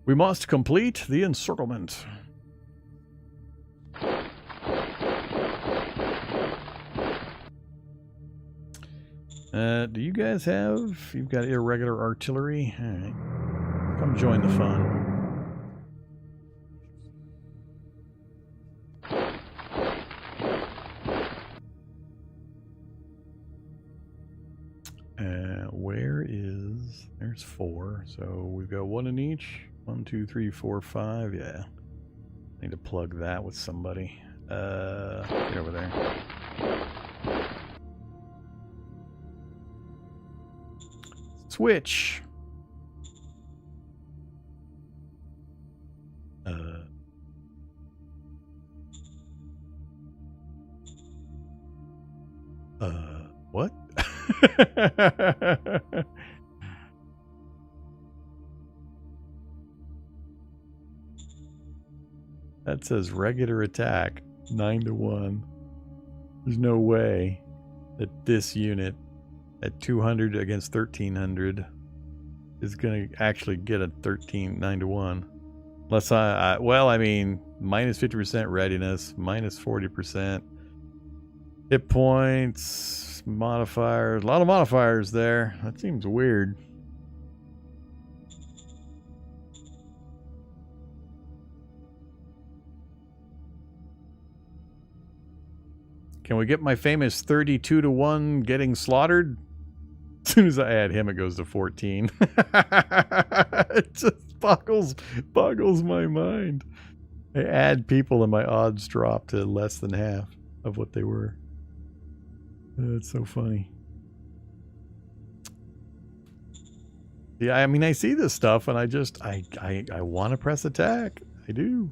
Speaker 1: We must complete the encirclement. Do you guys have... You've got irregular artillery? Alright. Come join the fun. Where is... There's 4. So we've got 1 in each. 1, 2, 3, 4, 5. Yeah. Need to plug that with somebody. Get over there. Switch. What? That says regular attack, 9-1. There's no way that this unit at 200 against 1,300 is going to actually get a 9-1. Unless well, I mean, minus 50% readiness, minus 40%. Hit points, modifiers, a lot of modifiers there. That seems weird. Can we get my famous 32-1 getting slaughtered? As soon as I add him, it goes to 14. It just boggles my mind. I add people and my odds drop to less than half of what they were. It's so funny. Yeah, I mean, I see this stuff and I just, I want to press attack. I do.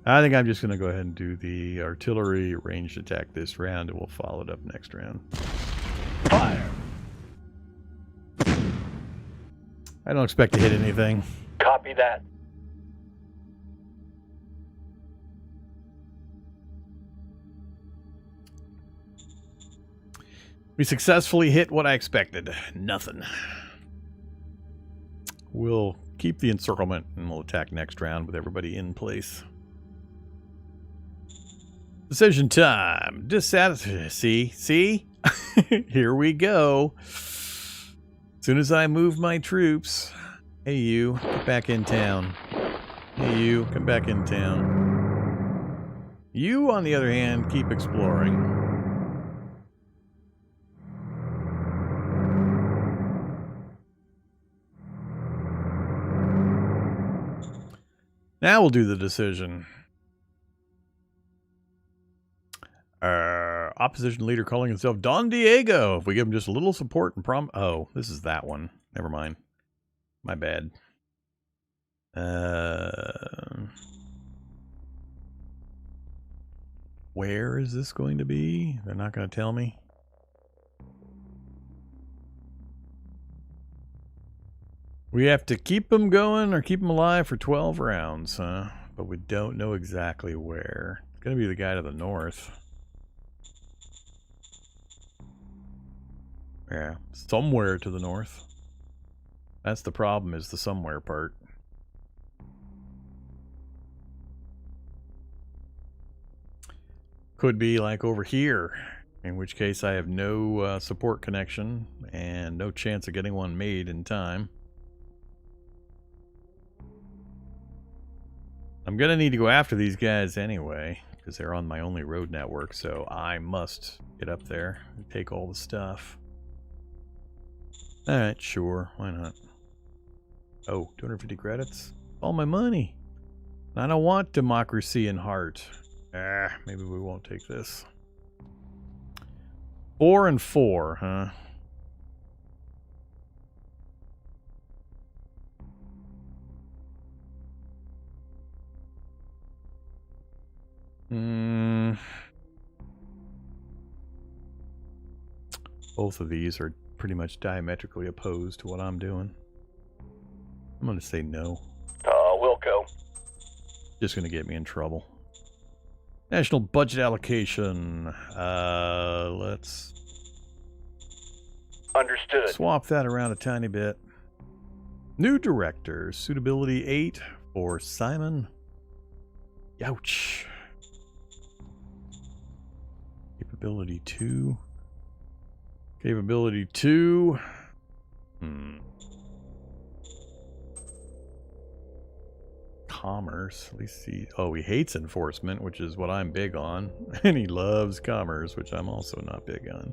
Speaker 1: I think I'm just going to go ahead and do the artillery ranged attack this round, and we'll follow it up next round. Fire! I don't expect to hit anything.
Speaker 3: Copy that.
Speaker 1: We successfully hit what I expected. Nothing. We'll keep the encirclement, and we'll attack next round with everybody in place. Decision time. See? Here we go. As soon as I move my troops. Hey, you, get back in town. Hey, you, come back in town. You, on the other hand, keep exploring. Now we'll do the decision. Opposition leader calling himself Don Diego. If we give him just a little support and oh, this is that one. Never mind. My bad. Where is this going to be? They're not going to tell me. We have to keep them going or keep them alive for 12 rounds, huh? But we don't know exactly where. It's going to be the guy to the north. Yeah, somewhere to the north. That's the problem, is the somewhere part. Could be like over here, in which case I have no support connection and no chance of getting one made in time. I'm gonna need to go after these guys anyway, because they're on my only road network, so I must get up there and take all the stuff. Alright, sure, why not? Oh, 250 credits? All my money! I don't want democracy and heart. Maybe we won't take this. 4 and 4, huh? Both of these are pretty much diametrically opposed to what I'm doing. I'm going to say no.
Speaker 3: Wilco.
Speaker 1: Just going to get me in trouble. National budget allocation. Let's
Speaker 3: Understood.
Speaker 1: swap that around a tiny bit. New director. Suitability 8 for Simon. Youch. Capability 2. Capability 2. Commerce. At least he... Oh, he hates enforcement, which is what I'm big on. And he loves commerce, which I'm also not big on.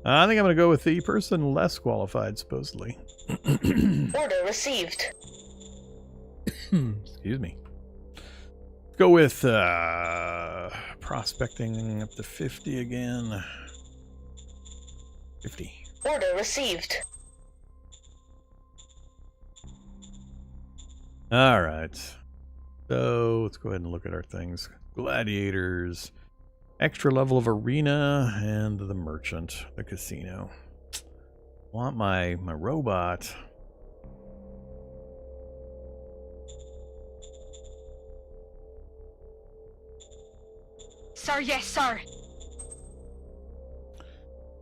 Speaker 1: I think I'm going to go with the person less qualified, supposedly.
Speaker 4: Order received.
Speaker 1: Excuse me. Let's go with prospecting up to 50 again. 50.
Speaker 4: Order received.
Speaker 1: All right. So let's go ahead and look at our things. Gladiators. Extra level of arena and the merchant, the casino. Want my robot.
Speaker 2: Sir, yes, sir.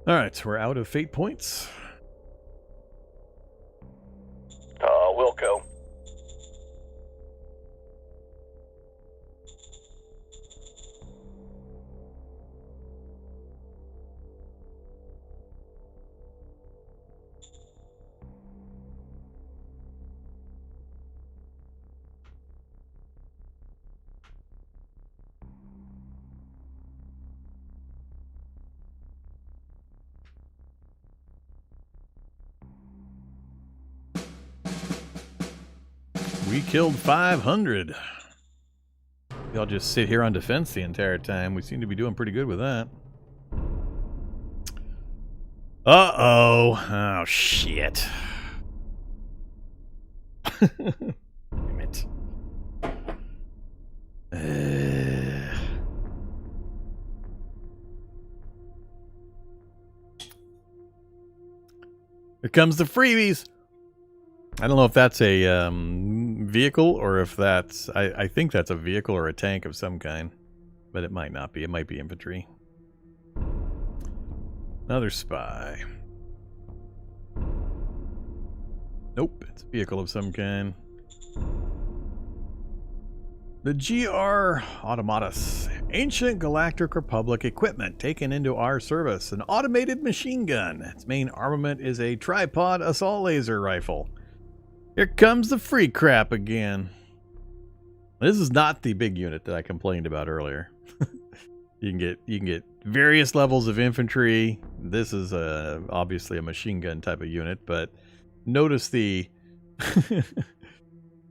Speaker 1: All right, so we're out of fate points.
Speaker 3: Wilco.
Speaker 1: We killed 500. Y'all just sit here on defense the entire time. We seem to be doing pretty good with that. Uh-oh. Oh, shit. Damn it. Here comes the freebies. I don't know if that's a vehicle or if that's... I think that's a vehicle or a tank of some kind. But it might not be. It might be infantry. Another spy. Nope. It's a vehicle of some kind. The GR Automatus. Ancient Galactic Republic equipment taken into our service. An automated machine gun. Its main armament is a tripod assault laser rifle. Here comes the free crap again. This is not the big unit that I complained about earlier. You can get various levels of infantry. This is obviously a machine gun type of unit, but notice the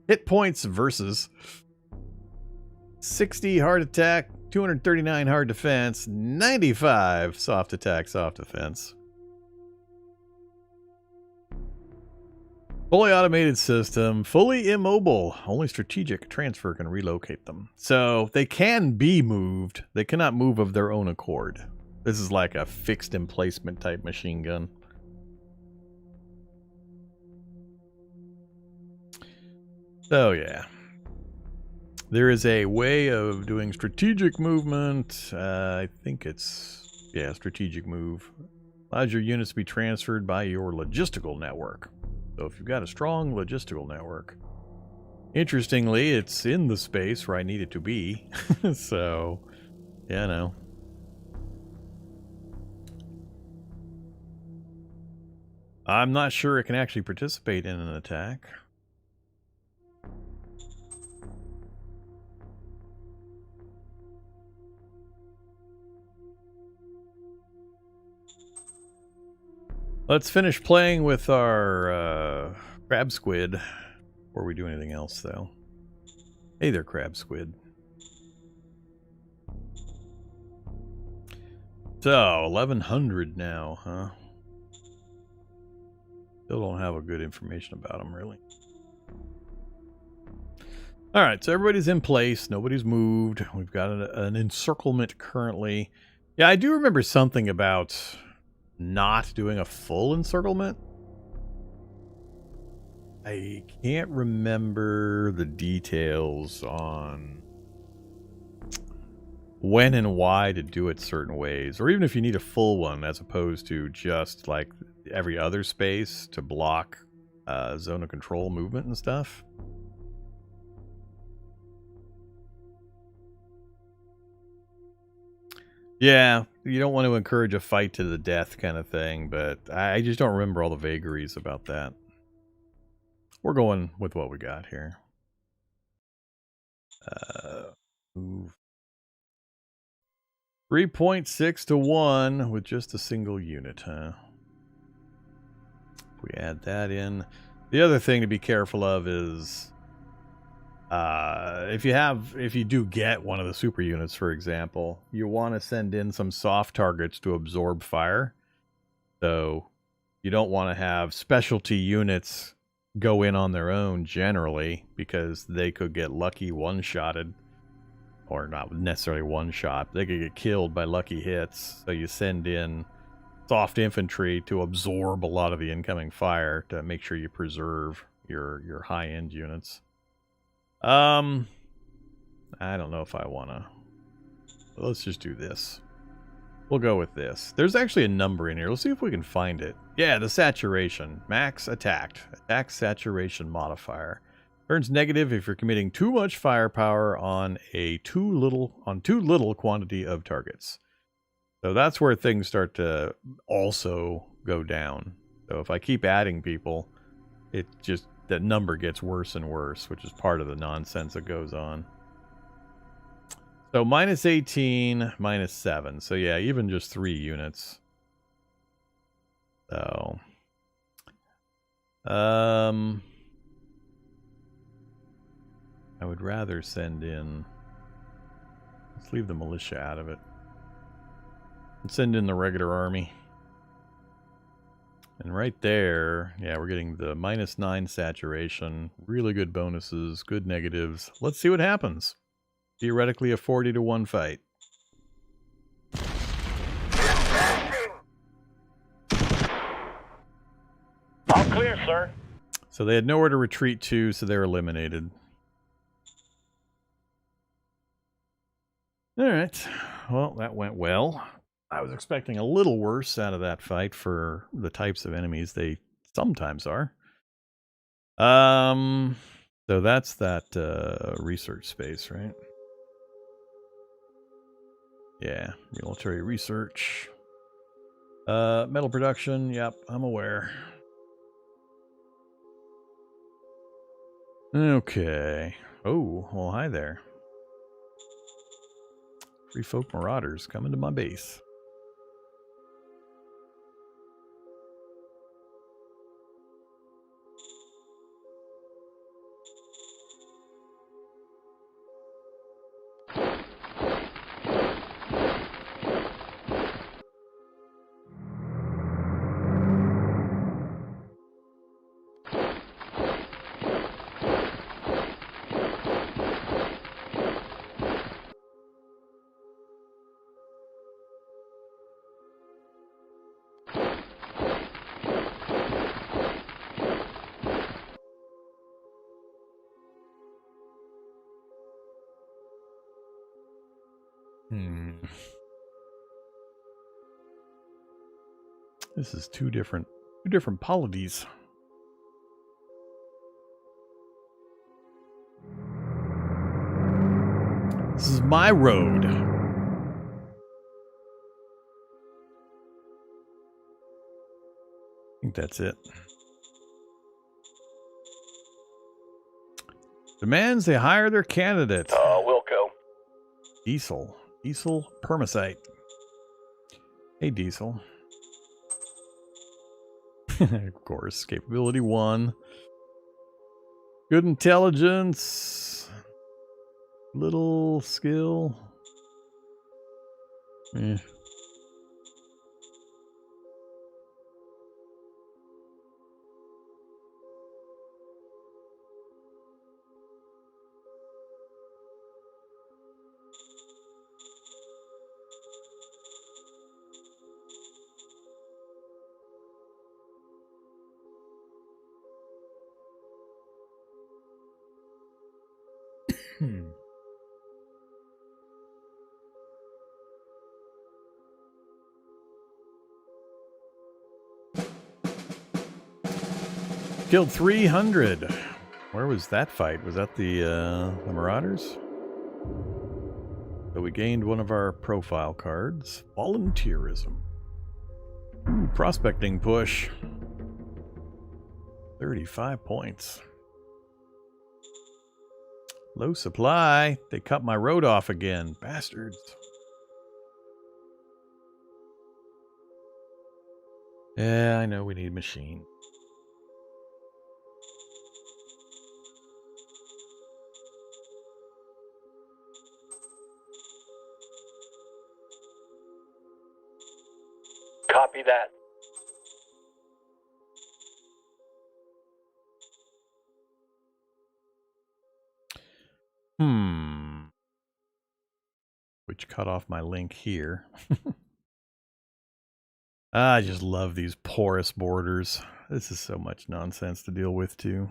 Speaker 1: hit points versus 60 hard attack, 239 hard defense, 95 soft attack, soft defense. Fully automated system, fully immobile. Only strategic transfer can relocate them. So they can be moved. They cannot move of their own accord. This is like a fixed emplacement type machine gun. So yeah. There is a way of doing strategic movement. I think it's, yeah, strategic move. Allows your units to be transferred by your logistical network. So if you've got a strong logistical network. Interestingly, it's in the space where I need it to be. So, yeah, no. I'm not sure it can actually participate in an attack. Let's finish playing with our crab squid before we do anything else, though. Hey there, crab squid. So, 1100 now, huh? Still don't have a good information about them, really. Alright, so everybody's in place. Nobody's moved. We've got an encirclement currently. Yeah, I do remember something about not doing a full encirclement. I can't remember the details on when and why to do it certain ways, or even if you need a full one as opposed to just like every other space to block zone of control movement and stuff. Yeah, you don't want to encourage a fight to the death kind of thing, but I just don't remember all the vagaries about that. We're going with what we got here. Move 3.6 to 1 with just a single unit, huh? If we add that in. The other thing to be careful of is if you do get one of the super units, for example, you want to send in some soft targets to absorb fire. So you don't want to have specialty units go in on their own generally, because they could get lucky one-shotted, or not necessarily one-shot. They could get killed by lucky hits. So you send in soft infantry to absorb a lot of the incoming fire to make sure you preserve your high-end units. I don't know if I want to. Let's just do this. We'll go with this. There's actually a number in here. Let's see if we can find it. Yeah, the saturation. Max attacked. Attack saturation modifier. Turns negative if you're committing too much firepower on too little quantity of targets. So that's where things start to also go down. So if I keep adding people, that number gets worse and worse, which is part of the nonsense that goes on. So minus 18, minus 7. So yeah, even just 3 units. So I would rather send in, let's leave the militia out of it. And send in the regular army. And right there, yeah, we're getting the minus 9 saturation. Really good bonuses, good negatives. Let's see what happens. Theoretically a 40 to 1 fight.
Speaker 3: All clear, sir.
Speaker 1: So they had nowhere to retreat to, so they're eliminated. Alright. Well, that went well. I was expecting a little worse out of that fight for the types of enemies they sometimes are. So that's that research space, right? Yeah, military research. Metal production, yep, I'm aware. Okay. Oh, well, hi there. Free folk marauders coming to my base. This is two different polities. This is my road. I think that's it. Demands they hire their candidate.
Speaker 3: Wilco.
Speaker 1: Diesel Permasite. Hey, Diesel. Of course, capability 1. Good intelligence. Little skill. Eh. Killed 300. Where was that fight? Was that the Marauders? So we gained one of our profile cards. Volunteerism. Ooh, prospecting push. 35 points. Low supply. They cut my road off again. Bastards. Yeah, I know we need machine.
Speaker 3: Copy that.
Speaker 1: Which cut off my link here. I just love these porous borders. This is so much nonsense to deal with, too.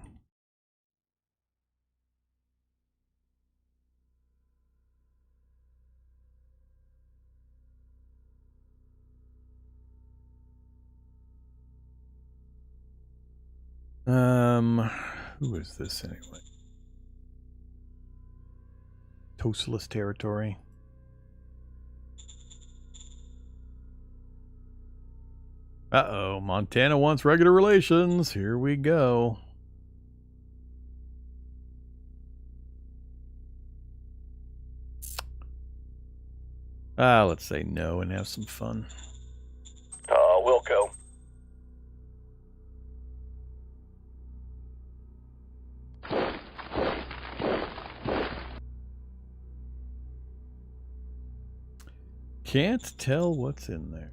Speaker 1: Who is this anyway? Toastless territory. Uh-oh, Montana wants regular relations. Here we go. Let's say no and have some fun.
Speaker 3: Wilco.
Speaker 1: Can't tell what's in there.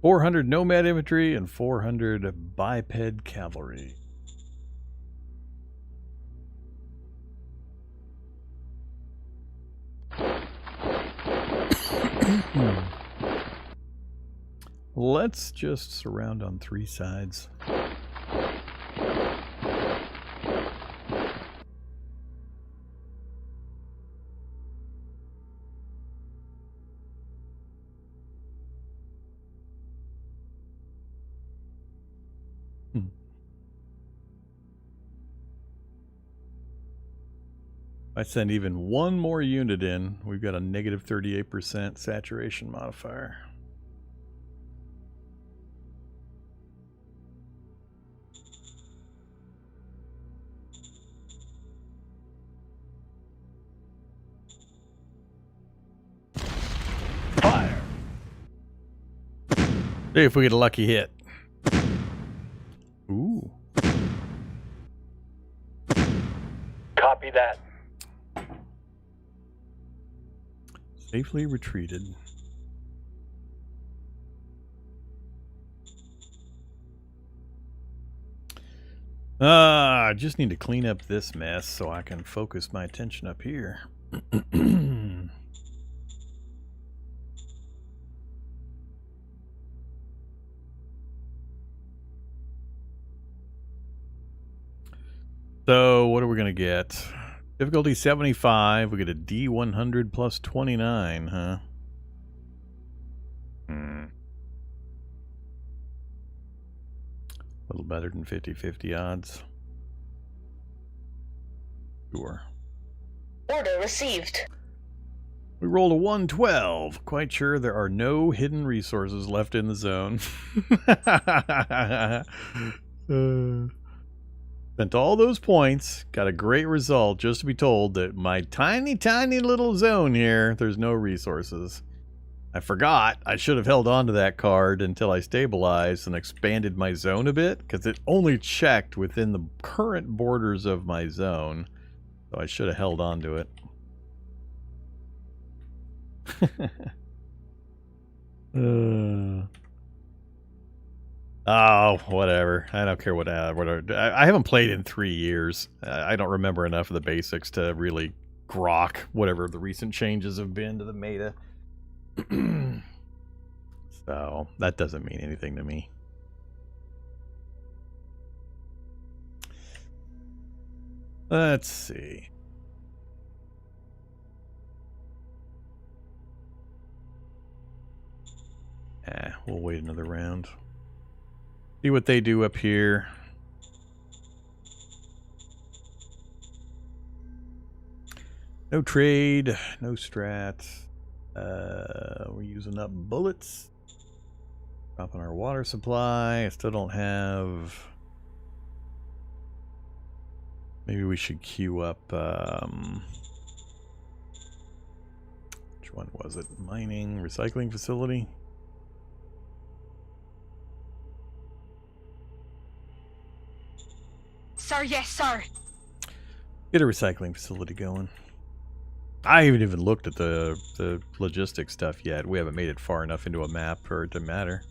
Speaker 1: $400 nomad infantry and 400 biped cavalry. Let's just surround on 3 sides. I send even one more unit in, we've got a negative 38% saturation modifier. Fire! See if we get a lucky hit. Ooh.
Speaker 3: Copy that.
Speaker 1: Safely retreated. I just need to clean up this mess so I can focus my attention up here. So, what are we going to get? Difficulty 75. We get a D100 plus 29, huh? A little better than 50-50 odds. Sure.
Speaker 4: Order received.
Speaker 1: We rolled a 112. Quite sure there are no hidden resources left in the zone. Spent all those points, got a great result just to be told that my tiny, tiny little zone here, there's no resources. I forgot. I should have held on to that card until I stabilized and expanded my zone a bit, because it only checked within the current borders of my zone. So I should have held on to it. Oh, whatever. I don't care what I haven't played in 3 years. I don't remember enough of the basics to really grok whatever the recent changes have been to the meta. So that doesn't mean anything to me. Let's see. We'll wait another round. See what they do up here. No trade, no strat. We're using up bullets. Dropping our water supply. I still don't have... Maybe we should queue up... Which one was it? Mining, recycling facility?
Speaker 2: Sir, yes, sir.
Speaker 1: Get a recycling facility going. I haven't even looked at the logistics stuff yet. We haven't made it far enough into a map for it to matter.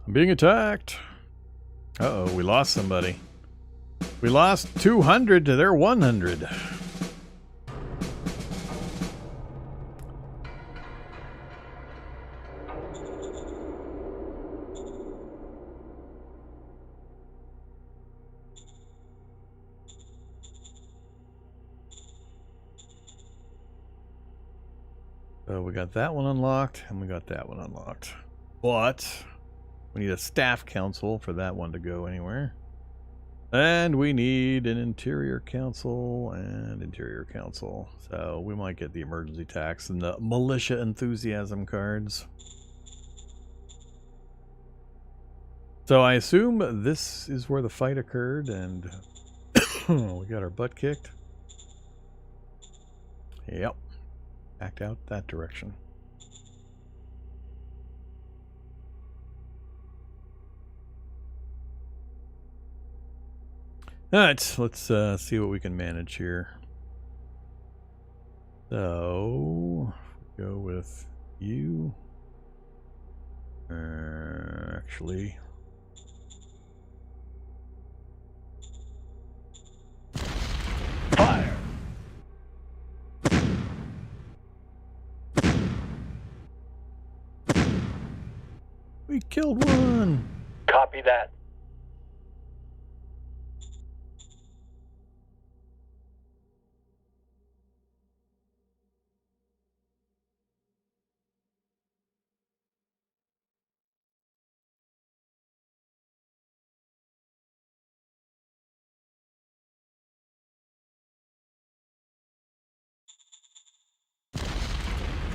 Speaker 1: I'm being attacked. Uh-oh, we lost somebody. We lost 200 to their 100. So we got that one unlocked, and we got that one unlocked. But we need a staff council for that one to go anywhere. And we need an interior council and interior council. So we might get the emergency tax and the militia enthusiasm cards. So I assume this is where the fight occurred and we got our butt kicked. Yep. Backed out that direction. Alright, let's see what we can manage here. So, go with you. Actually... Fire! We killed one!
Speaker 3: Copy that.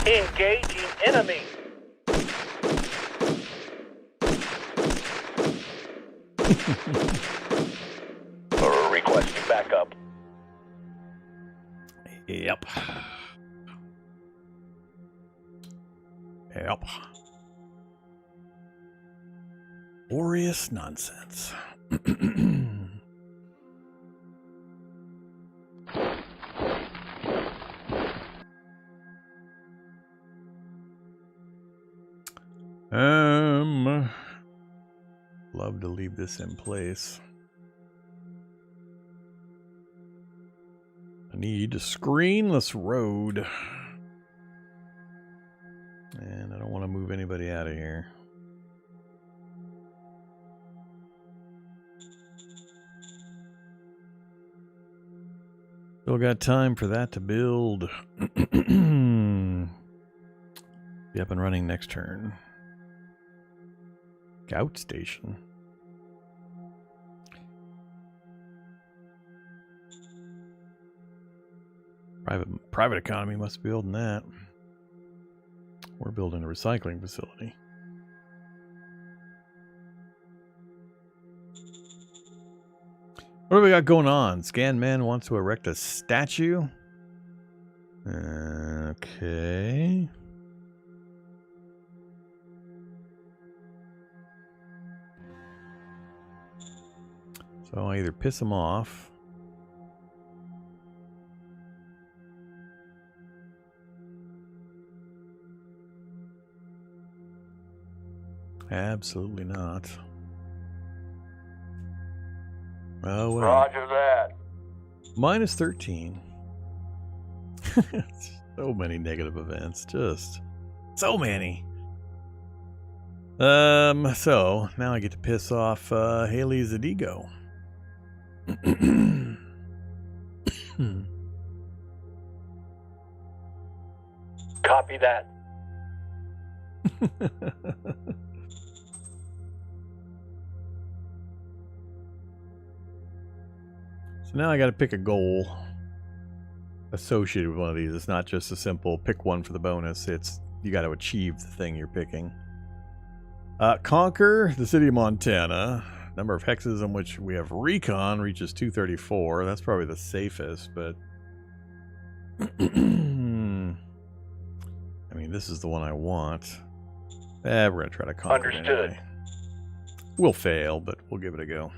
Speaker 3: Engaging enemy. Requesting backup.
Speaker 1: Yep. Yep. Glorious nonsense. Love to leave this in place. I need to screen this road. And I don't want to move anybody out of here. Still got time for that to build. Be up and running next turn. Gout station. Private economy must be building that. We're building a recycling facility. What do we got going on? Scanman wants to erect a statue. Okay. So I either piss him off. Absolutely not. Oh well.
Speaker 3: Roger that.
Speaker 1: Minus 13. So many negative events. Just so many. So now I get to piss off Haley Zadigo.
Speaker 3: Copy that.
Speaker 1: So now I got to pick a goal associated with one of these. It's not just a simple pick one for the bonus. It's you got to achieve the thing you're picking. Conquer the city of Montana. Number of hexes on which we have recon reaches 234. That's probably the safest, but I mean, this is the one I want. We're going to try to conquer it
Speaker 3: Understood.
Speaker 1: anyway. We'll fail, but we'll give it a go.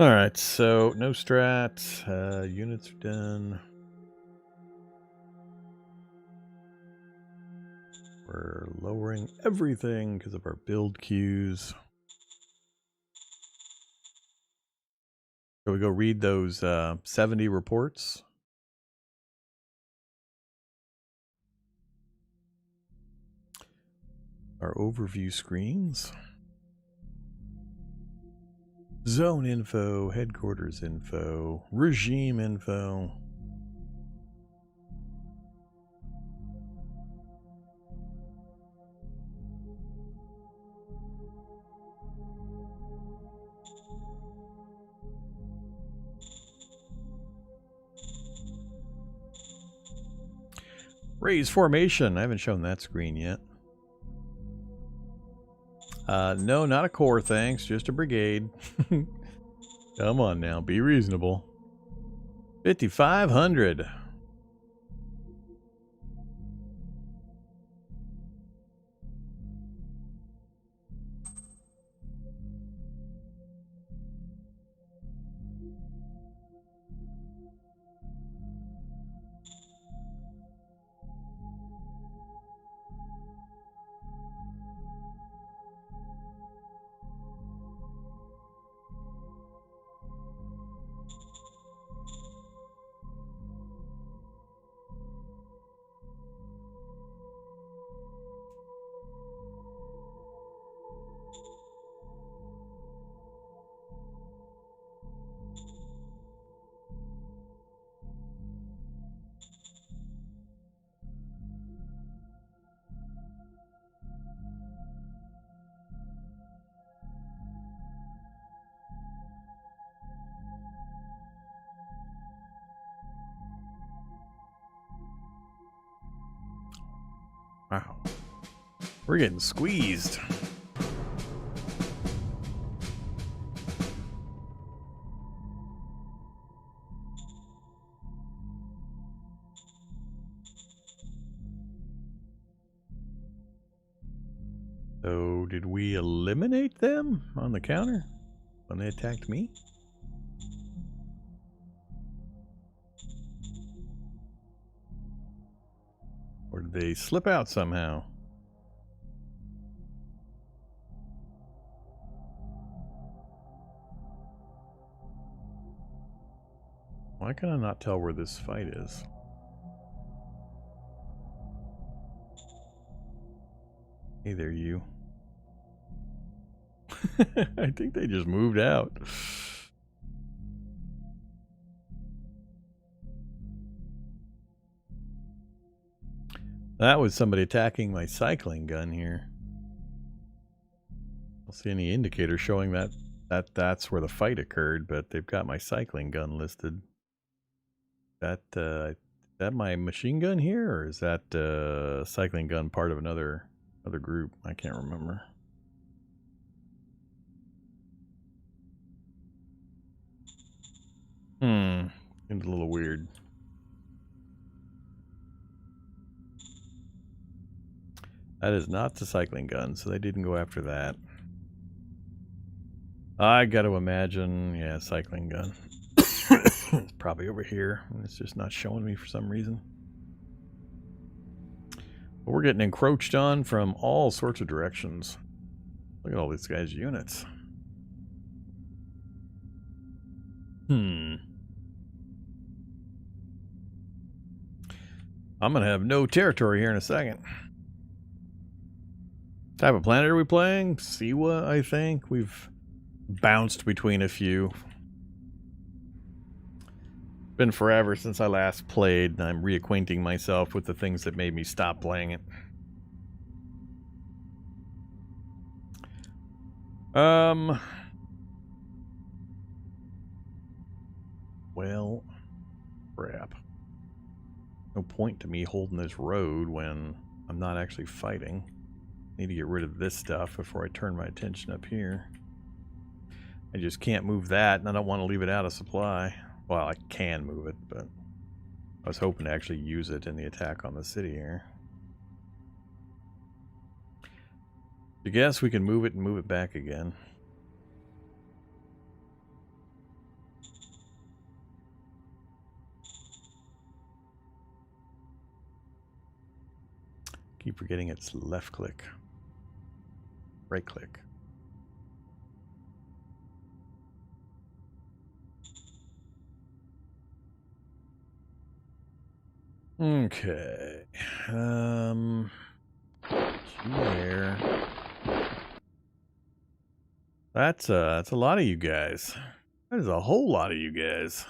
Speaker 1: Alright, so no strat. Units are done. We're lowering everything because of our build queues. So we go read those 70 reports. Our overview screens. Zone info, headquarters info, regime info. Raise formation. I haven't shown that screen yet. No, not a corps, thanks. Just a brigade. Come on now, be reasonable. 5,500. Wow. We're getting squeezed. So, did we eliminate them on the counter when they attacked me? Or did they slip out somehow? Why can I not tell where this fight is? Hey there, you. I think they just moved out. That was somebody attacking my cycling gun here. I don't see any indicator showing that's where the fight occurred, but they've got my cycling gun listed. Is that my machine gun here, or is that cycling gun part of another group? I can't remember. Seems a little weird. That is not the cycling gun, so they didn't go after that. I got to imagine, yeah, cycling gun. It's probably over here. It's just not showing me for some reason. But we're getting encroached on from all sorts of directions. Look at all these guys' units. I'm gonna have no territory here in a second. Type of planet are we playing? Siwa, I think. We've bounced between a few. Been forever since I last played, and I'm reacquainting myself with the things that made me stop playing it. Well, crap. No point to me holding this road when I'm not actually fighting. Need to get rid of this stuff before I turn my attention up here. I just can't move that, and I don't want to leave it out of supply. Well, I can move it, but I was hoping to actually use it in the attack on the city here. I guess we can move it and move it back again. Keep forgetting it's left click. Right click. Okay. There. That's a lot of you guys. That is a whole lot of you guys.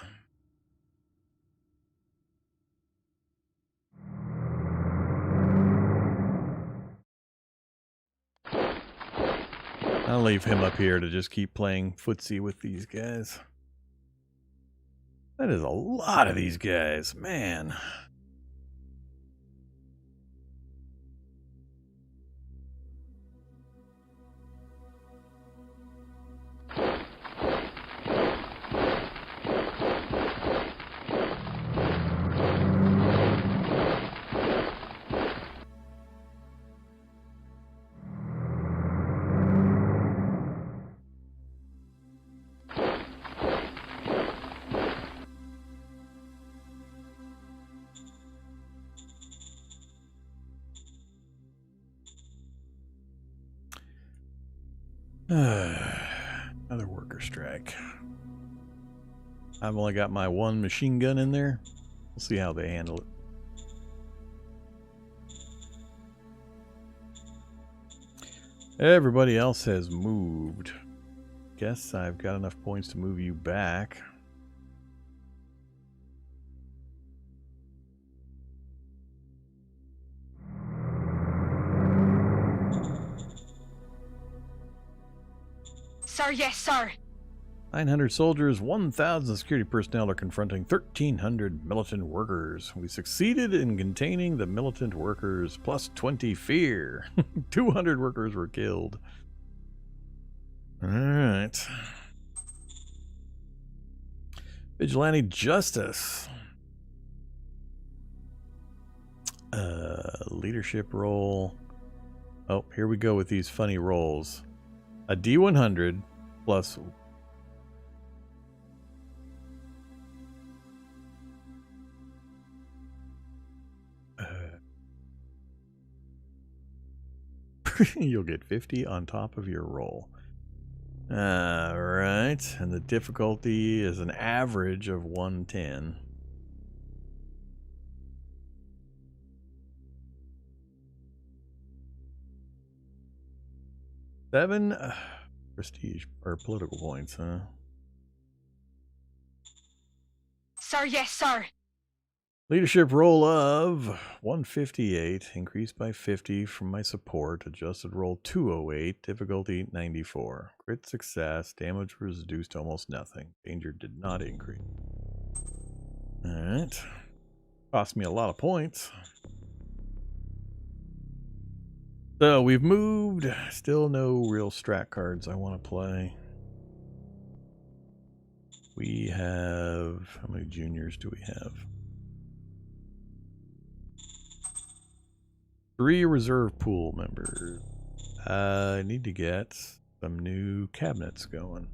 Speaker 1: I'll leave him up here to just keep playing footsie with these guys. That is a lot of these guys, man. Another worker strike. I've only got my one machine gun in there. We'll see how they handle it. Everybody else has moved. Guess I've got enough points to move you back.
Speaker 2: Sir, yes, sir.
Speaker 1: 900 soldiers, 1,000 security personnel are confronting 1,300 militant workers. We succeeded in containing the militant workers, plus 20 fear. 200 workers were killed. Alright. Vigilante justice. Leadership role. Oh, here we go with these funny rolls. A D100 plus... You'll get 50 on top of your roll. Alright, and the difficulty is an average of 110. Seven prestige or political points, huh?
Speaker 2: Sir, yes, sir.
Speaker 1: Leadership roll of 158, increased by 50 from my support. Adjusted roll 208, difficulty 94. Crit success, damage was reduced to almost nothing. Danger did not increase. Alright. Cost me a lot of points. So we've moved. Still no real strat cards I want to play. We have... How many juniors do we have? 3 reserve pool members. I need to get some new cabinets going.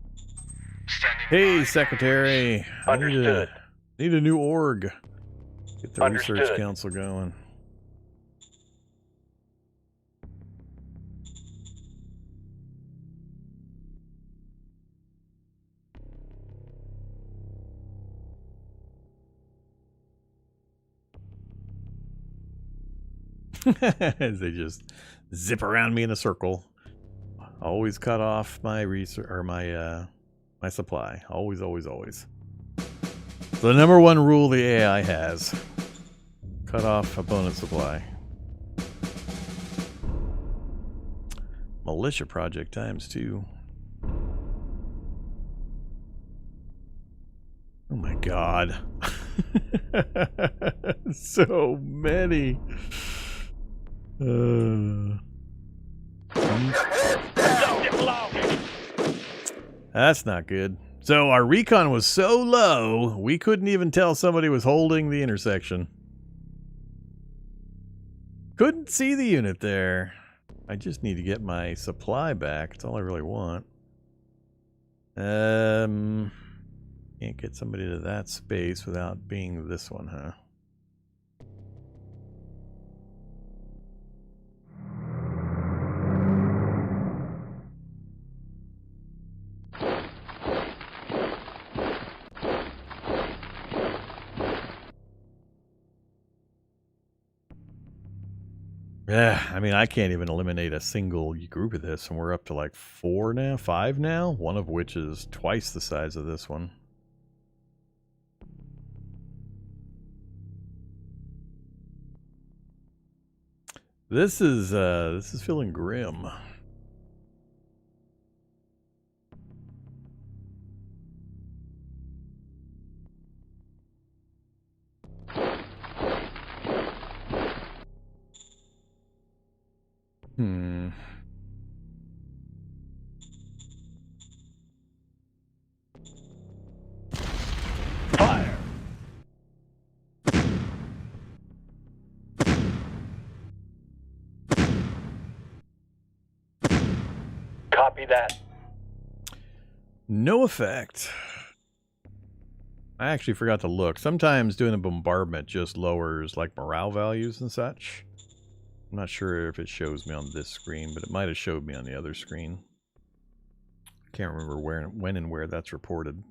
Speaker 1: Hey, secretary.
Speaker 3: Understood.
Speaker 1: I need a new org. Get the
Speaker 3: Understood.
Speaker 1: research council going. As they just zip around me in a circle. Always cut off my research or my my supply. Always, always, always. The number one rule the AI has: cut off opponent supply. Militia project times 2. Oh my god. So many. That's not good. So our recon was so low, we couldn't even tell somebody was holding the intersection. Couldn't see the unit there. I just need to get my supply back. That's all I really want. Can't get somebody to that space without being this one, huh? Yeah, I mean, I can't even eliminate a single group of this, and we're up to like 4 now, 5 now, one of which is twice the size of this one. This is feeling grim.
Speaker 3: Fire. Copy that.
Speaker 1: No effect. I actually forgot to look. Sometimes doing a bombardment just lowers like morale values and such. I'm not sure if it shows me on this screen, but it might have showed me on the other screen. Can't remember when and where that's reported.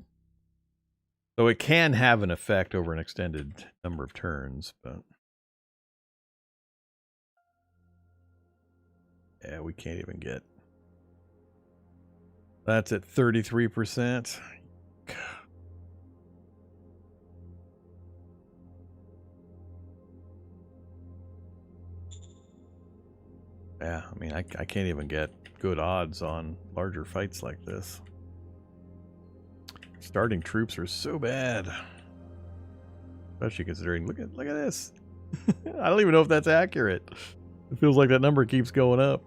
Speaker 1: So it can have an effect over an extended number of turns, but yeah, we can't even get. That's at 33%. Yeah, I mean, I can't even get good odds on larger fights like this. Starting troops are so bad. Especially considering, look at this. I don't even know if that's accurate. It feels like that number keeps going up.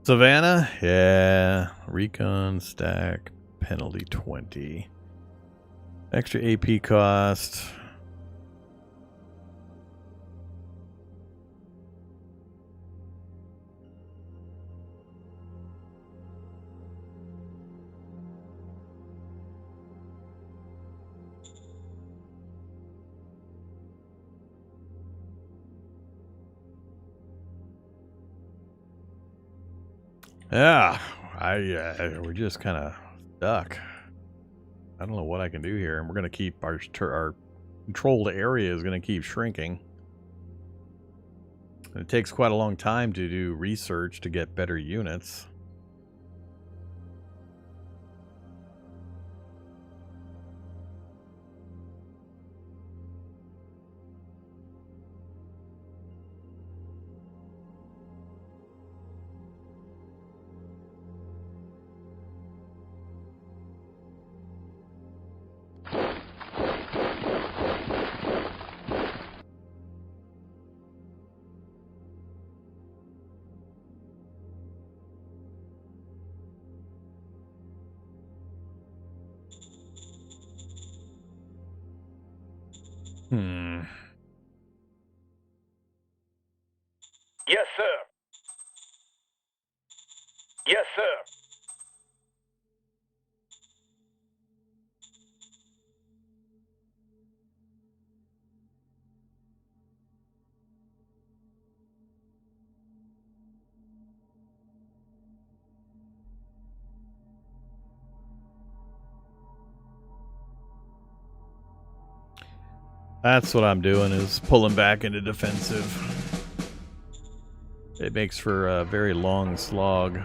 Speaker 1: Savannah, yeah. Recon stack penalty 20. Extra AP cost. Yeah, we're just kind of stuck. I don't know what I can do here, and we're going to keep our controlled area is going to keep shrinking. And it takes quite a long time to do research to get better units.
Speaker 3: Yes, sir. Yes, sir.
Speaker 1: That's what I'm doing, is pulling back into defensive. It makes for a very long slog.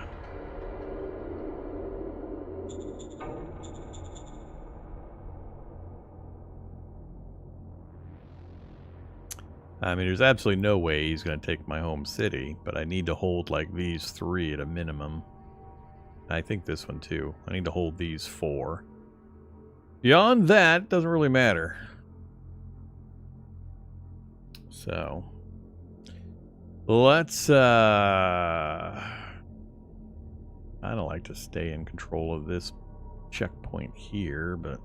Speaker 1: I mean, there's absolutely no way he's going to take my home city, but I need to hold like these 3 at a minimum. I think this one too. I need to hold these 4. Beyond that, doesn't really matter. So, let's, I don't like to stay in control of this checkpoint here, but...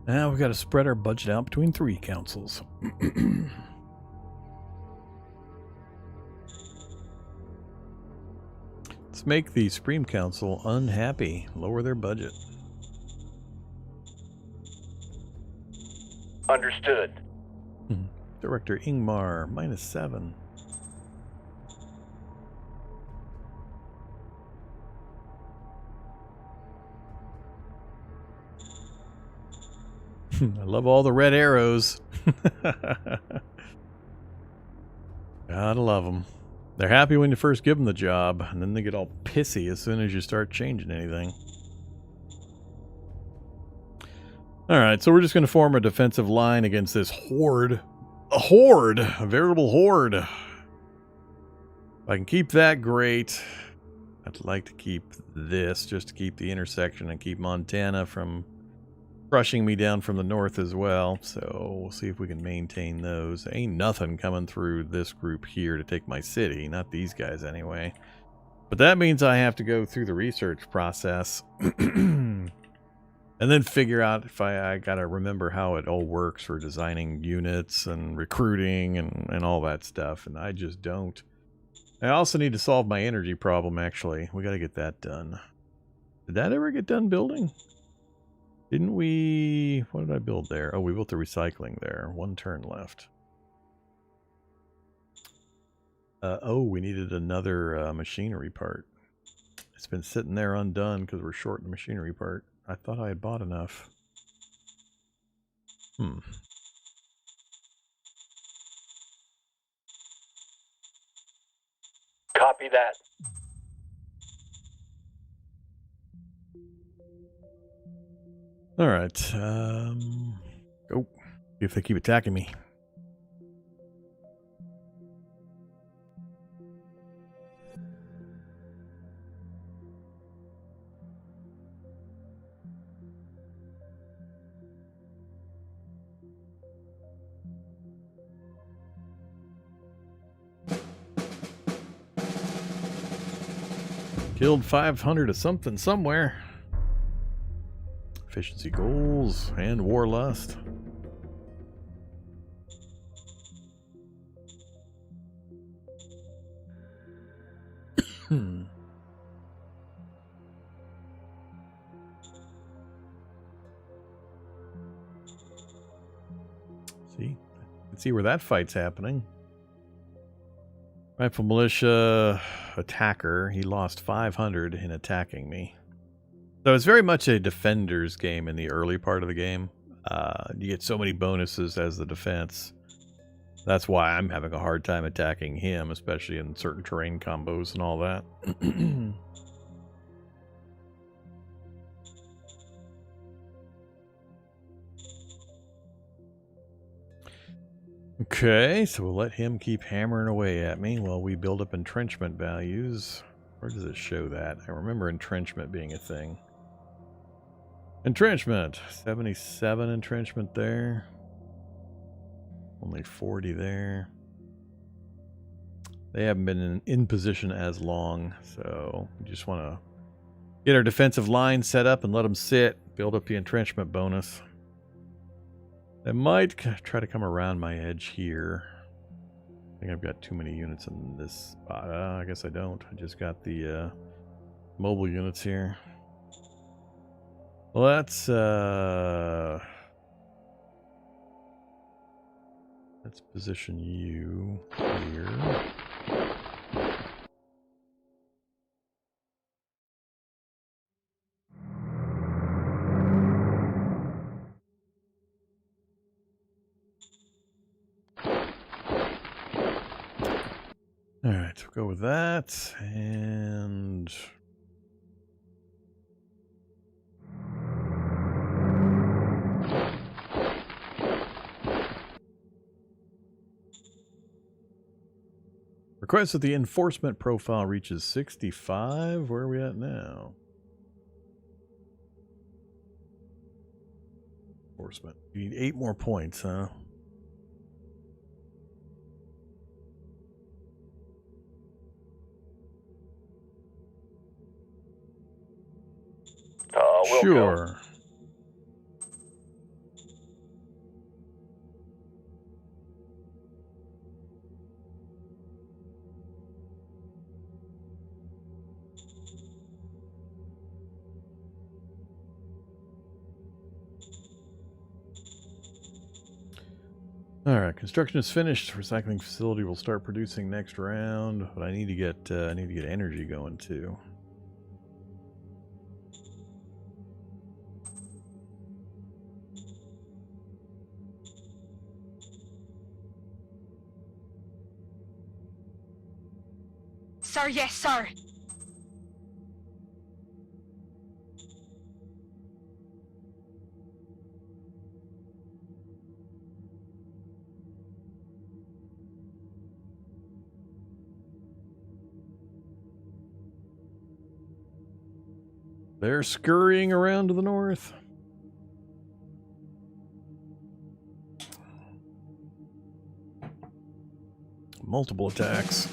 Speaker 1: Now we've got to spread our budget out between 3 councils. Let's make the Supreme Council unhappy. Lower their budget.
Speaker 3: Understood.
Speaker 1: Director Ingmar, -7. I love all the red arrows. Gotta love them. They're happy when you first give them the job, and then they get all pissy as soon as you start changing anything. Alright, so we're just going to form a defensive line against this horde. A horde! A veritable horde. If I can keep that, great. I'd like to keep this, just to keep the intersection and keep Montana from crushing me down from the north as well. So we'll see if we can maintain those. There ain't nothing coming through this group here to take my city. Not these guys anyway. But that means I have to go through the research process. And then figure out if I gotta remember how it all works for designing units and recruiting and all that stuff. And I just don't. I also need to solve my energy problem, actually. We gotta get that done. Did that ever get done building? Didn't we... What did I build there? Oh, we built the recycling there. 1 turn left. Oh, we needed another machinery part. It's been sitting there undone because we're short the machinery part. I thought I had bought enough.
Speaker 3: Copy that.
Speaker 1: All right. Go. See if they keep attacking me. Killed 500 of something somewhere. Efficiency goals and war lust. See? You can see where that fight's happening. Rifle militia attacker. He lost 500 in attacking me. So it's very much a defender's game in the early part of the game. You get so many bonuses as the defense. That's why I'm having a hard time attacking him, especially in certain terrain combos and all that. Okay, so we'll let him keep hammering away at me while we build up entrenchment values. Where does it show that? I remember entrenchment being a thing. Entrenchment. 77 entrenchment there. Only 40 there. They haven't been in position as long, so we just want to get our defensive line set up and let them sit. Build up the entrenchment bonus. I might try to come around my edge here. I think I've got too many units in this spot. I guess I don't. I just got the mobile units here. Let's position you here. All right, we'll go with that, and request that the enforcement profile reaches 65. Where are we at now? Enforcement. You need 8 more points, huh?
Speaker 3: We'll
Speaker 1: Sure.
Speaker 3: Go.
Speaker 1: All right, construction is finished. Recycling facility will start producing next round, but I need to get energy going too.
Speaker 2: Sir, yes, sir.
Speaker 1: They're scurrying around to the north. Multiple attacks.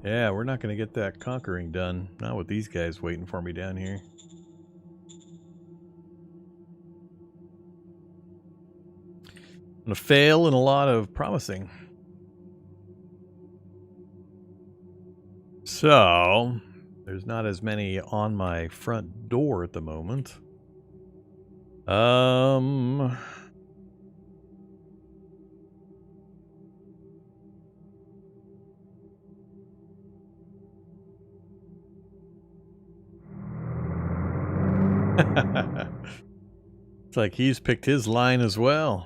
Speaker 1: Yeah, we're not going to get that conquering done. Not with these guys waiting for me down here. gonna fail in a lot of promising. So, there's not as many on my front door at the moment. It's like he's picked his line as well.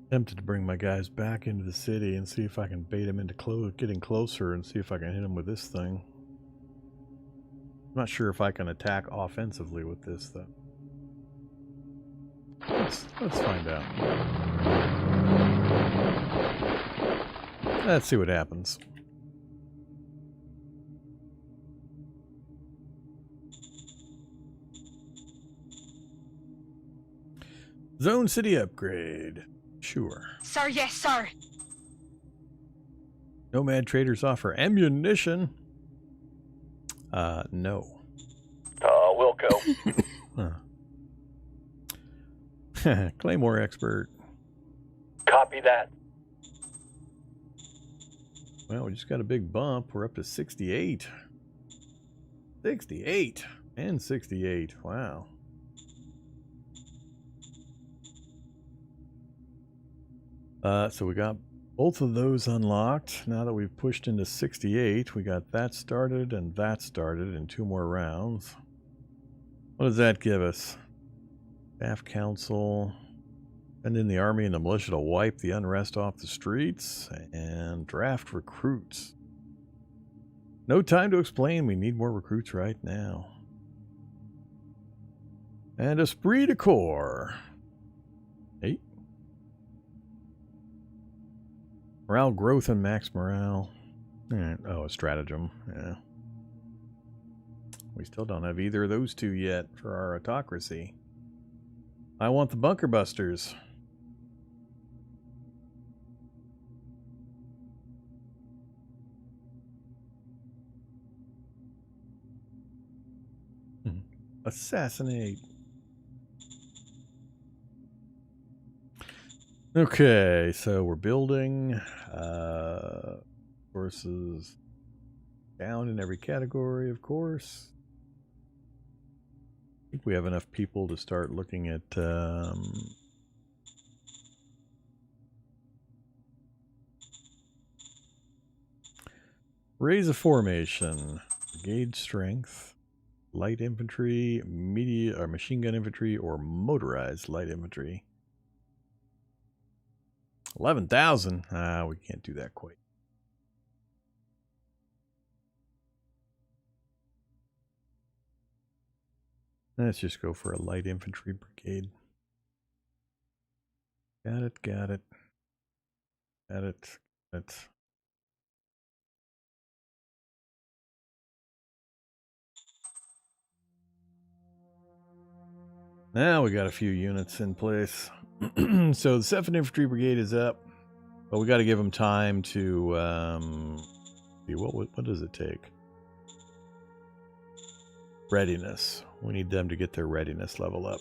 Speaker 1: Tempted to bring my guys back into the city and see if I can bait them into getting closer and see if I can hit them with this thing. I'm not sure if I can attack offensively with this, though. Let's find out. Let's see what happens. Zone City upgrade. Sure.
Speaker 2: Sir, yes, sir.
Speaker 1: Nomad traders offer ammunition. No.
Speaker 3: Wilco.
Speaker 1: Claymore expert.
Speaker 3: Copy that.
Speaker 1: Well, we just got a big bump. We're up to 68. 68 and 68. Wow. So we got both of those unlocked. Now that we've pushed into 68, we got that started and that started in 2 more rounds. What does that give us? Staff council. Send in the army and the militia to wipe the unrest off the streets and draft recruits. No time to explain. We need more recruits right now. And esprit de corps. 8. Morale growth and max morale. Oh, a stratagem. Yeah. We still don't have either of those two yet for our autocracy. I want the bunker busters. Assassinate. Okay, so we're building forces down in every category, of course. I think we have enough people to start looking at raise a formation, brigade strength, light infantry, machine gun infantry, or motorized light infantry. 11,000. We can't do that quite. Let's just go for a light infantry brigade. Got it, got it. Got it, got it. Now we got a few units in place. So the 7th Infantry Brigade is up, but we got to give them time to see what does it take? Readiness. We need them to get their readiness level up.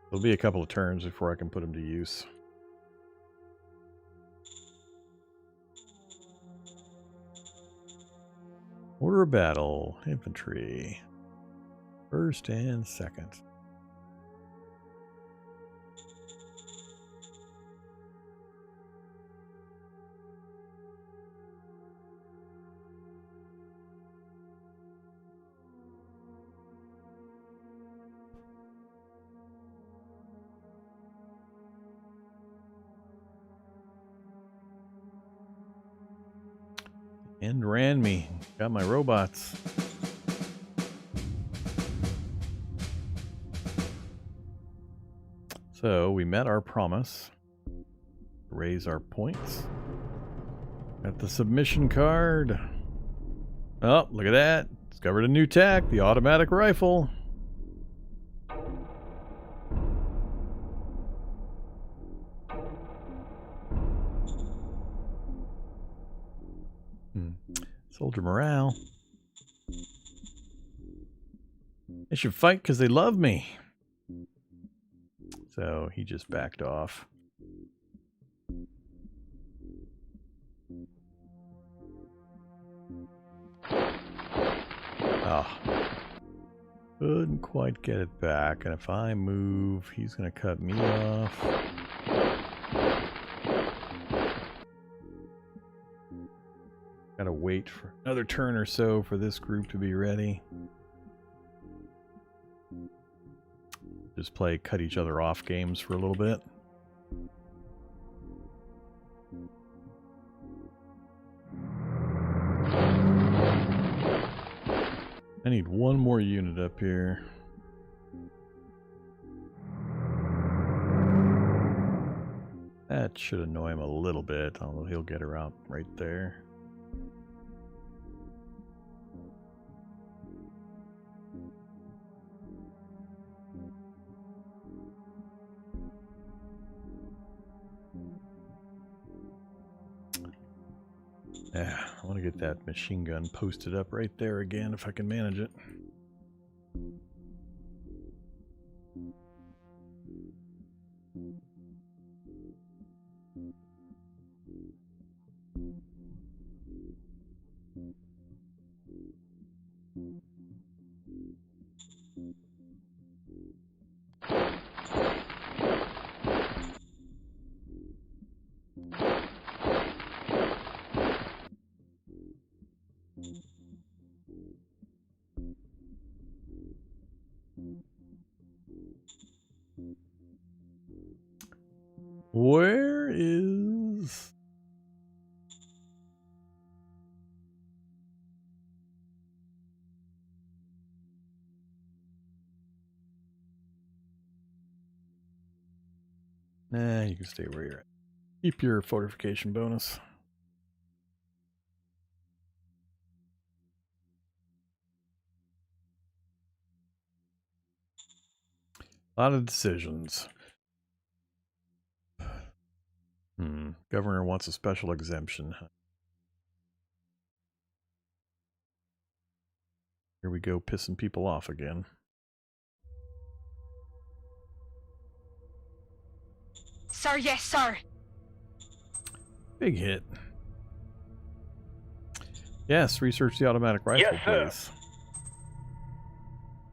Speaker 1: It'll be a couple of turns before I can put them to use. Order Order of battle. Infantry. First and second. And ran me. Got my robots. So we met our promise. Raise our points. Got the submission card. Oh, look at that. Discovered a new tack, the automatic rifle. Soldier morale. They should fight because they love me. So he just backed off. Ah. Couldn't quite get it back. And if I move, he's going to cut me off. Gotta wait for another turn or so for this group to be ready. Just play cut each other off games for a little bit. I need one more unit up here. That should annoy him a little bit, although he'll get her out right there. Yeah, I want to get that machine gun posted up right there again if I can manage it. Where is... Nah, you can stay where you're at. Keep your fortification bonus. A lot of decisions. Governor wants a special exemption. Here we go, pissing people off again.
Speaker 2: Sir, yes, sir.
Speaker 1: Big hit. Yes, research the automatic rifle,
Speaker 3: Yes, sir.
Speaker 1: please.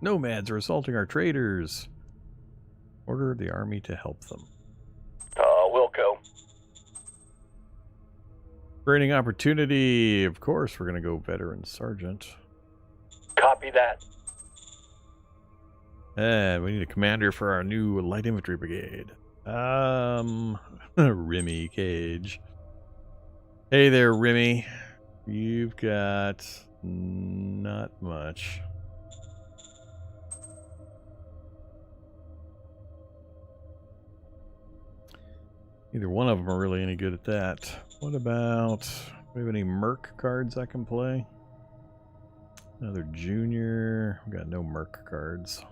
Speaker 1: Nomads are assaulting our traders. Order the army to help them.
Speaker 3: We'll go.
Speaker 1: Training opportunity. Of course, we're going to go veteran sergeant.
Speaker 3: Copy that.
Speaker 1: And we need a commander for our new light infantry brigade. Rimmy Cage. Hey there, Rimmy. You've got not much. Neither one of them are really any good at that. What about... do we have any Merc cards I can play? Another junior. We got no Merc cards.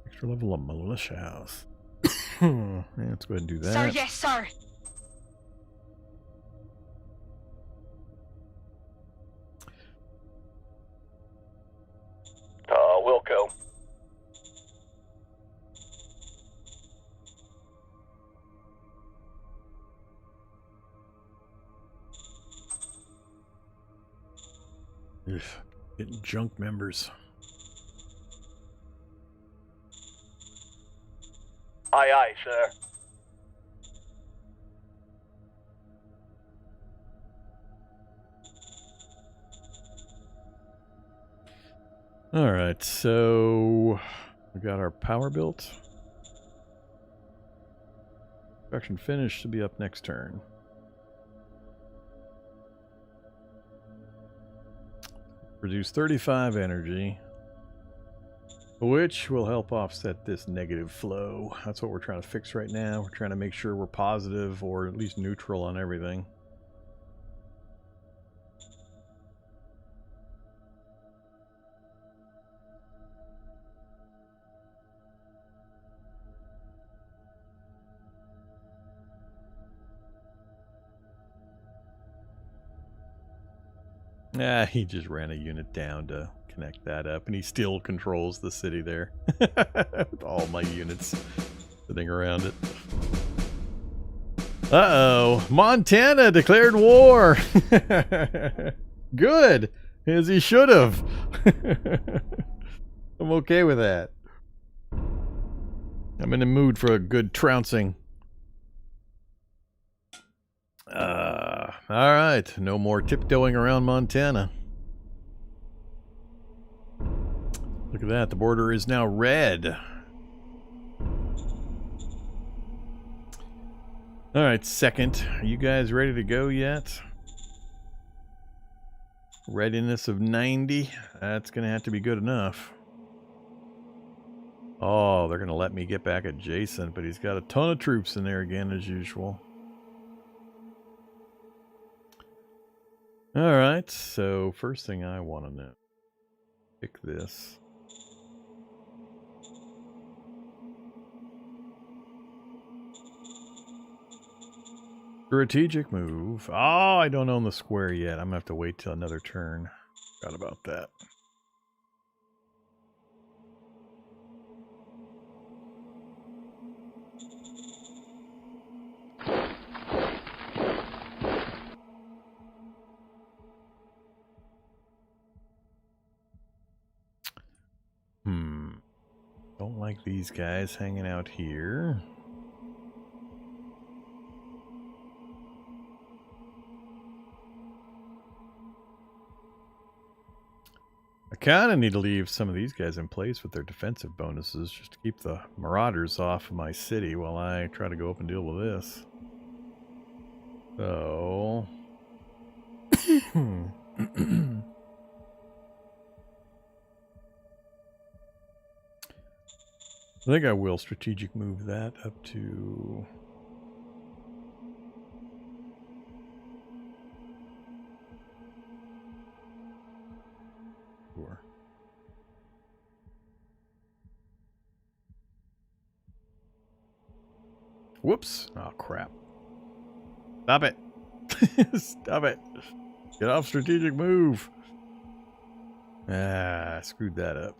Speaker 1: Extra level of militia house. Yeah, let's go ahead and do that.
Speaker 2: Sir, yes, sir.
Speaker 1: Ugh, getting junk members.
Speaker 3: Aye, aye, sir.
Speaker 1: All right, so we got our power built. Construction finish should be up next turn. Produce 35 energy, which will help offset this negative flow. That's what we're trying to fix right now. We're trying to make sure we're positive or at least neutral on everything. Ah, he just ran a unit down to connect that up, and he still controls the city there with all my units sitting around it. Uh-oh, Montana declared war. Good, as he should have. I'm okay with that. I'm in the mood for a good trouncing. All right, no more tiptoeing around Montana. Look at that, the border is now red. All right, second, are you guys ready to go yet? Readiness of 90, that's gonna have to be good enough. Oh, they're gonna let me get back adjacent, but he's got a ton of troops in there again as usual. All right, so first thing I want to know, pick this. Strategic move. Oh, I don't own the square yet. I'm gonna have to wait till another turn. Forgot about that. Don't like these guys hanging out here. I kind of need to leave some of these guys in place with their defensive bonuses just to keep the marauders off of my city while I try to go up and deal with this. So... I think I will strategic move that up to... Sure. Whoops. Oh, crap. Stop it. Stop it. Get off strategic move. Ah, I screwed that up.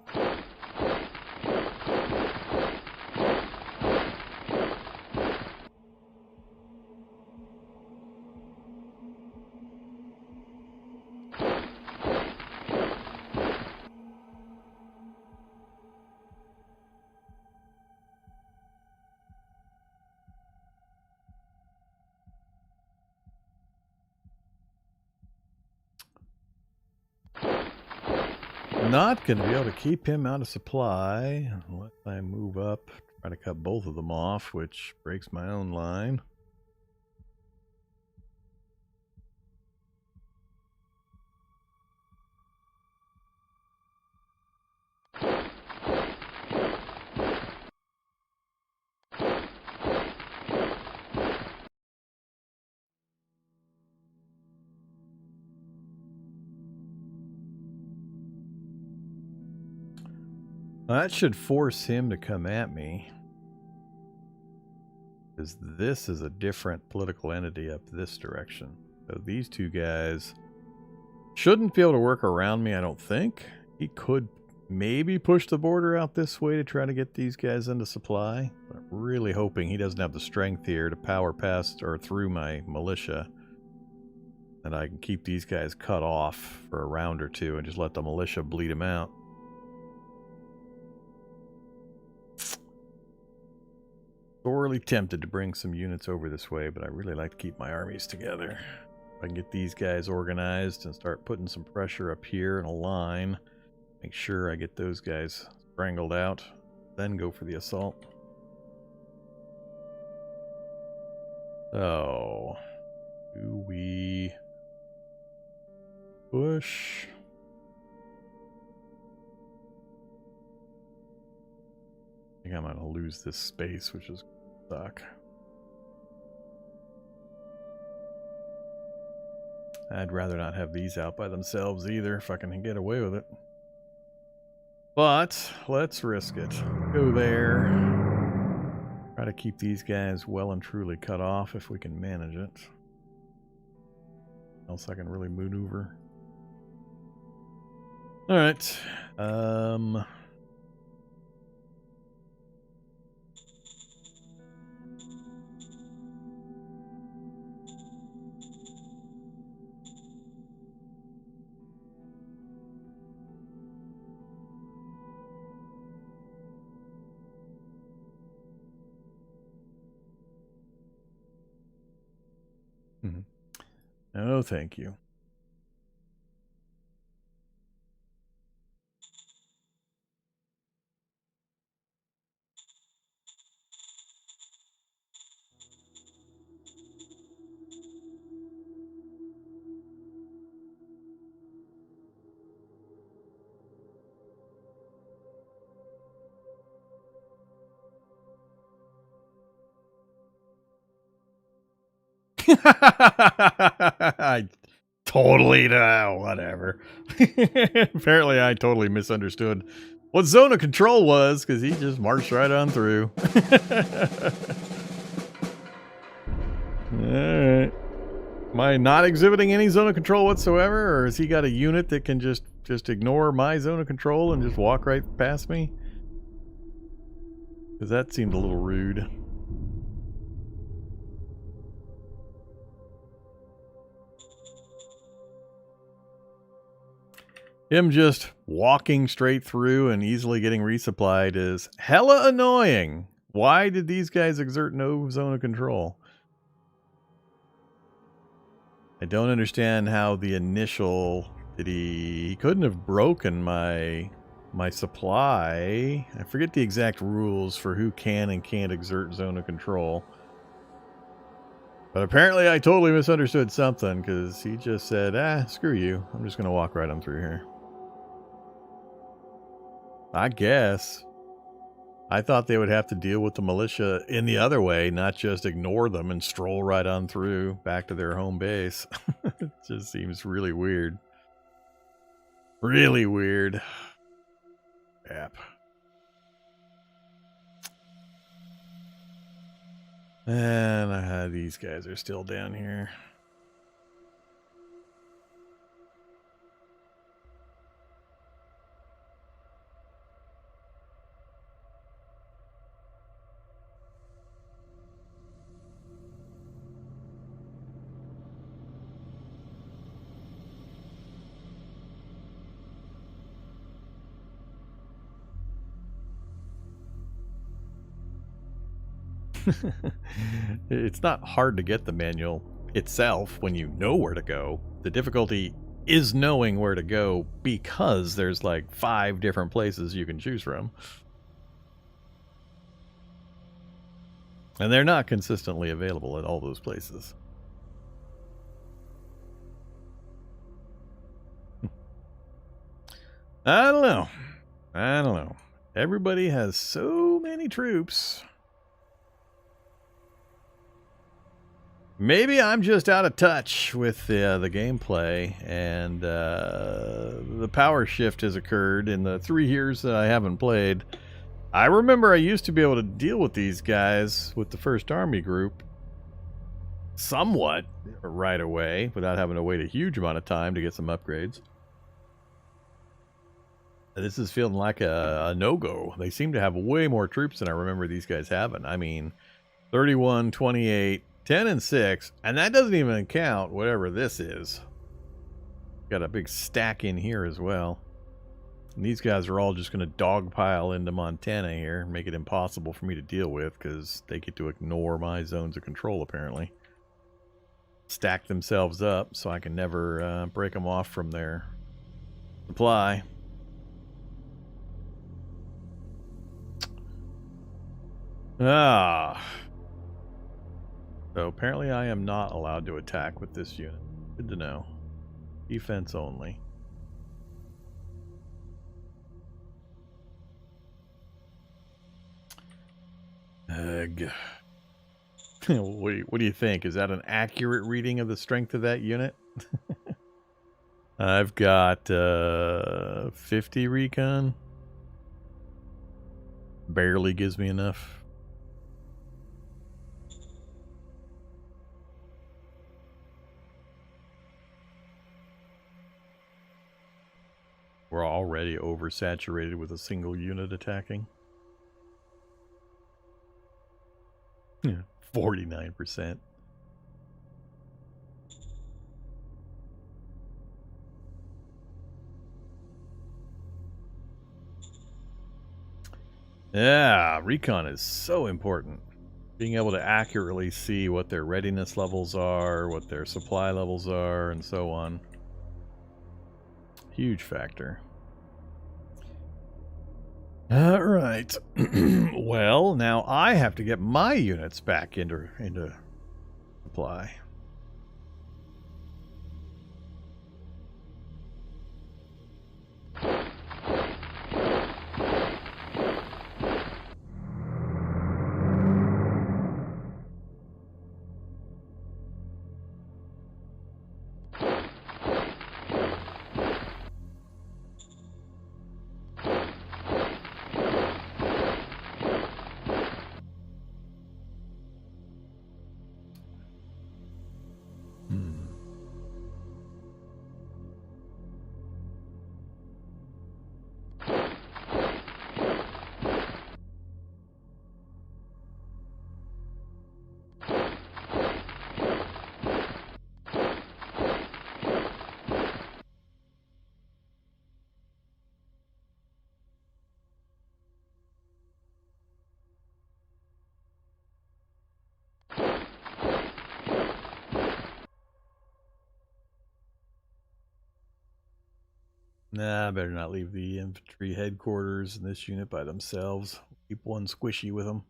Speaker 1: Not going to be able to keep him out of supply unless I move up, try to cut both of them off, which breaks my own line. That should force him to come at me, because this is a different political entity up this direction. So these two guys shouldn't be able to work around me, I don't think. He could maybe push the border out this way to try to get these guys into supply. But I'm really hoping he doesn't have the strength here to power past or through my militia. And I can keep these guys cut off for a round or two and just let the militia bleed them out. Sorely tempted to bring some units over this way, but I really like to keep my armies together. If I can get these guys organized and start putting some pressure up here in a line, make sure I get those guys strangled out, then go for the assault. So, do we push? I think I'm going to lose this space, which is suck. I'd rather not have these out by themselves either, if I can get away with it. But let's risk it. Go there. Try to keep these guys well and truly cut off if we can manage it. Else I can really maneuver. All right. No, thank you. I totally whatever. Apparently I totally misunderstood what zone of control was, because he just marched right on through. Alright. Am I not exhibiting any zone of control whatsoever, or has he got a unit that can just ignore my zone of control and just walk right past me? Because that seemed a little rude. Him just walking straight through and easily getting resupplied is hella annoying. Why did these guys exert no zone of control? I don't understand how the initial... He couldn't have broken my supply. I forget the exact rules for who can and can't exert zone of control. But apparently I totally misunderstood something, because he just said, screw you. I'm just going to walk right on through here. I guess. I thought they would have to deal with the militia in the other way, not just ignore them and stroll right on through back to their home base. It just seems really weird. Really weird. Crap. And these guys are still down here. It's not hard to get the manual itself when you know where to go. The difficulty is knowing where to go, because there's like 5 different places you can choose from. And they're not consistently available at all those places. I don't know. Everybody has so many troops. Maybe I'm just out of touch with the gameplay, and the power shift has occurred in the 3 years that I haven't played. I remember I used to be able to deal with these guys with the first army group somewhat right away without having to wait a huge amount of time to get some upgrades. This is feeling like a no-go. They seem to have way more troops than I remember these guys having. I mean, 31, 28... 10 and 6, and that doesn't even count whatever this is. Got a big stack in here as well. And these guys are all just going to dogpile into Montana here, make it impossible for me to deal with because they get to ignore my zones of control apparently. Stack themselves up so I can never break them off from their supply. So apparently I am not allowed to attack with this unit. Good to know. Defense only. What do you think? Is that an accurate reading of the strength of that unit? I've got 50 recon. Barely gives me enough. We're already oversaturated with a single unit attacking. 49%. Yeah, recon is so important. Being able to accurately see what their readiness levels are, what their supply levels are, and so on. Huge factor. All right. Well, now I have to get my units back into supply. Nah, I better not leave the infantry headquarters and this unit by themselves. Keep one squishy with them.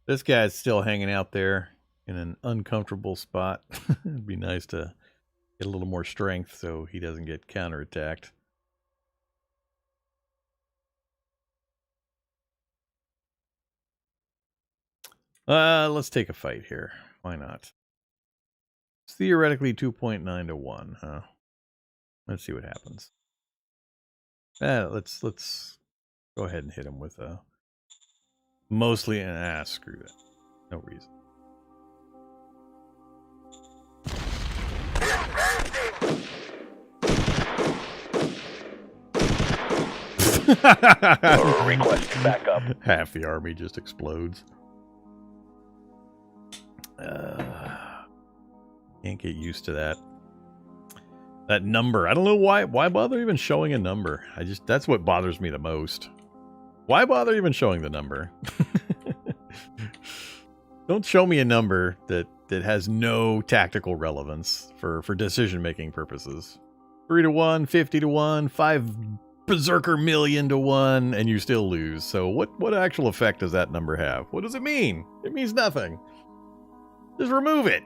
Speaker 1: This guy's still hanging out there in an uncomfortable spot. It'd be nice to get a little more strength so he doesn't get counterattacked. Let's take a fight here. Why not? It's theoretically 2.9 to 1, huh? Let's see what happens. Let's go ahead and hit him with a mostly an screw that. No reason.
Speaker 3: Request backup.
Speaker 1: Half the army just explodes. Can't get used to that. That number. I don't know why bother even showing a number. That's what bothers me the most. Why bother even showing the number? Don't show me a number that has no tactical relevance for decision making purposes. 3 to 1, 50 to 1, 5 berserker million to 1, and you still lose. So what actual effect does that number have? What does it mean? It means nothing. Just remove it.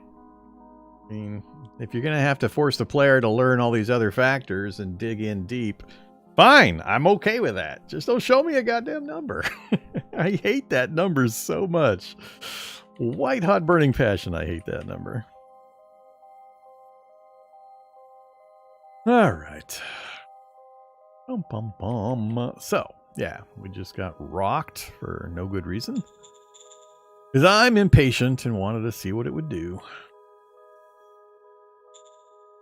Speaker 1: I mean, if you're going to have to force the player to learn all these other factors and dig in deep, fine, I'm okay with that. Just don't show me a goddamn number. I hate that number so much. White hot burning passion, I hate that number. All right. Bum, bum, bum. So, yeah, we just got rocked for no good reason. Because I'm impatient and wanted to see what it would do.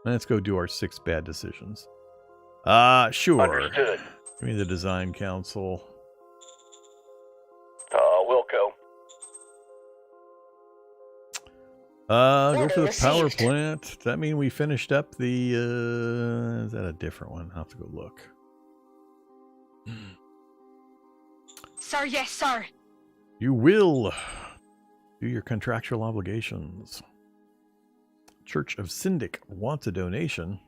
Speaker 1: Let's go do our 6 bad decisions. Sure.
Speaker 3: Understood.
Speaker 1: Give me the design council.
Speaker 3: Wilco.
Speaker 1: Go
Speaker 4: Order
Speaker 1: for the power
Speaker 4: received.
Speaker 1: plant. Does that mean we finished up the, is that a different one? I'll have to go look.
Speaker 2: Sir, yes, sir.
Speaker 1: You will do your contractual obligations. Church of Syndic wants a donation.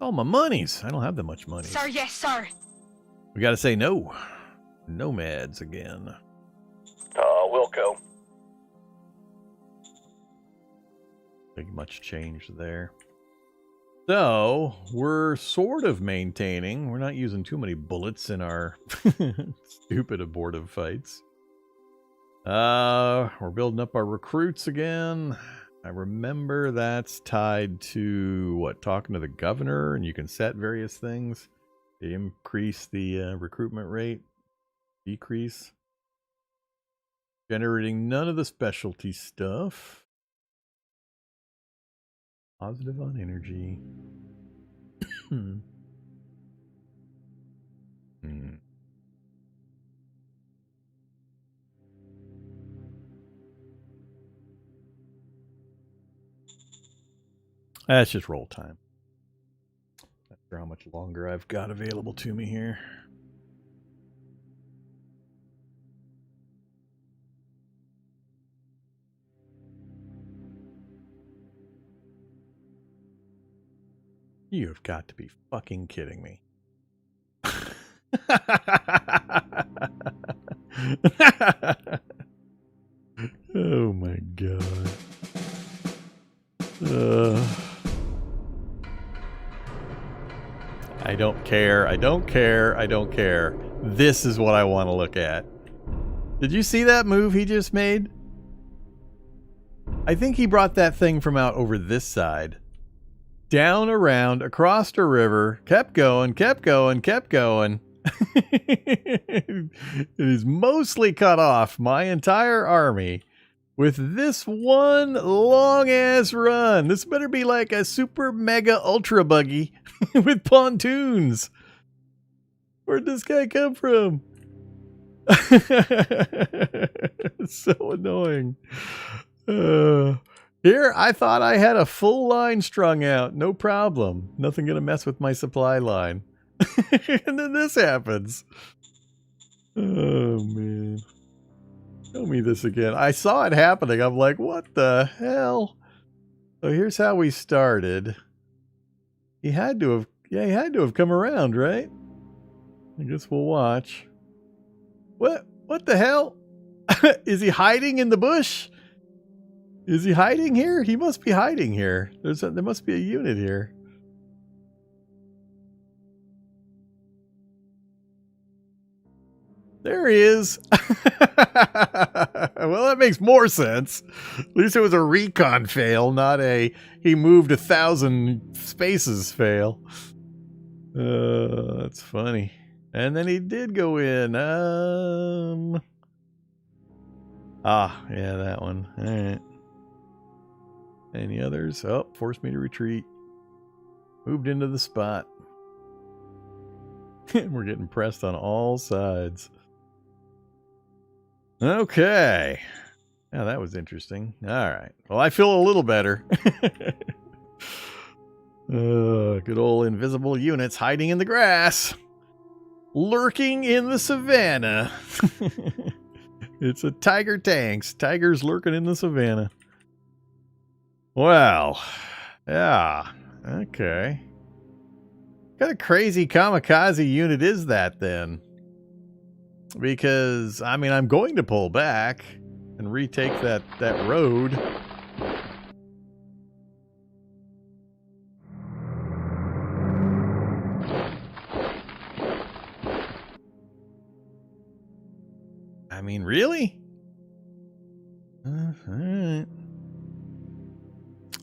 Speaker 1: Oh, my monies. I don't have that much money.
Speaker 2: Sir, yes, sir.
Speaker 1: We got to say no. Nomads again.
Speaker 3: Wilco.
Speaker 1: Big much change there. So, we're sort of maintaining. We're not using too many bullets in our stupid abortive fights. We're building up our recruits again. I remember that's tied to, what, talking to the governor, and you can set various things to increase the recruitment rate, decrease. Generating none of the specialty stuff. Positive on energy. That's just roll time. Not sure how much longer I've got available to me here. You have got to be fucking kidding me. Oh my god. I don't care. I don't care. I don't care. This is what I want to look at. Did you see that move he just made? I think he brought that thing from out over this side. Down, around, across the river, kept going, kept going, kept going. It is mostly cut off my entire army with this one long-ass run. This better be like a super mega ultra buggy with pontoons. Where'd this guy come from? It's so annoying. Here, I thought I had a full line strung out. No problem. Nothing gonna mess with my supply line. And then this happens. Oh, man. Show me this again. I saw it happening. I'm like, what the hell? So here's how we started. He had to have, yeah, he had to have come around, right? I guess we'll watch. What the hell? Is he hiding in the bush? Is he hiding here? He must be hiding here. There must be a unit here. There he is. Well, that makes more sense. At least it was a recon fail, not a he moved 1,000 spaces fail. That's funny. And then he did go in. Yeah, that one. All right. Any others? Oh, forced me to retreat. Moved into the spot. We're getting pressed on all sides. Okay. Yeah, that was interesting. All right. Well, I feel a little better. Good old invisible units hiding in the grass. Lurking in the savannah. It's a tiger tanks. Tigers lurking in the savannah. Well, yeah. Okay. What kind of crazy kamikaze unit is that then? Because, I mean, I'm going to pull back and retake that road. I mean, really? Alright.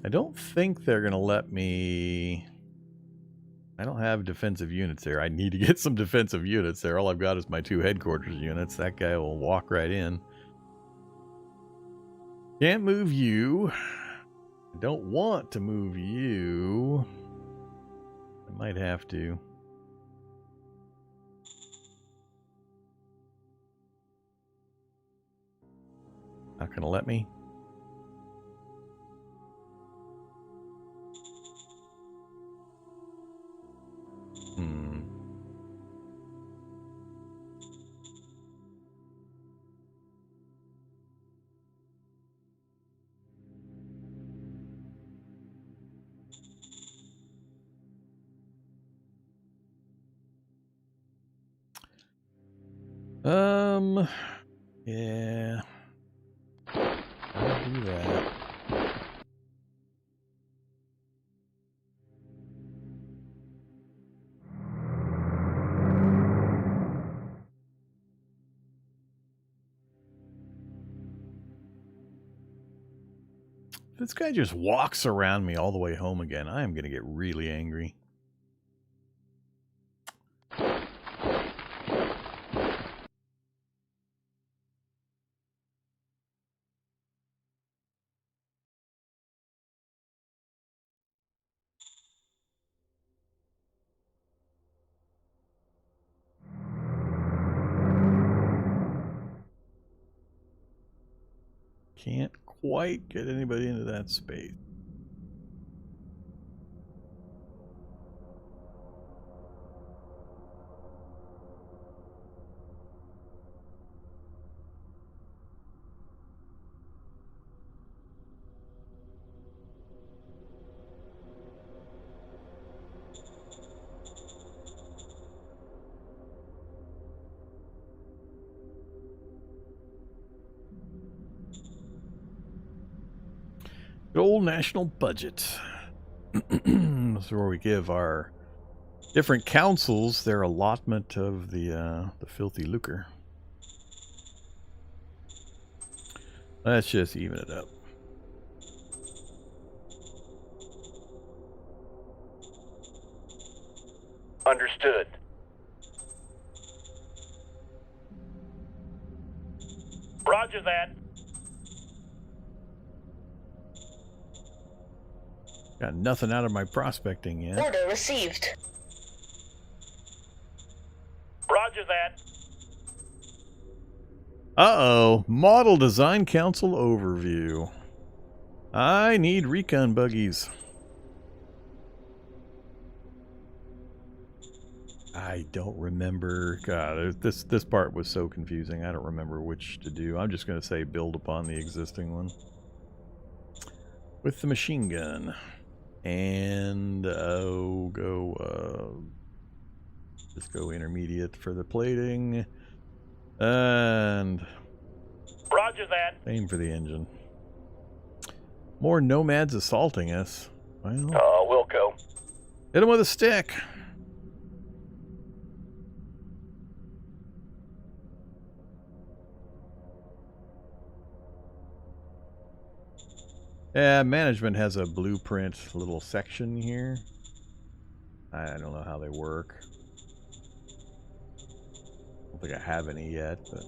Speaker 1: I don't think they're going to let me... I don't have defensive units there. I need to get some defensive units there. All I've got is my 2 headquarters units. That guy will walk right in. Can't move you. I don't want to move you. I might have to. Not gonna let me? Yeah. I'll do that. If this guy just walks around me all the way home again, I am going to get really angry. Can't quite get anybody into that space. Good old national budget. This is where we give our different councils their allotment of the filthy lucre. Let's just even it up.
Speaker 3: Understood. Roger that.
Speaker 1: Got nothing out of my prospecting yet.
Speaker 4: Order received.
Speaker 3: Roger that.
Speaker 1: Uh-oh. Model Design Council overview. I need recon buggies. I don't remember. God, this part was so confusing. I don't remember which to do. I'm just going to say build upon the existing one. With the machine gun. And just go intermediate for the plating. And
Speaker 3: Roger that.
Speaker 1: aim for the engine. More nomads assaulting us. Well,
Speaker 3: Wilco.
Speaker 1: hit them with a stick. Yeah, management has a blueprint little section here. I don't know how they work. I don't think I have any yet, but...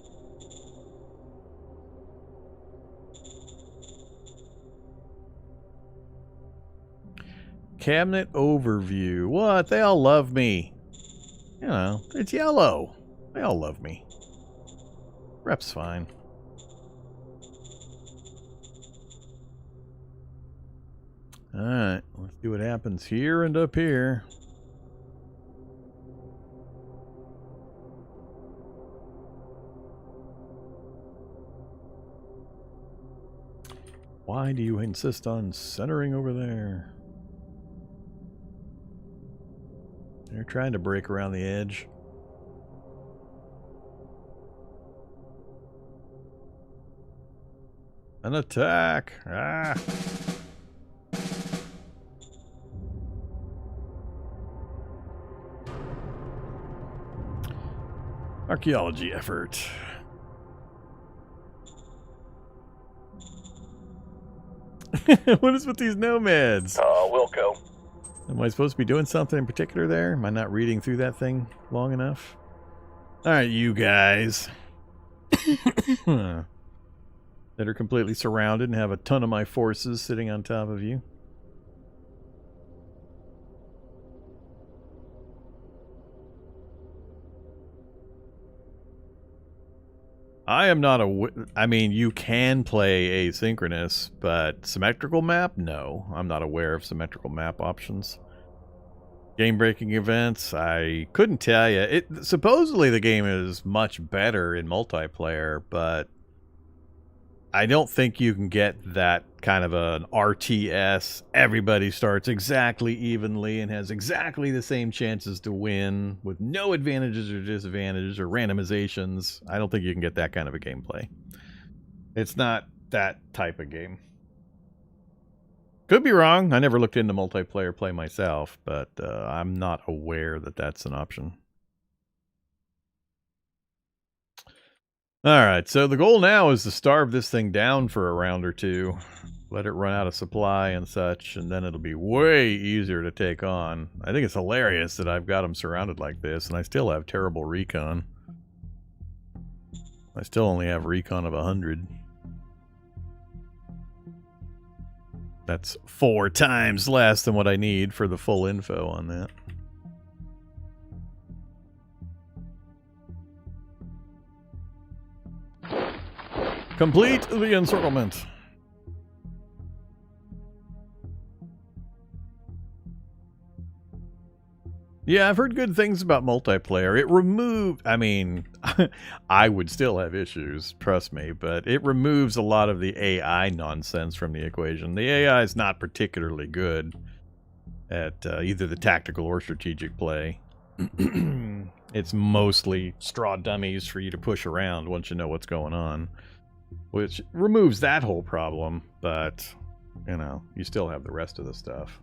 Speaker 1: Cabinet overview. What? They all love me. You know, it's yellow. They all love me. Rep's fine. Alright, let's see what happens here and up here. Why do you insist on centering over there? They're trying to break around the edge. An attack! Ah! Archaeology effort. What is with these nomads?
Speaker 3: Wilco.
Speaker 1: Am I supposed to be doing something in particular there? Am I not reading through that thing long enough? Alright, you guys. That are completely surrounded and have a ton of my forces sitting on top of you. I am not I mean, you can play asynchronous, but symmetrical map? No, I'm not aware of symmetrical map options. Game-breaking events? I couldn't tell you. Supposedly the game is much better in multiplayer, but I don't think you can get that kind of an RTS. Everybody starts exactly evenly and has exactly the same chances to win with no advantages or disadvantages or randomizations. I don't think you can get that kind of a gameplay. It's not that type of game. Could be wrong. I never looked into multiplayer play myself, but I'm not aware that that's an option. All right, so the goal now is to starve this thing down for a round or two, let it run out of supply and such, and then it'll be way easier to take on. I think it's hilarious that I've got them surrounded like this, and I still have terrible recon. I still only have recon of 100. That's 4 times less than what I need for the full info on that. Complete the encirclement. Yeah, I've heard good things about multiplayer. It removed, I mean, I would still have issues, trust me, but it removes a lot of the AI nonsense from the equation. The AI is not particularly good at either the tactical or strategic play. It's mostly straw dummies for you to push around once you know what's going on, which removes that whole problem, but, you know, you still have the rest of the stuff.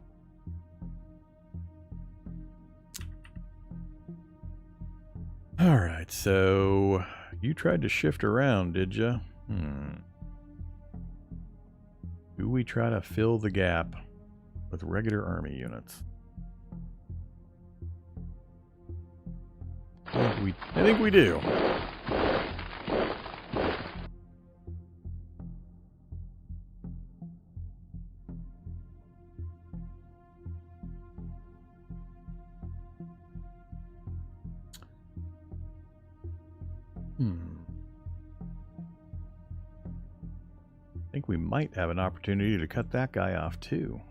Speaker 1: All right, so you tried to shift around, did you? Do we try to fill the gap with regular army units? I think we do. I think we might have an opportunity to cut that guy off too.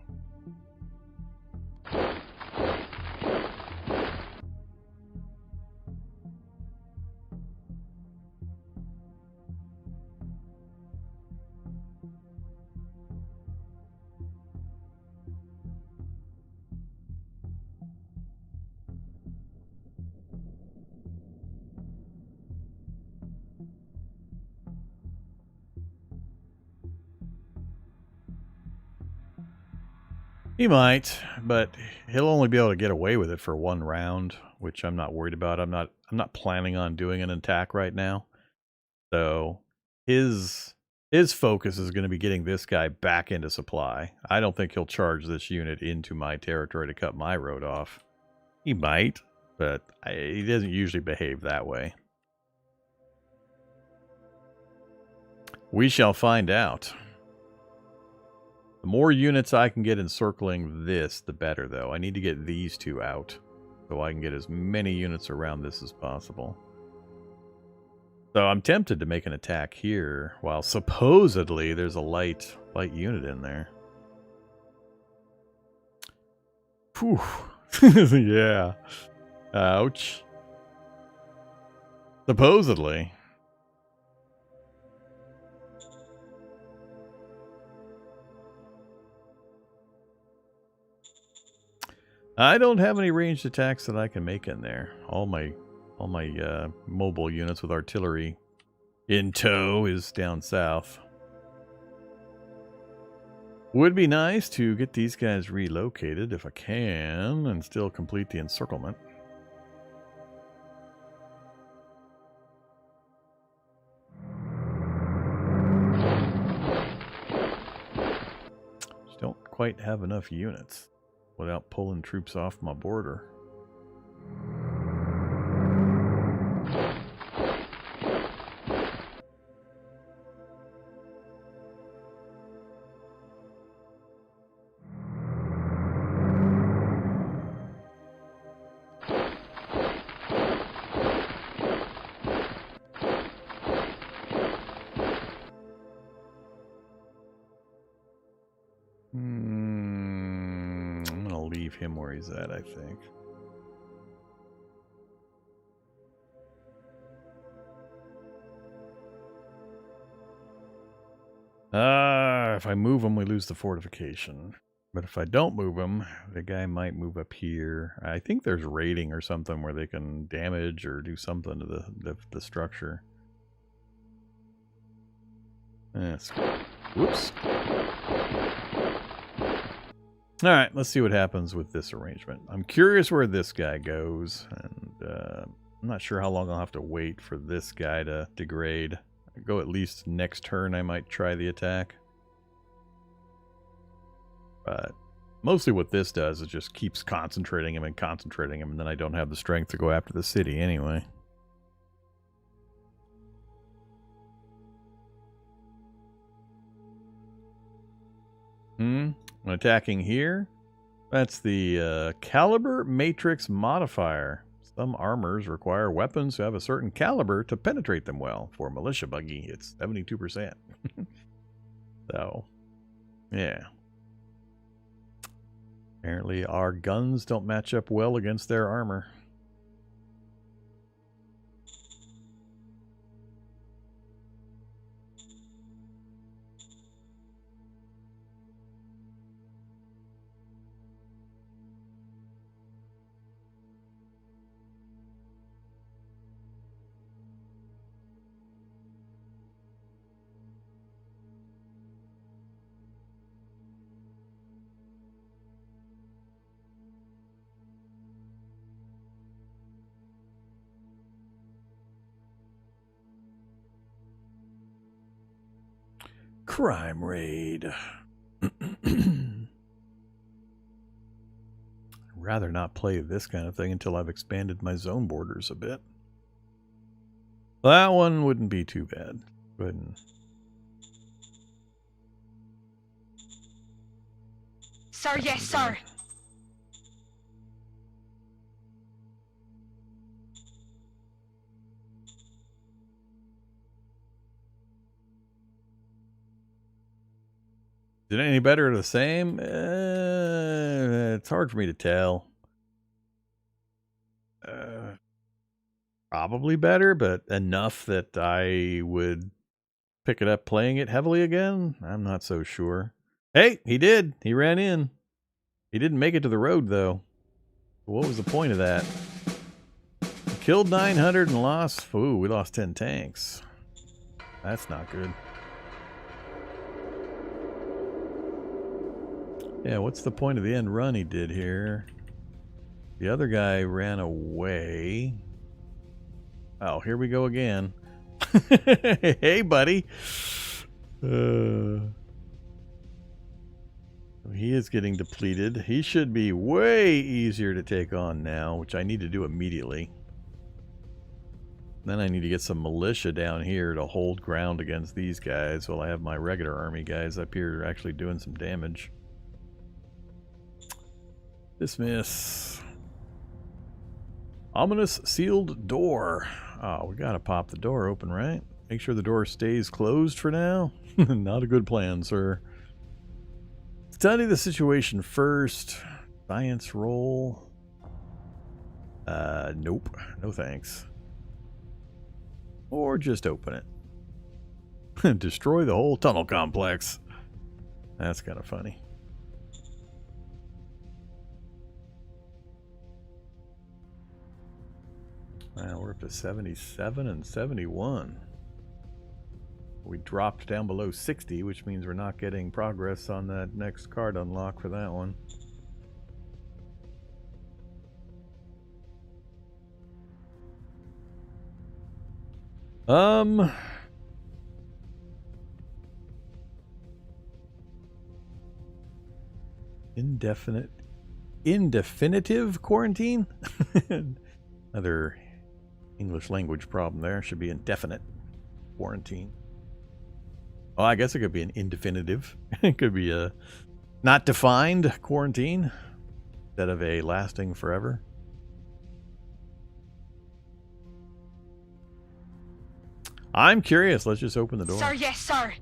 Speaker 1: He might, but he'll only be able to get away with it for 1 round, which I'm not worried about. I'm not planning on doing an attack right now. So his focus is going to be getting this guy back into supply. I don't think he'll charge this unit into my territory to cut my road off. He might, but he doesn't usually behave that way. We shall find out. The more units I can get encircling this, the better, though. I need to get these 2 out so I can get as many units around this as possible. So I'm tempted to make an attack here, while supposedly there's a light unit in there. Whew. Yeah. Ouch. Supposedly. I don't have any ranged attacks that I can make in there. All my mobile units with artillery in tow is down south. Would be nice to get these guys relocated if I can and still complete the encirclement. Just don't quite have enough units without pulling troops off my border. Him where he's at, I think. If I move him, we lose the fortification. But if I don't move him, the guy might move up here. I think there's raiding or something where they can damage or do something to the structure. Yes. Whoops. All right, let's see what happens with this arrangement. I'm curious where this guy goes, and I'm not sure how long I'll have to wait for this guy to degrade. Go at least next turn, I might try the attack. But mostly what this does is just keeps concentrating him, and then I don't have the strength to go after the city anyway. I'm attacking here. That's the caliber matrix modifier. Some armors require weapons to have a certain caliber to penetrate them well. For militia buggy, it's 72%. So, yeah. Apparently our guns don't match up well against their armor. Crime raid. I'd rather not play this kind of thing until I've expanded my zone borders a bit. That one wouldn't be too bad. Go ahead and...
Speaker 2: Sir, yes, sir.
Speaker 1: Is it any better or the same? It's hard for me to tell. Probably better, but enough that I would pick it up playing it heavily again? I'm not so sure. Hey, he did. He ran in. He didn't make it to the road, though. What was the point of that? We killed 900 and lost... Ooh, we lost 10 tanks. That's not good. Yeah, what's the point of the end run he did here? The other guy ran away. Oh, here we go again. Hey, buddy. He is getting depleted. He should be way easier to take on now, which I need to do immediately. Then I need to get some militia down here to hold ground against these guys while I have my regular army guys up here actually doing some damage. Dismiss. Ominous sealed door. Oh, we gotta pop the door open, right? Make sure the door stays closed for now. Not a good plan, sir. Study the situation first. Science roll. Nope. No thanks. Or just open it. Destroy the whole tunnel complex. That's kind of funny. Now we're up to 77 and 71. We dropped down below 60, which means we're not getting progress on that next card unlock for that one. Indefinitive quarantine? Another English language problem there. Should be indefinite quarantine. Oh, I guess it could be an indefinitive. It could be a not defined quarantine instead of a lasting forever. I'm curious. Let's just open the door.
Speaker 2: Sir, yes, sir.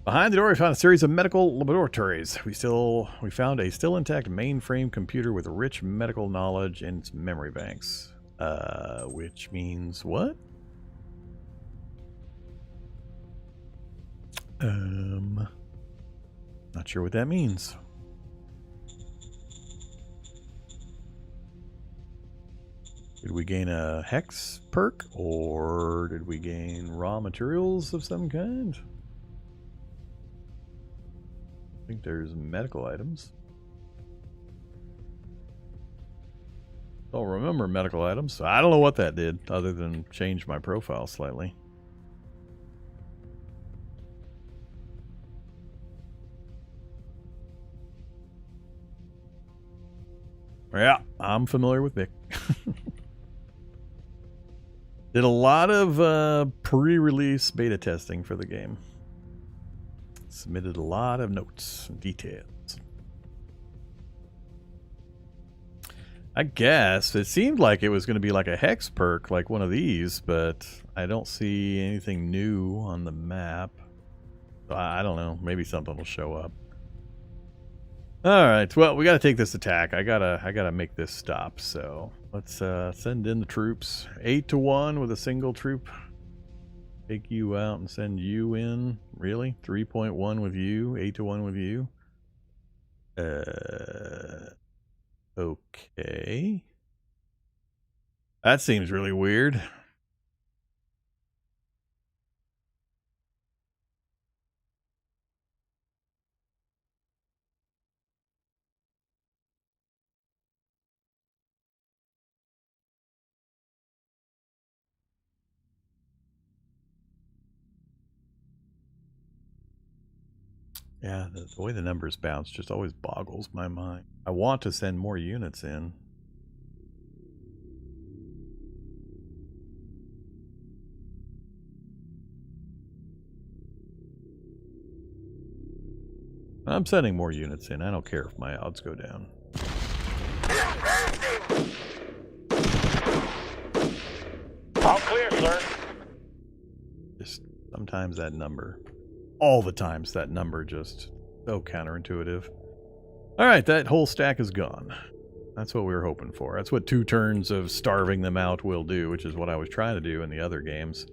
Speaker 1: Behind the door, we found a series of medical laboratories. We found a still intact mainframe computer with rich medical knowledge in its memory banks. Which means what? Not sure what that means. Did we gain a hex perk, or did we gain raw materials of some kind? I think there's medical items. Don't remember medical items, so I don't know what that did, other than change my profile slightly. Yeah, I'm familiar with Vic. Did a lot of pre-release beta testing for the game. Submitted a lot of notes and details. I guess it seemed like it was going to be like a hex perk, like one of these, but I don't see anything new on the map. So I don't know. Maybe something will show up. All right. Well, we got to take this attack. I gotta make this stop. So let's send in the troops. 8-1 with a single troop. Take you out and send you in. Really? 3.1 with you. 8-1 with you. Okay. That seems really weird. Yeah, the way the numbers bounce just always boggles my mind. I want to send more units in. I'm sending more units in. I don't care if my odds go down.
Speaker 3: All clear, sir.
Speaker 1: Just sometimes that number, all the times that number just so counterintuitive. All right, that whole stack is gone. That's what we were hoping for. That's what 2 turns of starving them out will do, which is what I was trying to do in the other games.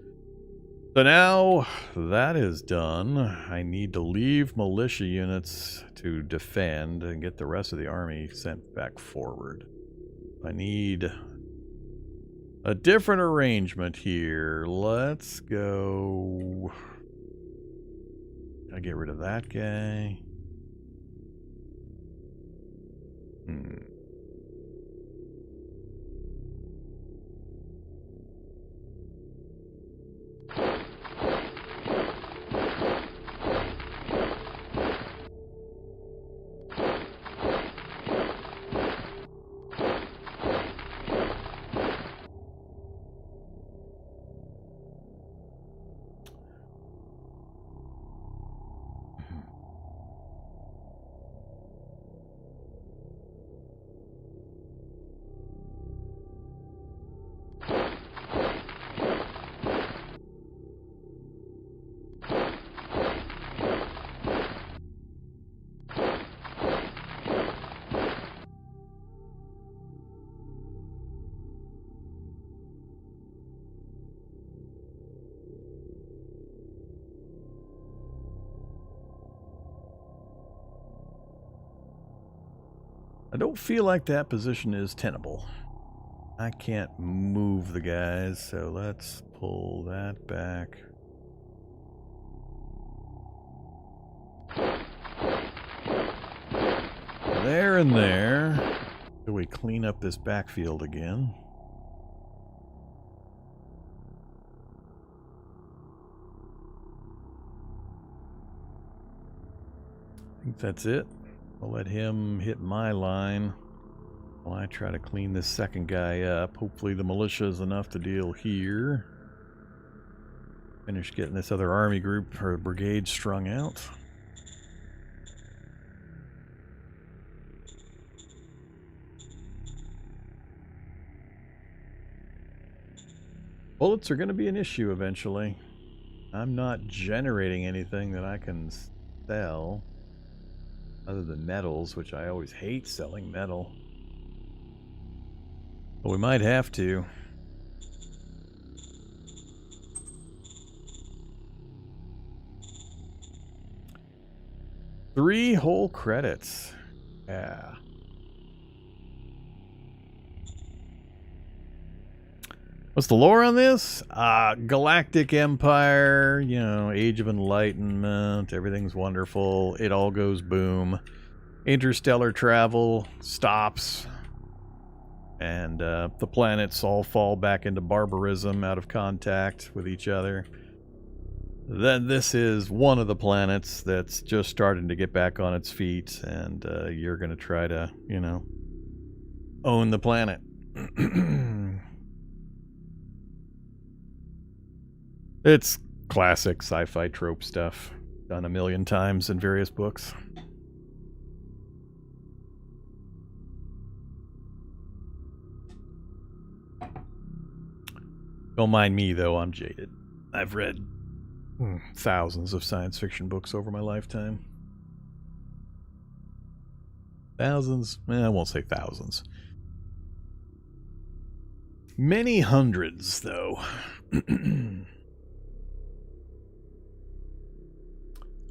Speaker 1: So now that is done, I need to leave militia units to defend and get the rest of the army sent back forward. I need a different arrangement here. Let's go. I get rid of that guy. I don't feel like that position is tenable. I can't move the guys, so let's pull that back. There and there. So we clean up this backfield again. I think that's it. I'll let him hit my line while I try to clean this second guy up. Hopefully the militia is enough to deal here. Finish getting this other army group or brigade strung out. Bullets are going to be an issue eventually. I'm not generating anything that I can sell. Other than metals, which I always hate selling metal. But we might have to. 3 whole credits. Yeah. What's the lore on this? Galactic Empire, you know, Age of Enlightenment, everything's wonderful. It all goes boom. Interstellar travel stops. And the planets all fall back into barbarism, out of contact with each other. Then this is one of the planets that's just starting to get back on its feet, and you're going to try to, you know, own the planet. It's classic sci-fi trope stuff, done a million times in various books. Don't mind me, though, I'm jaded. I've read thousands of science fiction books over my lifetime. Thousands? I won't say thousands. Many hundreds, though.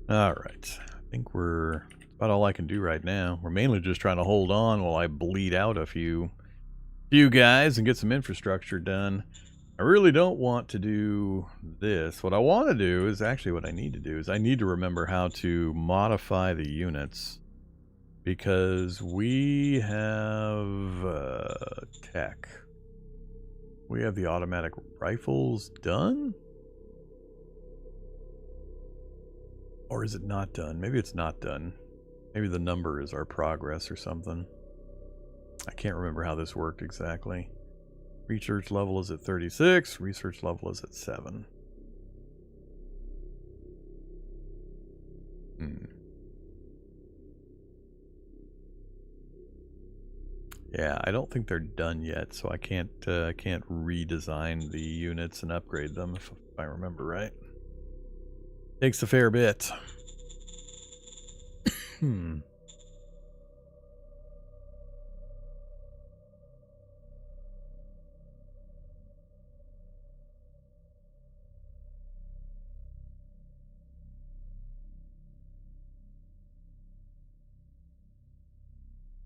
Speaker 1: Alright. I think we're about all I can do right now. We're mainly just trying to hold on while I bleed out a few guys and get some infrastructure done. I really don't want to do this. What I want to do is actually what I need to do is I need to remember how to modify the units, because we have tech. We have the automatic rifles done? Or is it not done? Maybe it's not done. Maybe the number is our progress or something. I can't remember how this worked exactly. Research level is at 36. Research level is at 7. Yeah, I don't think they're done yet, so I can't redesign the units and upgrade them if I remember right. Takes a fair bit.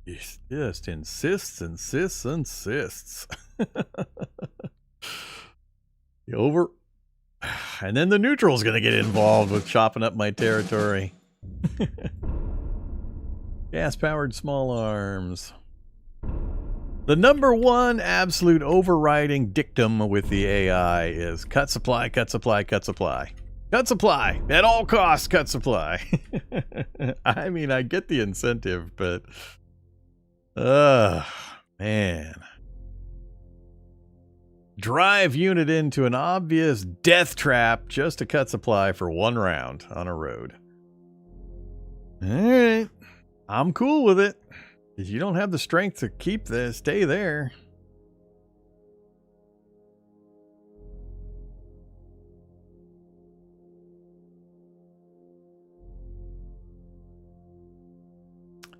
Speaker 1: He just insists. Over. And then the neutral's gonna get involved with chopping up my territory. Gas-powered small arms. The number one absolute overriding dictum with the AI is cut supply, cut supply, cut supply. Cut supply! At all costs, cut supply. I mean, I get the incentive, but... man. Drive unit into an obvious death trap just to cut supply for 1 round on a road. Alright. I'm cool with it. Because you don't have the strength to keep this, stay there.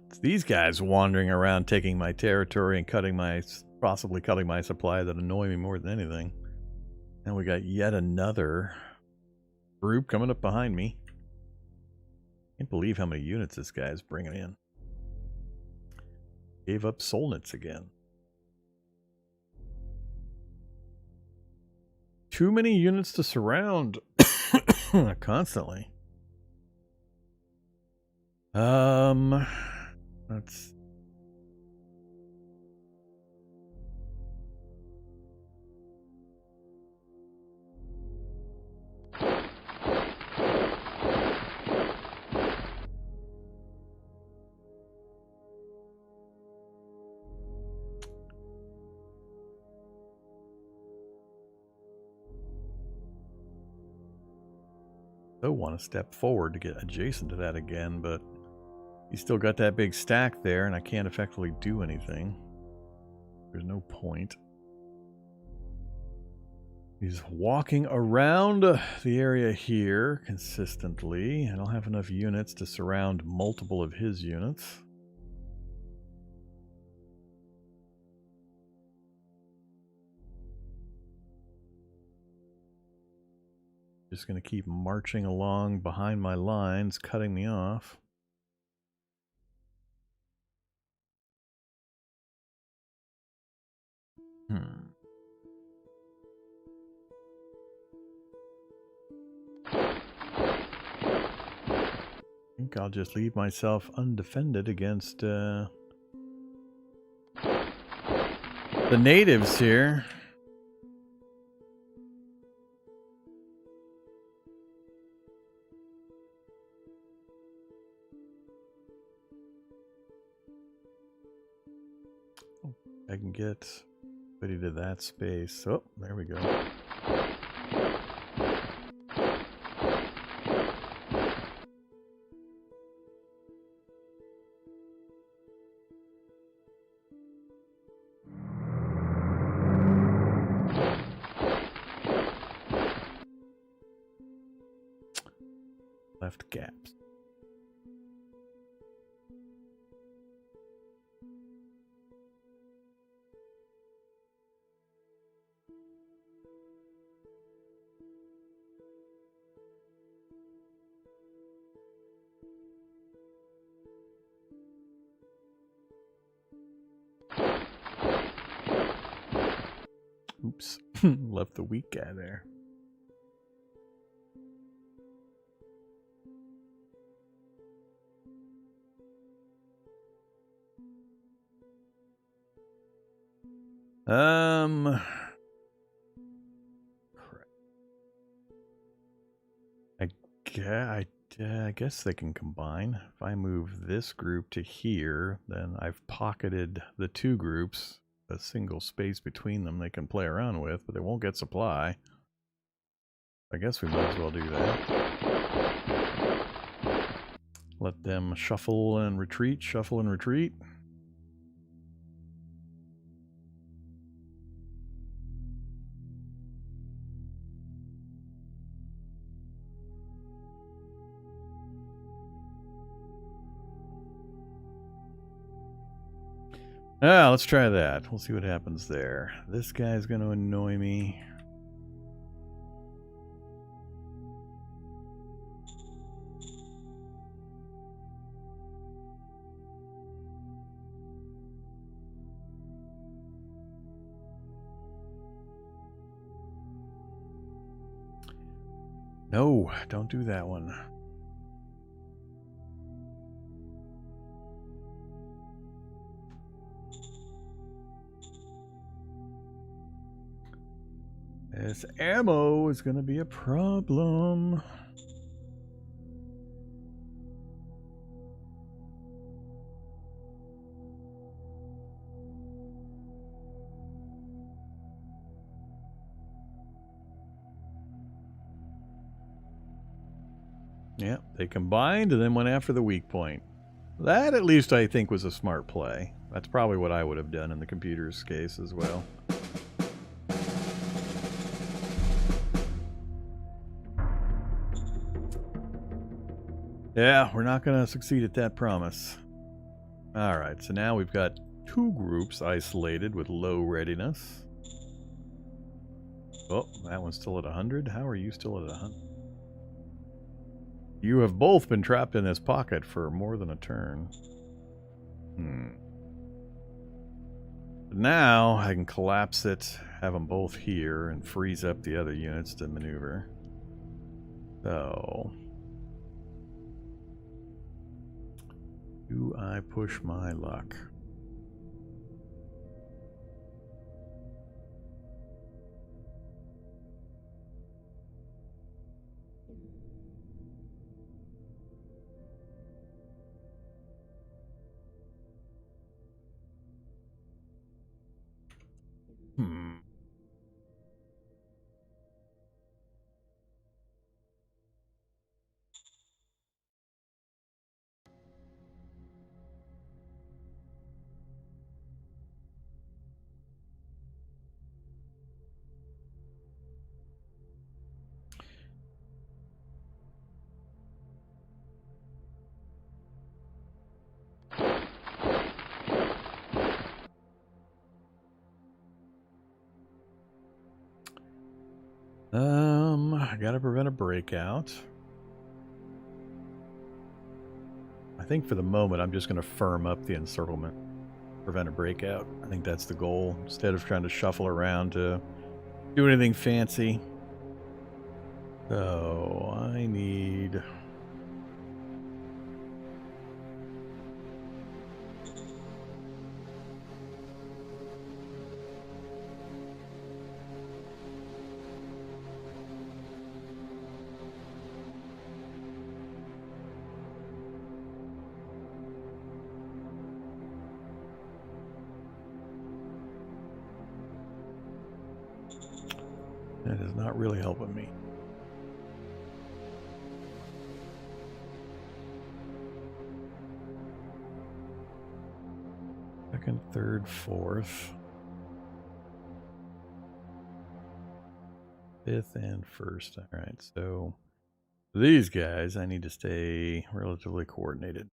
Speaker 1: It's these guys wandering around taking my territory and possibly cutting my supply that annoy me more than anything. And we got yet another group coming up behind me. Can't believe how many units this guy is bringing in. Gave up Solnits again. Too many units to surround constantly. Let's... So want to step forward to get adjacent to that again, but you still got that big stack there, and I can't effectively do anything. There's no point. He's walking around the area here consistently. I don't have enough units to surround multiple of his units. Just going to keep marching along behind my lines, cutting me off. I think I'll just leave myself undefended against the natives here. I can get ready to that space. Oh, there we go. Left gaps. Oops, left the weak guy there. I guess they can combine. If I move this group to here, then I've pocketed the two groups, a single space between them they can play around with, but they won't get supply. I guess we might as well do that. Let them shuffle and retreat, shuffle and retreat. Let's try that. We'll see what happens there. This guy's going to annoy me. No, don't do that one. This ammo is going to be a problem. Yeah, they combined and then went after the weak point. That, at least, I think was a smart play. That's probably what I would have done in the computer's case as well. Yeah, we're not going to succeed at that promise. Alright, so now we've got two groups isolated with low readiness. Oh, that one's still at 100. How are you still at 100? You have both been trapped in this pocket for more than a turn. Now I can collapse it, have them both here, and freeze up the other units to maneuver. So, do I push my luck? I gotta prevent a breakout. I think for the moment I'm just gonna firm up the encirclement. prevent a breakout. I think that's the goal, instead of trying to shuffle around to do anything fancy. So I need... That is not really helping me. Second, third, fourth. Fifth and first. All right, so these guys, I need to stay relatively coordinated.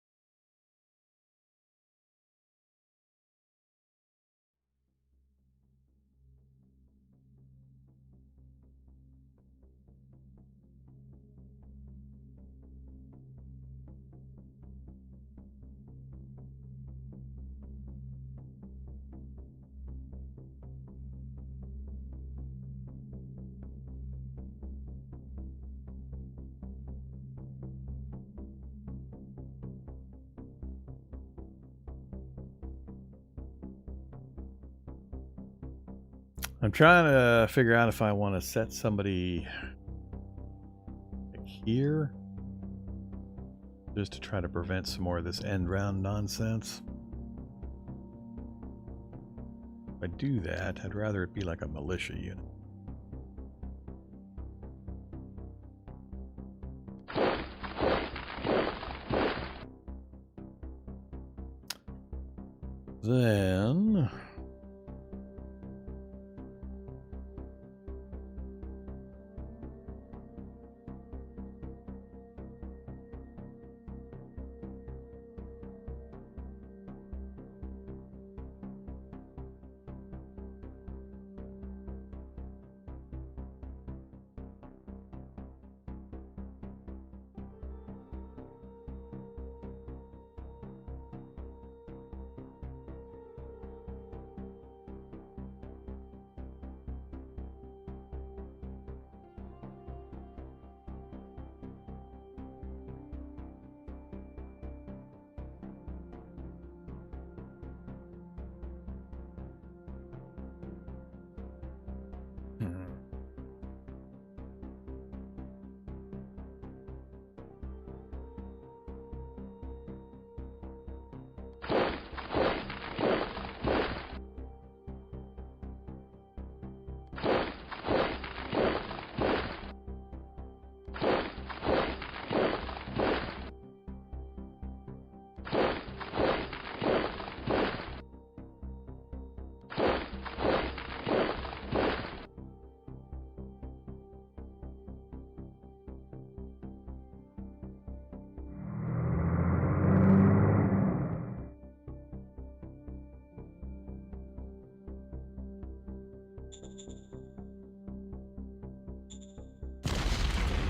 Speaker 1: I'm trying to figure out if I want to set somebody like here, just to try to prevent some more of this end round nonsense. If I do that, I'd rather it be like a militia unit. Then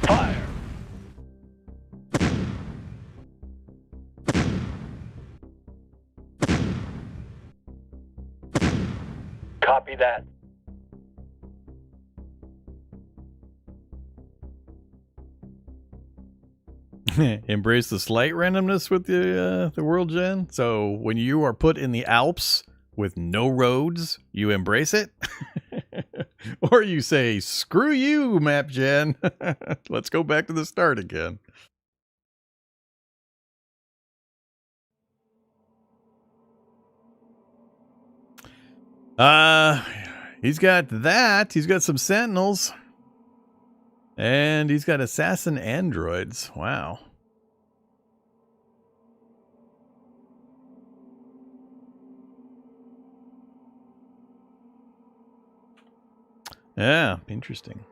Speaker 3: Fire! Copy that.
Speaker 1: embrace the slight randomness with the world gen. So when you are put in the Alps with no roads, you embrace it. Or you say, screw you, map gen. Let's go back to the start again. He's got that. He's got some sentinels. And he's got assassin androids. Wow. Yeah, interesting.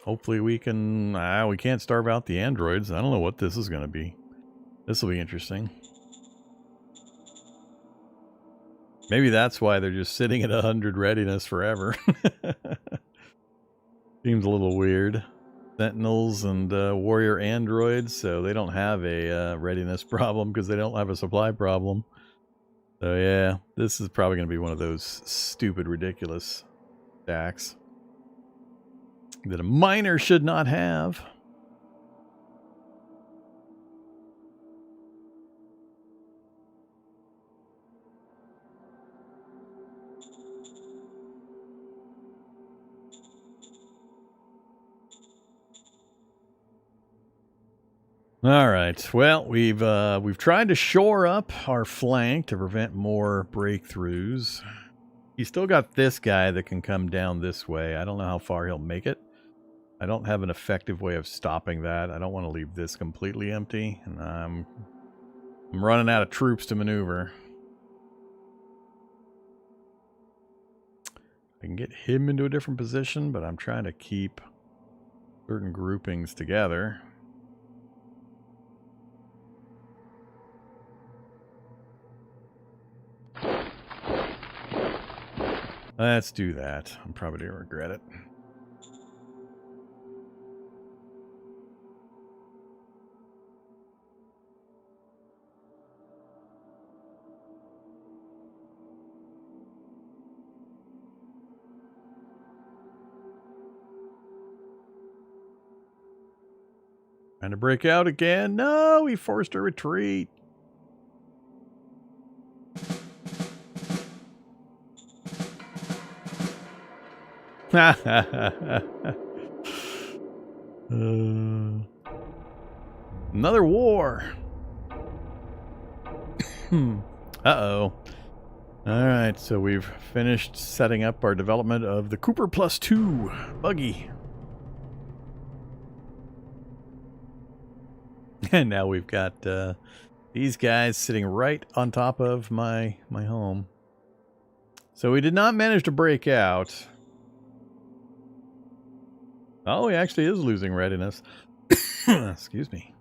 Speaker 1: Hopefully we can... we can't starve out the androids. I don't know what this is going to be. This will be interesting. Maybe that's why they're just sitting at 100 readiness forever. Seems a little weird. Sentinels and warrior androids, so they don't have a readiness problem because they don't have a supply problem. So yeah, this is probably going to be one of those stupid, ridiculous stacks that a miner should not have. All right. Well, we've tried to shore up our flank to prevent more breakthroughs. He's still got this guy that can come down this way. I don't know how far he'll make it. I don't have an effective way of stopping that. I don't want to leave this completely empty, and I'm running out of troops to maneuver. I can get him into a different position, but I'm trying to keep certain groupings together. Let's do that. I'm probably going to regret it. Trying to break out again. No, he forced a retreat. Another war. Uh-oh. Alright, so we've finished setting up our development of the Cooper +2 buggy. And now we've got these guys sitting right on top of my home. So we did not manage to break out. Oh, he actually is losing readiness. Excuse me.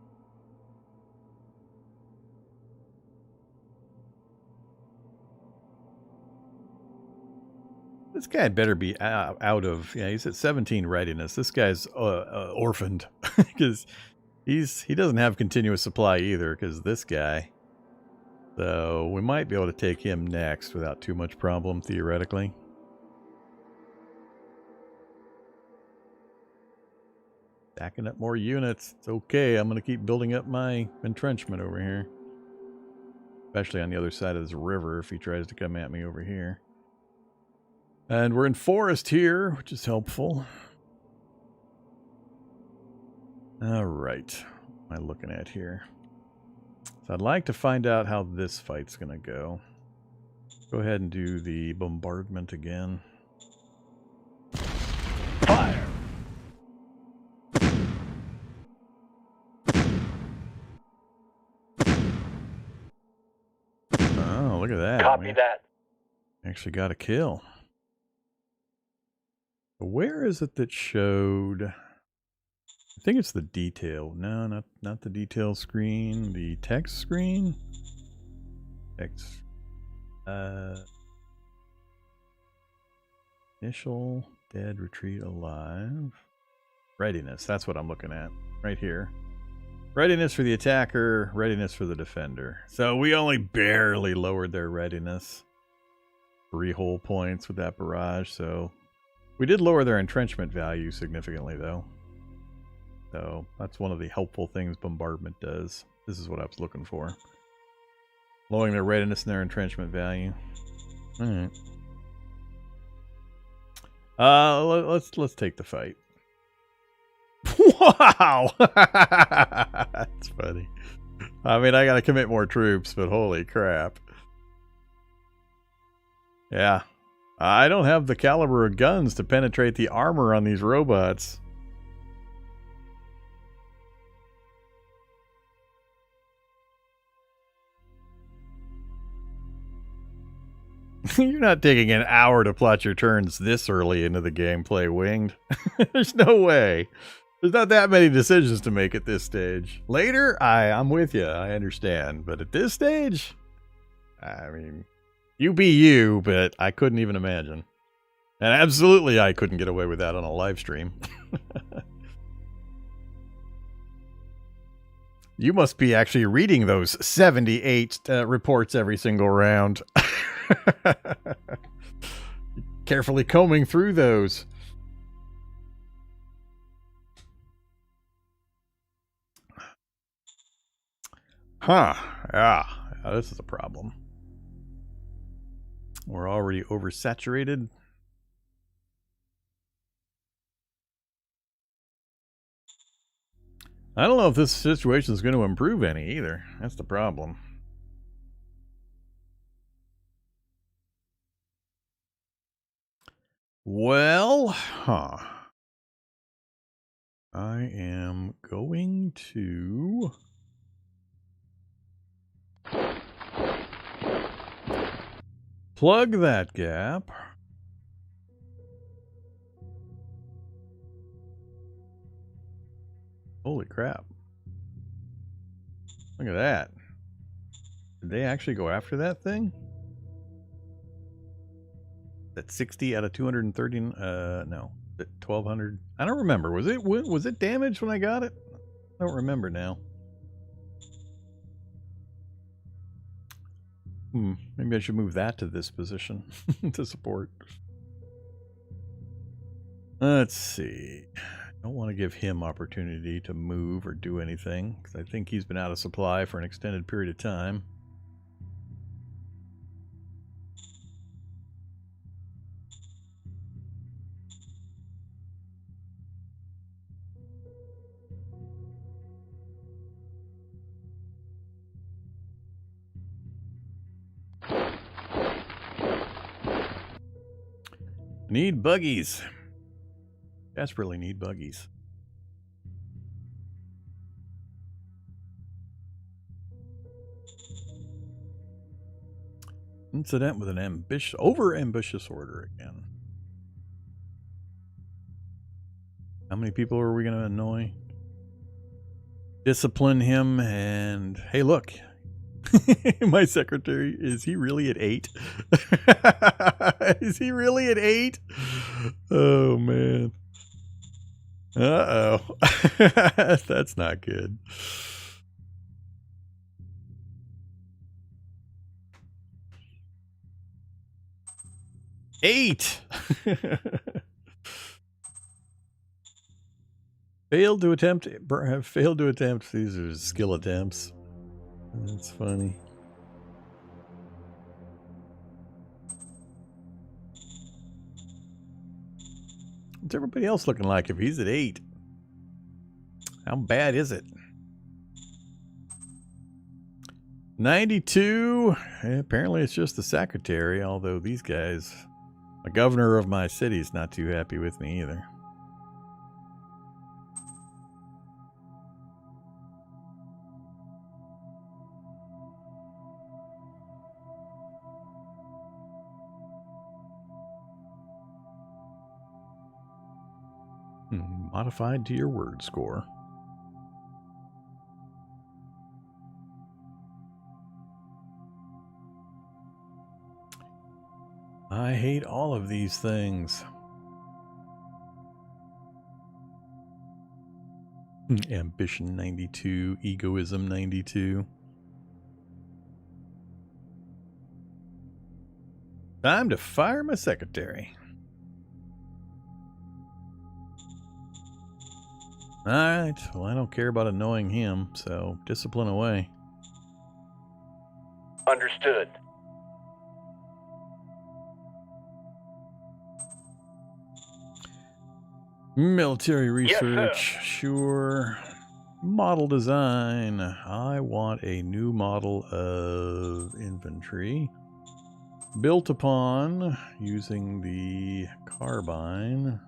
Speaker 1: This guy better be out of... Yeah, he's at 17 readiness. This guy's orphaned. Because he doesn't have continuous supply either, because this guy. So we might be able to take him next without too much problem, theoretically. Stacking up more units. It's okay. I'm going to keep building up my entrenchment over here. Especially on the other side of this river if he tries to come at me over here. And we're in forest here, which is helpful. All right. What am I looking at here? So I'd like to find out how this fight's going to go. Go ahead and do the bombardment again.
Speaker 3: Fire!
Speaker 1: Oh, look at that.
Speaker 3: Copy that.
Speaker 1: Actually got a kill. Where is it that showed... I think it's the detail. No, not the detail screen. The text screen? Text. Initial, dead, retreat, alive. Readiness. That's what I'm looking at. Right here. Readiness for the attacker, readiness for the defender. So we only barely lowered their readiness. 3 whole points with that barrage, so... We did lower their entrenchment value significantly, though. So that's one of the helpful things bombardment does. This is what I was looking for. Lowering their readiness and their entrenchment value. Alright. Let's take the fight. Wow! That's funny. I mean, I gotta commit more troops, but holy crap. Yeah. I don't have the caliber of guns to penetrate the armor on these robots. You're not taking an hour to plot your turns this early into the gameplay, Winged. There's no way. There's not that many decisions to make at this stage. Later, I'm with you. I understand. But at this stage, I mean, you be you, but I couldn't even imagine. And absolutely, I couldn't get away with that on a live stream. You must be actually reading those 78 reports every single round. Carefully combing through those. Huh. Yeah, this is a problem. We're already oversaturated. I don't know if this situation is going to improve any either. That's the problem. Well, I am going to plug that gap. Holy crap. Look at that. Did they actually go after that thing? That 60 out of 230, no. 1200. I don't remember. Was it damaged when I got it? I don't remember now. Maybe I should move that to this position to support. Let's see. I don't want to give him opportunity to move or do anything, because I think he's been out of supply for an extended period of time. Need buggies. Desperately need buggies. Incident with an over-ambitious order again. How many people are we going to annoy? Discipline him and... Hey, look. My secretary, is he really at 8? Is he really at 8? Oh, man. Uh-oh. That's not good. Eight. Failed to attempt. These are skill attempts. That's funny. What's everybody else looking like if he's at 8? How bad is it? 92. Apparently it's just the secretary, although these guys, the governor of my city is not too happy with me either. Modified to your word score. I hate all of these things. Ambition 92, egoism 92. Time to fire my secretary. Alright, well I don't care about annoying him, so discipline away.
Speaker 3: Understood.
Speaker 1: Military research,
Speaker 3: Yes,
Speaker 1: sure. Model design. I want a new model of infantry. Built upon using the carbine.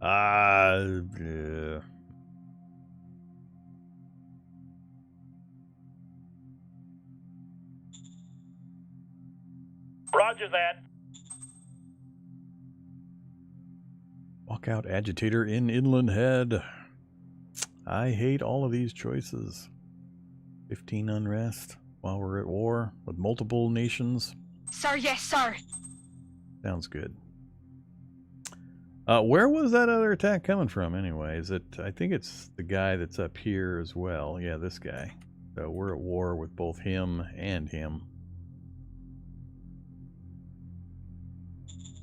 Speaker 1: Yeah.
Speaker 3: Roger that.
Speaker 1: Walkout agitator in Inland Head. I hate all of these choices. 15 unrest while we're at war with multiple nations.
Speaker 2: Sir, yes, sir.
Speaker 1: Sounds good. Where was that other attack coming from anyway? Is it, I think it's the guy that's up here as well. Yeah, this guy. So we're at war with both him and him.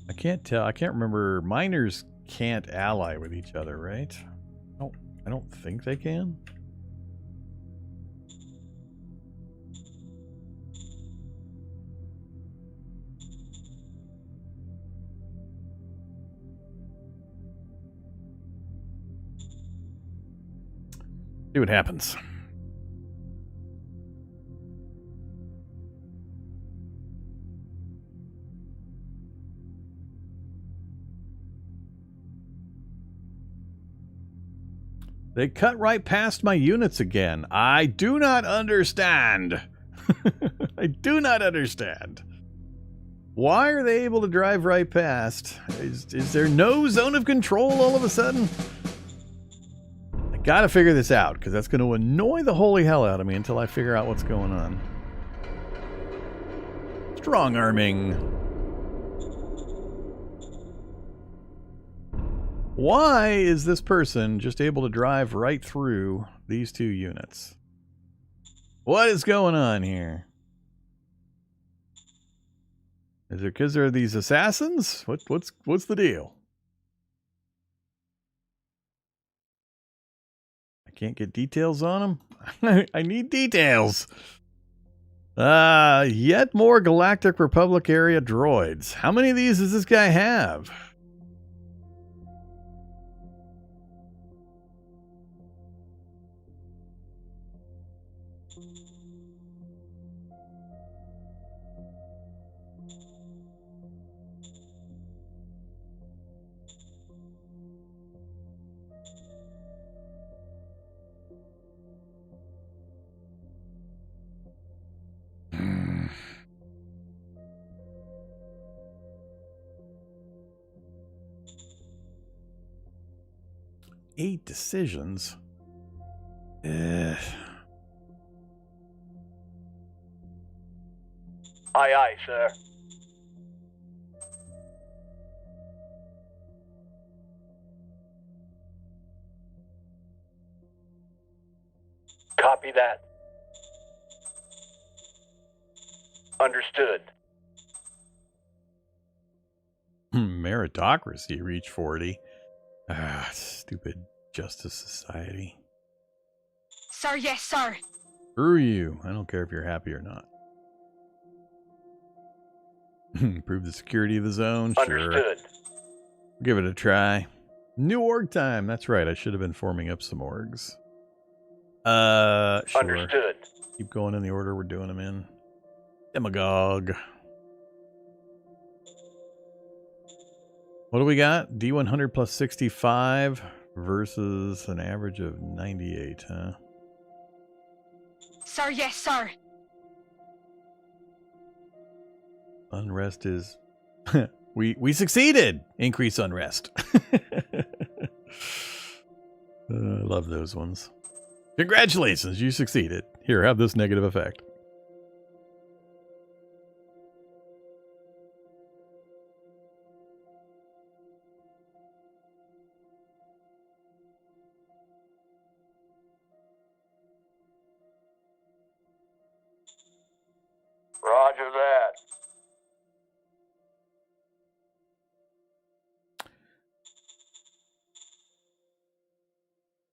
Speaker 1: I can't tell. I can't remember. Miners can't ally with each other, right? I don't think they can. See what happens. They cut right past my units again. I do not understand. I do not understand. Why are they able to drive right past? Is there no zone of control all of a sudden? I gotta figure this out, because that's going to annoy the holy hell out of me until I figure out what's going on. Strong arming. Why is this person just able to drive right through these two units? What is going on here? Is it because there are these assassins? What's the deal? I can't get details on them. I need details. Yet more Galactic Republic area droids. How many of these does this guy have? Eight decisions.
Speaker 3: Aye, aye, sir. Copy that. Understood.
Speaker 1: Meritocracy reach 40. Stupid Justice Society.
Speaker 2: Sir, yes, sir.
Speaker 1: Screw you. I don't care if you're happy or not. Improve the security of the zone? Sure.
Speaker 3: Understood.
Speaker 1: Give it a try. New org time. That's right. I should have been forming up some orgs. Sure.
Speaker 3: Understood.
Speaker 1: Keep going in the order we're doing them in. Demagogue. What do we got? D100 plus 65 versus an average of 98, huh?
Speaker 2: Sir, yes, sir.
Speaker 1: Unrest is... we succeeded! Increase unrest. I love those ones. Congratulations, you succeeded. Here, have this negative effect.
Speaker 3: Roger that.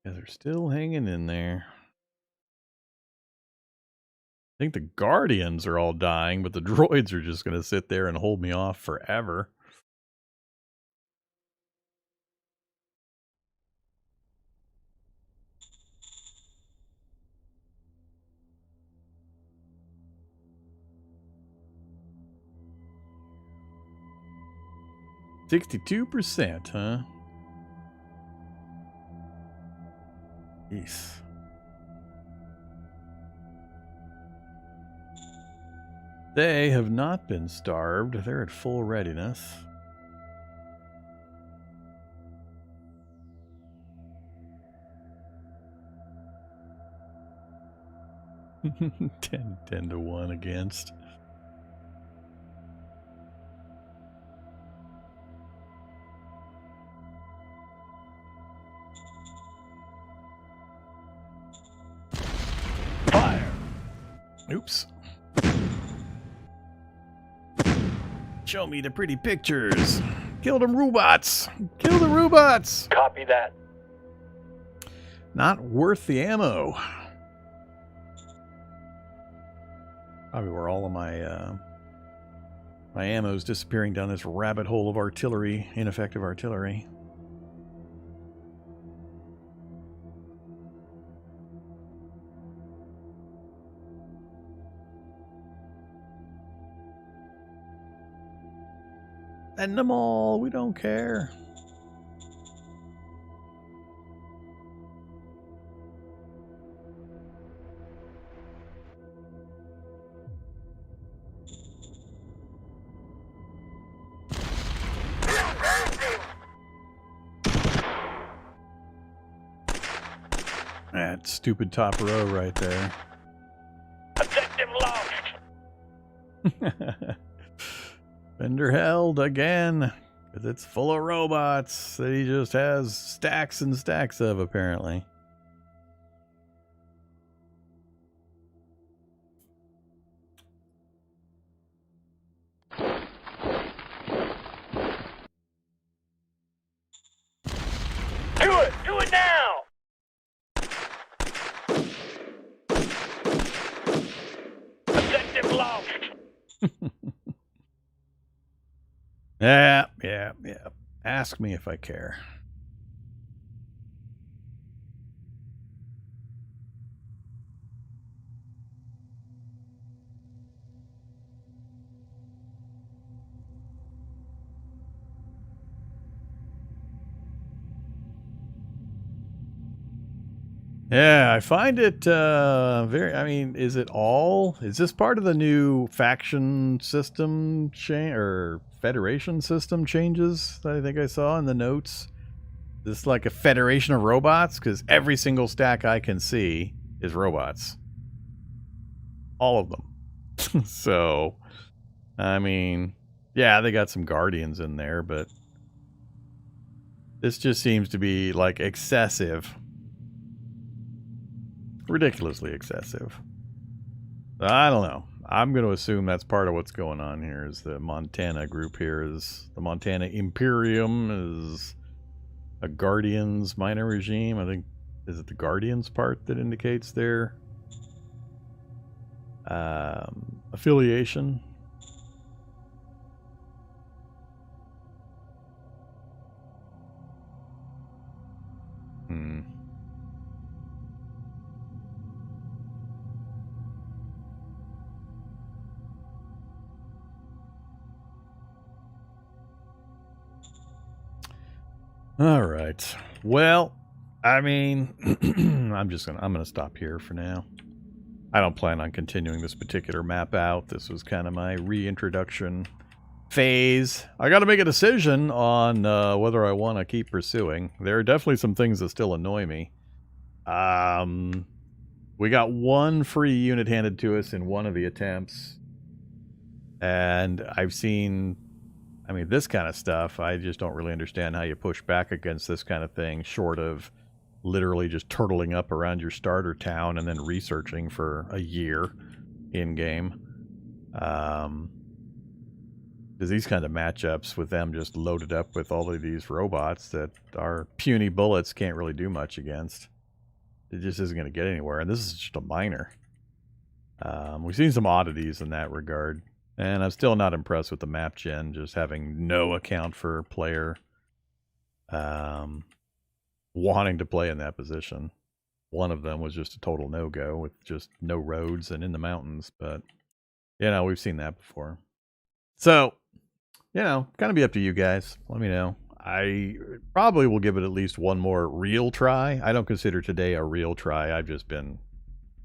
Speaker 1: Yeah, they're still hanging in there. I think the Guardians are all dying, but the droids are just going to sit there and hold me off forever. %62%, huh? Jeez. They have not been starved. They're at full readiness. ten to 1 against. Oops. Show me the pretty pictures. Kill them robots. Kill the robots.
Speaker 3: Copy that.
Speaker 1: Not worth the ammo. Probably where all of my my ammo's disappearing down this rabbit hole of artillery, ineffective artillery. Send them all. We don't care. That stupid top row right there.
Speaker 3: Objective lost.
Speaker 1: Fender held again, because it's full of robots that he just has stacks and stacks of, apparently.
Speaker 3: Do it now. Objective lost.
Speaker 1: Yeah. Ask me if I care. Yeah, I find it very, I mean, is this part of the new faction system change or federation system changes that I think I saw in the notes? This like a federation of robots? Because every single stack I can see is robots. All of them. So, I mean, yeah, they got some guardians in there, but this just seems to be like excessive. Ridiculously excessive. I don't know. I'm going to assume that's part of what's going on here. Is the Montana group here is the Montana Imperium is a Guardians minor regime. I think is it the Guardians part that indicates their affiliation. All right. Well, I mean, I'm gonna stop here for now. I don't plan on continuing this particular map out. This was kind of my reintroduction phase. I got to make a decision on whether I want to keep pursuing. There are definitely some things that still annoy me. We got one free unit handed to us in one of the attempts, and I've seen, I mean, this kind of stuff, I just don't really understand how you push back against this kind of thing, short of literally just turtling up around your starter town and then researching for a year in-game. Because these kind of matchups with them just loaded up with all of these robots that our puny bullets can't really do much against. It just isn't going to get anywhere, and this is just a minor. We've seen some oddities in that regard. And I'm still not impressed with the map gen, just having no account for player wanting to play in that position. One of them was just a total no-go with just no roads and in the mountains. But, you know, we've seen that before. So, you know, kind of be up to you guys. Let me know. I probably will give it at least one more real try. I don't consider today a real try. I've just been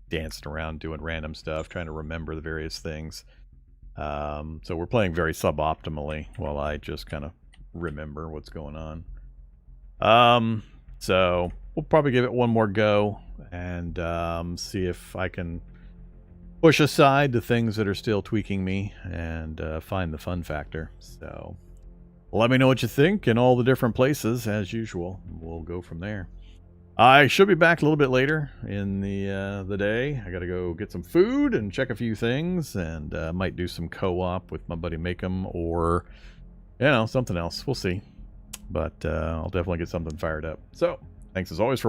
Speaker 1: dancing around doing random stuff, trying to remember the various things. So we're playing very suboptimally while I just kind of remember what's going on. So we'll probably give it one more go and see if I can push aside the things that are still tweaking me and find the fun factor. So let me know what you think in all the different places as usual. We'll go from there. I should be back a little bit later in the day. I got to go get some food and check a few things, and might do some co-op with my buddy Make'em, or something else. We'll see. But I'll definitely get something fired up. So thanks as always for